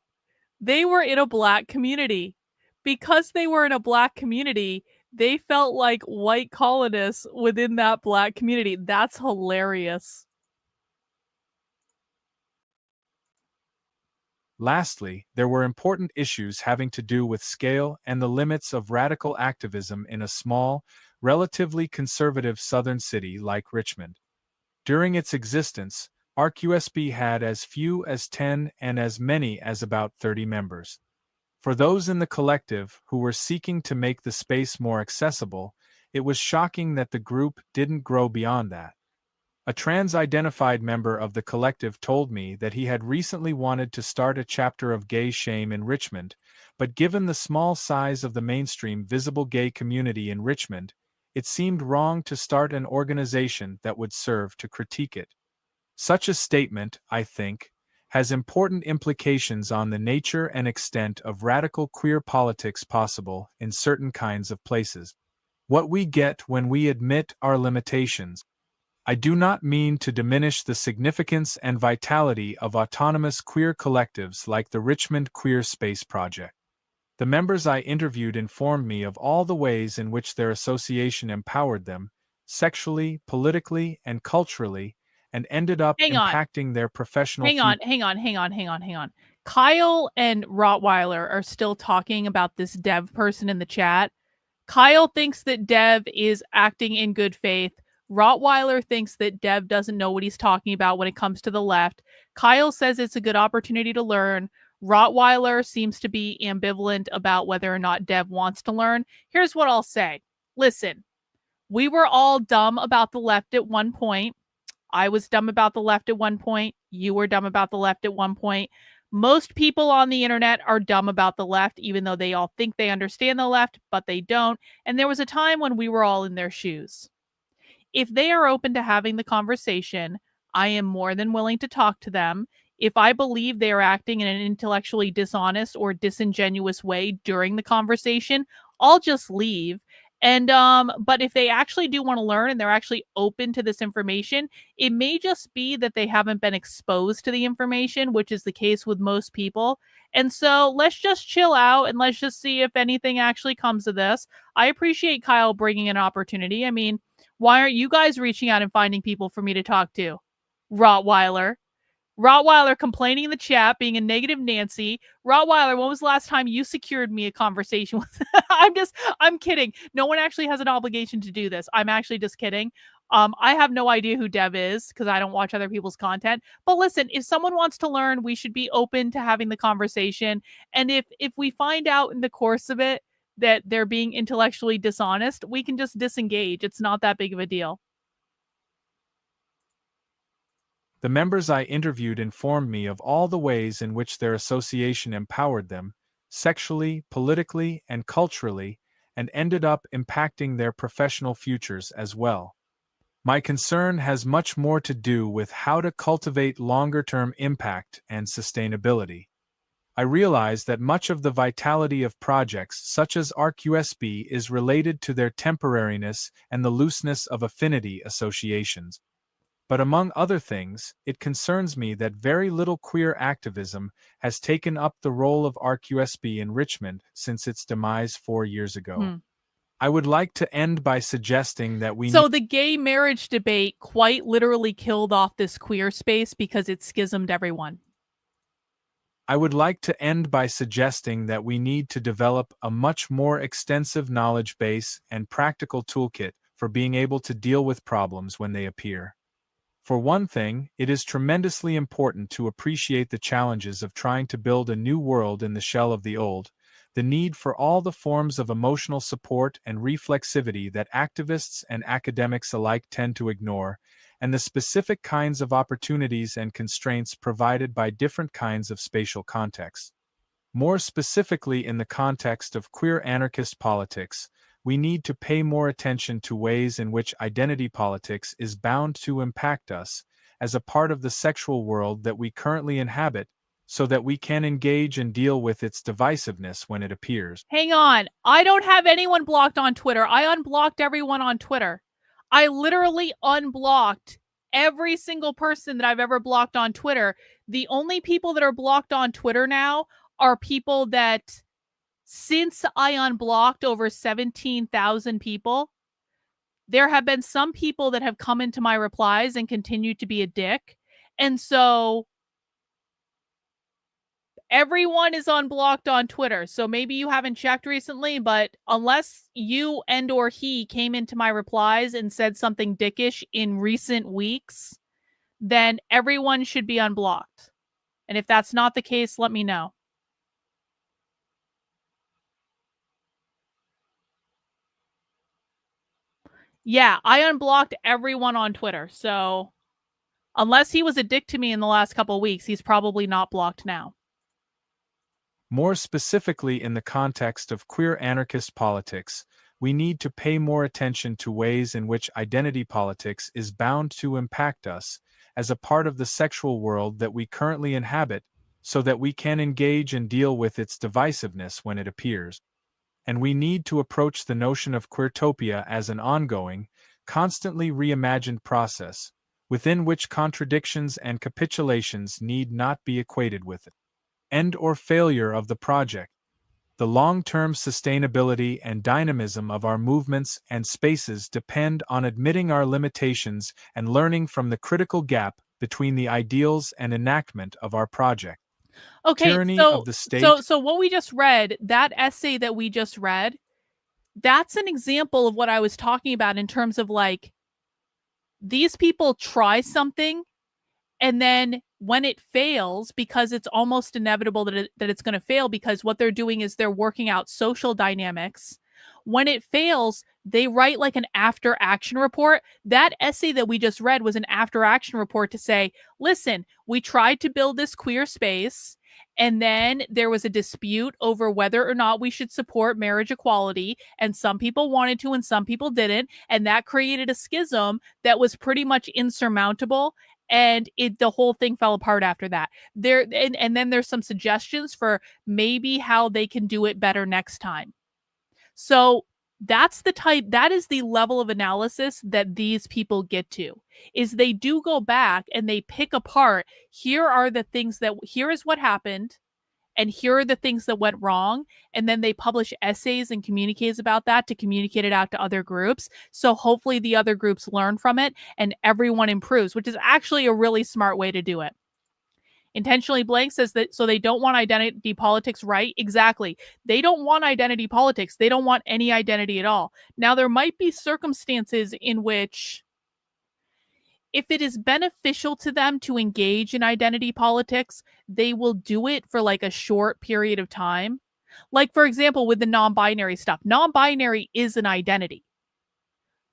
They were in a black community. Because they were in a black community, they felt like white colonists within that black community. That's hilarious. Lastly, there were important issues having to do with scale and the limits of radical activism in a small, relatively conservative southern city like Richmond. During its existence, RQSB had as few as 10 and as many as about 30 members. For those in the collective who were seeking to make the space more accessible, it was shocking that the group didn't grow beyond that. A trans-identified member of the collective told me that he had recently wanted to start a chapter of gay shame in Richmond, but given the small size of the mainstream visible gay community in Richmond, it seemed wrong to start an organization that would serve to critique it. Such a statement, I think, has important implications on the nature and extent of radical queer politics possible in certain kinds of places. What we get when we admit our limitations. I do not mean to diminish the significance and vitality of autonomous queer collectives like the Richmond Queer Space Project. The members I interviewed informed me of all the ways in which their association empowered them, sexually, politically, and culturally, and ended up impacting their professional future. Hang on. Kyle and Rottweiler are still talking about this dev person in the chat. Kyle thinks that Dev is acting in good faith. Rottweiler thinks that Dev doesn't know what he's talking about when it comes to the left. Kyle says it's a good opportunity to learn. Rottweiler seems to be ambivalent about whether or not Dev wants to learn. Here's what I'll say. Listen, we were all dumb about the left at one point. I was dumb about the left at one point. You were dumb about the left at one point. Most people on the internet are dumb about the left, even though they all think they understand the left, but they don't. And there was a time when we were all in their shoes. If they are open to having the conversation, I am more than willing to talk to them. If I believe they are acting in an intellectually dishonest or disingenuous way during the conversation, I'll just leave. And but if they actually do want to learn and they're actually open to this information, it may just be that they haven't been exposed to the information, which is the case with most people. And so let's just chill out and let's just see if anything actually comes of this. I appreciate Kyle bringing an opportunity. I mean, why aren't you guys reaching out and finding people for me to talk to? Rottweiler. Rottweiler complaining in the chat, being a negative Nancy. Rottweiler, when was the last time you secured me a conversation with? I'm kidding. No one actually has an obligation to do this. I'm actually just kidding. I have no idea who Dev is because I don't watch other people's content. But listen, if someone wants to learn, we should be open to having the conversation. And if we find out in the course of it that they're being intellectually dishonest, we can just disengage. It's not that big of a deal. The members I interviewed informed me of all the ways in which their association empowered them, sexually, politically, and culturally, and ended up impacting their professional futures as well. My concern has much more to do with how to cultivate longer-term impact and sustainability. I realize that much of the vitality of projects such as ArcUSB is related to their temporariness and the looseness of affinity associations. But among other things, it concerns me that very little queer activism has taken up the role of ArcUSB in Richmond since its demise 4 years ago. I would like to end by suggesting that we So the gay marriage debate quite literally killed off this queer space because it schismed everyone. I would like to end by suggesting that we need to develop a much more extensive knowledge base and practical toolkit for being able to deal with problems when they appear. For one thing, it is tremendously important to appreciate the challenges of trying to build a new world in the shell of the old, the need for all the forms of emotional support and reflexivity that activists and academics alike tend to ignore, and the specific kinds of opportunities and constraints provided by different kinds of spatial contexts. More specifically, in the context of queer anarchist politics, we need to pay more attention to ways in which identity politics is bound to impact us as a part of the sexual world that we currently inhabit, so that we can engage and deal with its divisiveness when it appears. Hang on. I don't have anyone blocked on Twitter. I unblocked everyone on Twitter. I literally unblocked every single person that I've ever blocked on Twitter. The only people that are blocked on Twitter now are people that, since I unblocked over 17,000 people, there have been some people that have come into my replies and continued to be a dick. And so everyone is unblocked on Twitter. So maybe you haven't checked recently, but unless you and or he came into my replies and said something dickish in recent weeks, then everyone should be unblocked. And if that's not the case, let me know. Yeah, I unblocked everyone on Twitter. So unless he was a dick to me in the last couple of weeks, he's probably not blocked now. More specifically, in the context of queer anarchist politics, we need to pay more attention to ways in which identity politics is bound to impact us as a part of the sexual world that we currently inhabit, so that we can engage and deal with its divisiveness when it appears. And we need to approach the notion of queertopia as an ongoing, constantly reimagined process, within which contradictions and capitulations need not be equated with it. End or failure of the project. The long-term sustainability and dynamism of our movements and spaces depend on admitting our limitations and learning from the critical gap between the ideals and enactment of our project. Okay, Tyranny of the state. So what we just read, that essay that we just read, that's an example of what I was talking about in terms of like, these people try something and then when it fails, because it's almost inevitable that it's going to fail, because what they're doing is they're working out social dynamics. When it fails, they write like an after action report. That essay that we just read was an after action report to say, listen, we tried to build this queer space, and then there was a dispute over whether or not we should support marriage equality, and some people wanted to and some people didn't, and that created a schism that was pretty much insurmountable. And the whole thing fell apart after that. And then there's some suggestions for maybe how they can do it better next time. So that is the level of analysis that these people get to, is they do go back and they pick apart, here is what happened, and here are the things that went wrong, and then they publish essays and communiques about that to communicate it out to other groups. So hopefully the other groups learn from it and everyone improves, which is actually a really smart way to do it. Intentionally Blank says that so they don't want identity politics, right? Exactly. They don't want identity politics. They don't want any identity at all. Now, there might be circumstances in which, if it is beneficial to them to engage in identity politics, they will do it for like a short period of time. Like, for example, with the non-binary stuff. Non-binary is an identity.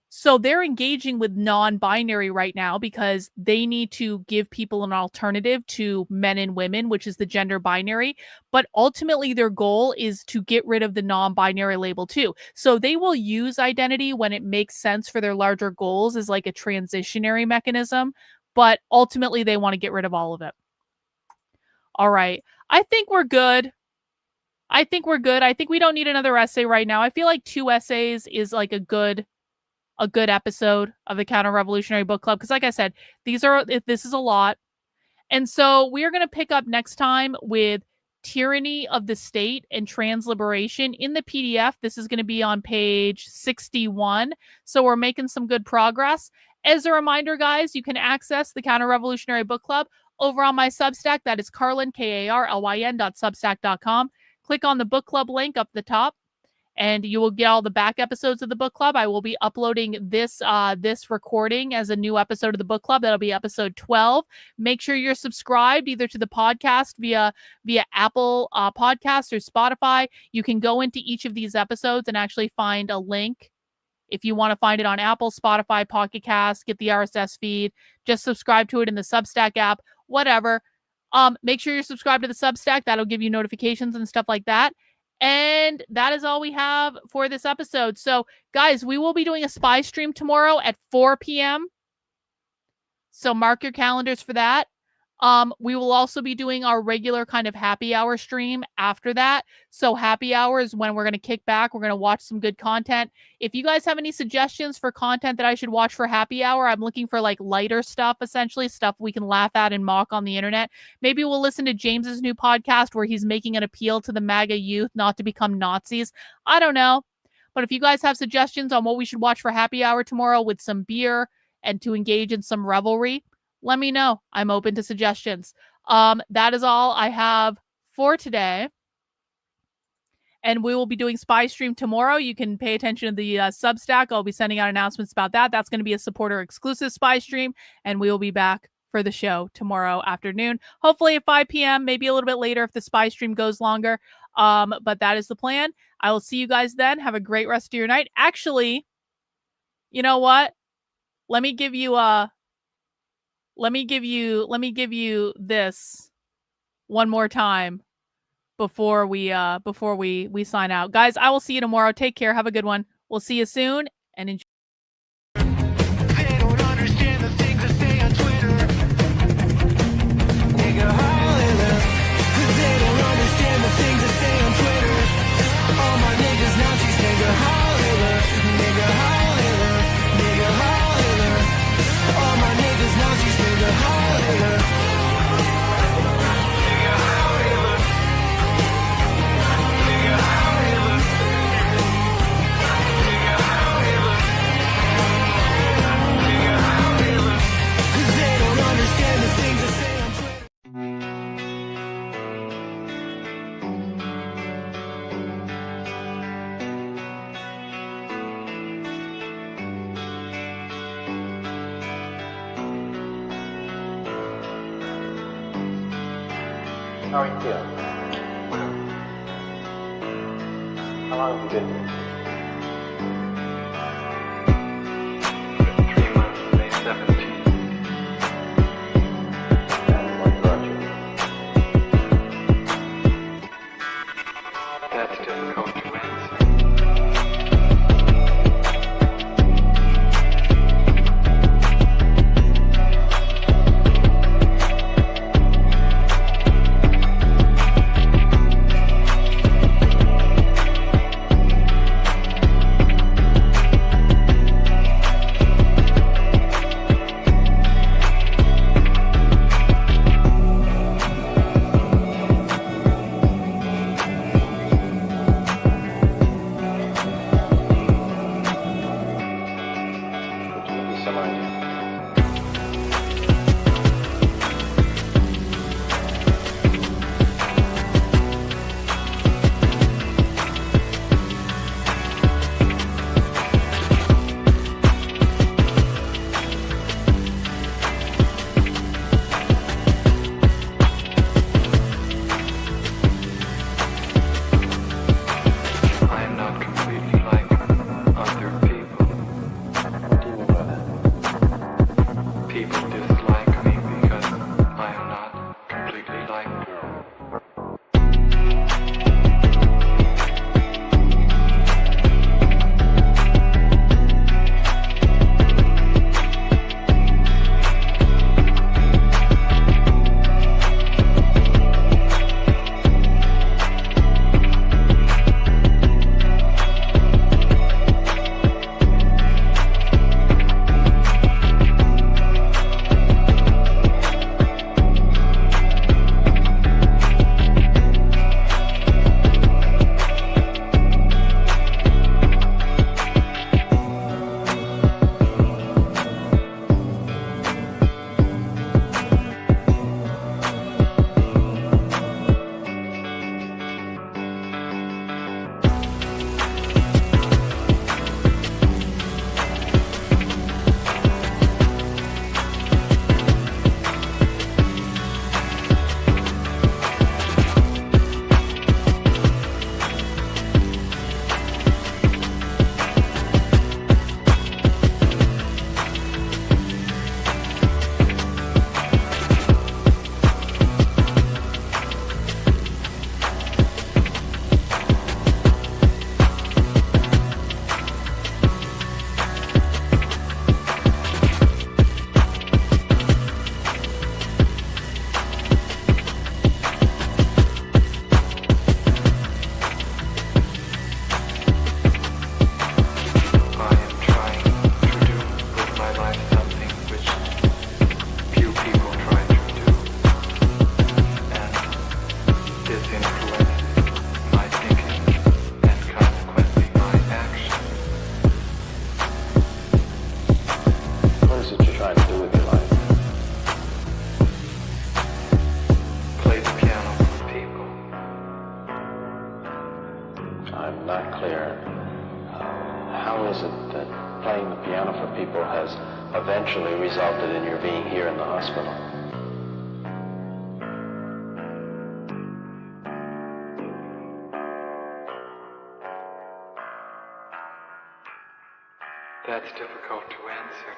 So they're engaging with non-binary right now because they need to give people an alternative to men and women, which is the gender binary. But ultimately, their goal is to get rid of the non-binary label too. So they will use identity when it makes sense for their larger goals as like a transitionary mechanism. But ultimately, they want to get rid of all of it. All right. I think we're good. I think we don't need another essay right now. I feel like 2 essays is like a good episode of the Counter-Revolutionary Book Club. Because like I said, this is a lot. And so we are going to pick up next time with Tyranny of the State and Transliberation. In the PDF, this is going to be on page 61. So we're making some good progress. As a reminder, guys, you can access the Counter-Revolutionary Book Club over on my Substack. That is Karlyn, KARLYN.substack.com. Click on the book club link up the top, and you will get all the back episodes of the book club. I will be uploading this recording as a new episode of the book club. That'll be episode 12. Make sure you're subscribed either to the podcast via Apple Podcasts or Spotify. You can go into each of these episodes and actually find a link. If you want to find it on Apple, Spotify, Pocket Cast, get the RSS feed, just subscribe to it in the Substack app, whatever. Make sure you're subscribed to the Substack. That'll give you notifications and stuff like that. And that is all we have for this episode. So, guys, we will be doing a spy stream tomorrow at 4 p.m. So mark your calendars for that. We will also be doing our regular kind of happy hour stream after that. So happy hour is when we're going to kick back. We're going to watch some good content. If you guys have any suggestions for content that I should watch for happy hour, I'm looking for like lighter stuff, essentially stuff we can laugh at and mock on the internet. Maybe we'll listen to James's new podcast where he's making an appeal to the MAGA youth not to become Nazis. I don't know. But if you guys have suggestions on what we should watch for happy hour tomorrow with some beer and to engage in some revelry, let me know. I'm open to suggestions. That is all I have for today. And we will be doing Spy Stream tomorrow. You can pay attention to the Substack. I'll be sending out announcements about that. That's going to be a supporter exclusive Spy Stream. And we will be back for the show tomorrow afternoon. Hopefully at 5 p.m., maybe a little bit later if the Spy Stream goes longer. But that is the plan. I will see you guys then. Have a great rest of your night. Actually, you know what? Let me give you this one more time before we sign out. Guys, I will see you tomorrow. Take care. Have a good one. We'll see you soon and enjoy. They don't understand the things I say on Twitter. Nigga, holla. They don't understand the things I say on Twitter. All my niggas Nazis, nigga, holla. Nigga, holla. Nigga, holla. All my niggas Nazis, nigga, holla. How are you feeling? How long have you been here? 3 months, May 17th. And what brought you? That's difficult to answer. influence my thinking and consequently my action. What is it you're trying to do with your life? Play the piano for people. I'm not clear. How is it that playing the piano for people has eventually resulted in your being here in the hospital? That's difficult to answer.